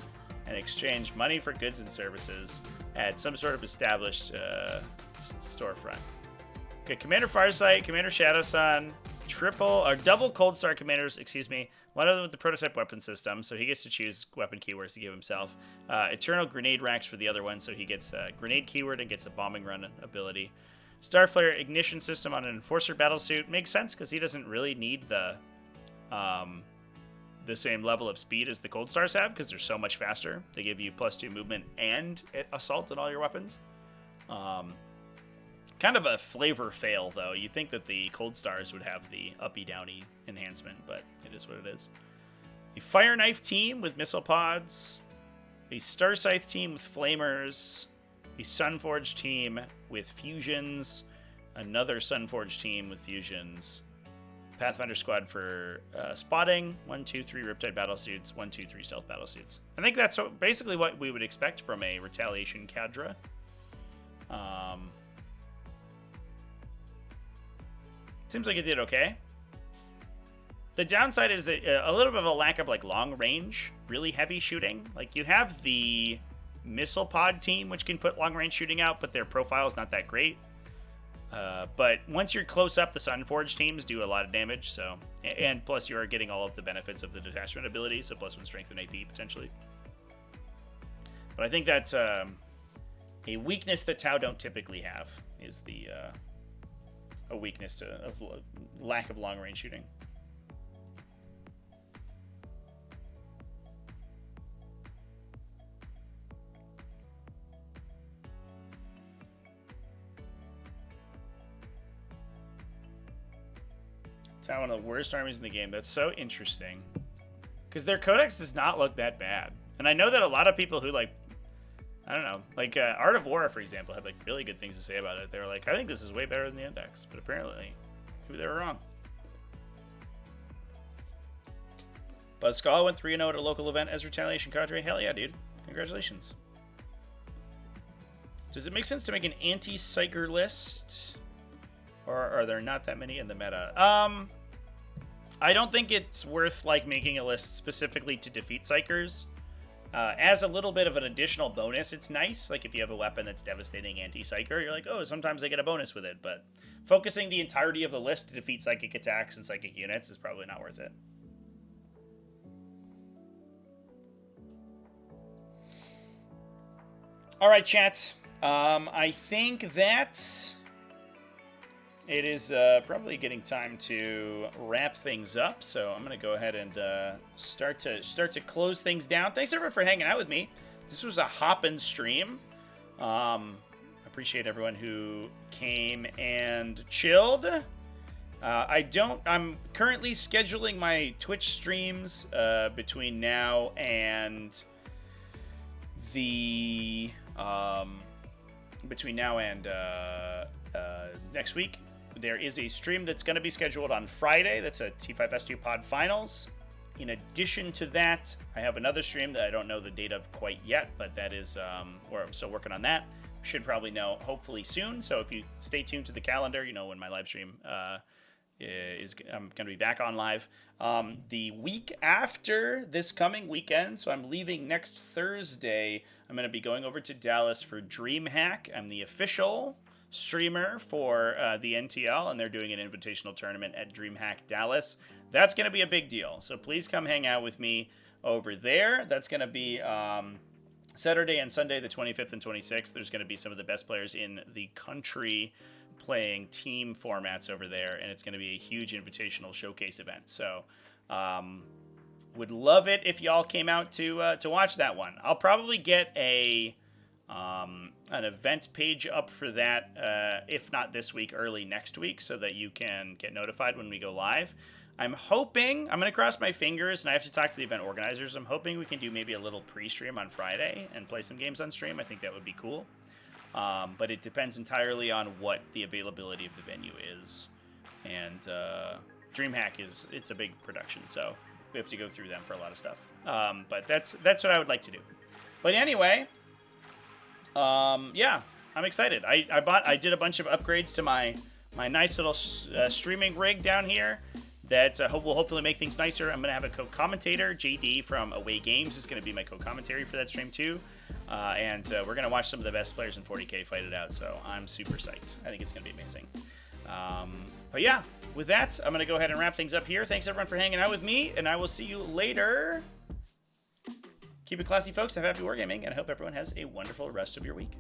[SPEAKER 1] and exchange money for goods and services at some sort of established storefront. Okay, Commander Farsight, Commander Shadowsun, double Cold Star commanders, one of them with the prototype weapon system, so he gets to choose weapon keywords to give himself. Eternal Grenade Racks for the other one, so he gets a grenade keyword and gets a bombing run ability. Starflare Ignition System on an Enforcer battlesuit makes sense because he doesn't really need the same level of speed as the Cold Stars have because they're so much faster. They give you +2 movement and assault in all your weapons. Kind of a flavor fail, though. You'd think that the Cold Stars would have the uppy-downy enhancement, but it is what it is. A Fire Knife team with missile pods. A Star Scythe team with flamers. A Sunforge team with fusions. Another Sunforge team with fusions. Pathfinder squad for spotting. 1, 2, 3 Riptide battlesuits. 1, 2, 3 stealth battlesuits. I think that's basically what we would expect from a Retaliation cadre. Seems like it did okay. The downside is that a little bit of a lack of like long range, really heavy shooting. Like you have the missile pod team, which can put long range shooting out, but their profile is not that great. But once you're close up, the Sunforge teams do a lot of damage. So, and plus you are getting all of the benefits of the detachment ability, so +1 strength and AP potentially. But I think that's a weakness that Tau don't typically have is the a weakness of lack of long range shooting. Town, one of the worst armies in the game. That's so interesting. Because their codex does not look that bad. And I know that a lot of people who, like, I don't know, like Art of War, for example, had, like, really good things to say about it. They were like, I think this is way better than the Index. But apparently, maybe they were wrong. But Skull went 3-0 at a local event as Retaliation Cadre. Hell yeah, dude. Congratulations. Does it make sense to make an anti-psyker list? Or are there not that many in the meta? I don't think it's worth, like, making a list specifically to defeat psychers. As a little bit of an additional bonus, it's nice. Like, if you have a weapon that's devastating anti-psyker, you're like, oh, sometimes I get a bonus with it. But focusing the entirety of the list to defeat psychic attacks and psychic units is probably not worth it. All right, chat. I think that it is probably getting time to wrap things up. So I'm going to go ahead and start to close things down. Thanks everyone for hanging out with me. This was a hoppin' stream. Appreciate everyone who came and chilled. I'm currently scheduling my Twitch streams between now and the next week. There is a stream that's going to be scheduled on Friday. That's a T5S2 Pod Finals. In addition to that, I have another stream that I don't know the date of quite yet, but that is where I'm still working on that. Should probably know hopefully soon. So if you stay tuned to the calendar, you know when my live stream I'm going to be back on live. The week after this coming weekend, so I'm leaving next Thursday, I'm going to be going over to Dallas for DreamHack. I'm the official streamer for the NTL, and they're doing an invitational tournament at DreamHack Dallas. That's going to be a big deal, so please come hang out with me over there. That's going to be Saturday and Sunday, the 25th and 26th. There's going to be some of the best players in the country playing team formats over there, and it's going to be a huge invitational showcase event. So would love it if y'all came out to watch that one. I'll probably get an event page up for that, if not this week, early next week, so that you can get notified when we go live. I'm hoping, I'm going to cross my fingers, and I have to talk to the event organizers. I'm hoping we can do maybe a little pre-stream on Friday and play some games on stream. I think that would be cool. But it depends entirely on what the availability of the venue is. And DreamHack it's a big production, so we have to go through them for a lot of stuff. But that's what I would like to do. But anyway, yeah, I'm excited. I did a bunch of upgrades to my nice little streaming rig down here that will hopefully make things nicer. I'm going to have a co-commentator. JD from Away Games is going to be my co-commentary for that stream too. And we're going to watch some of the best players in 40K fight it out, so I'm super psyched. I think it's going to be amazing. But yeah, with that, I'm going to go ahead and wrap things up here. Thanks everyone for hanging out with me, and I will see you later. Keep it classy, folks. Have happy wargaming, and I hope everyone has a wonderful rest of your week.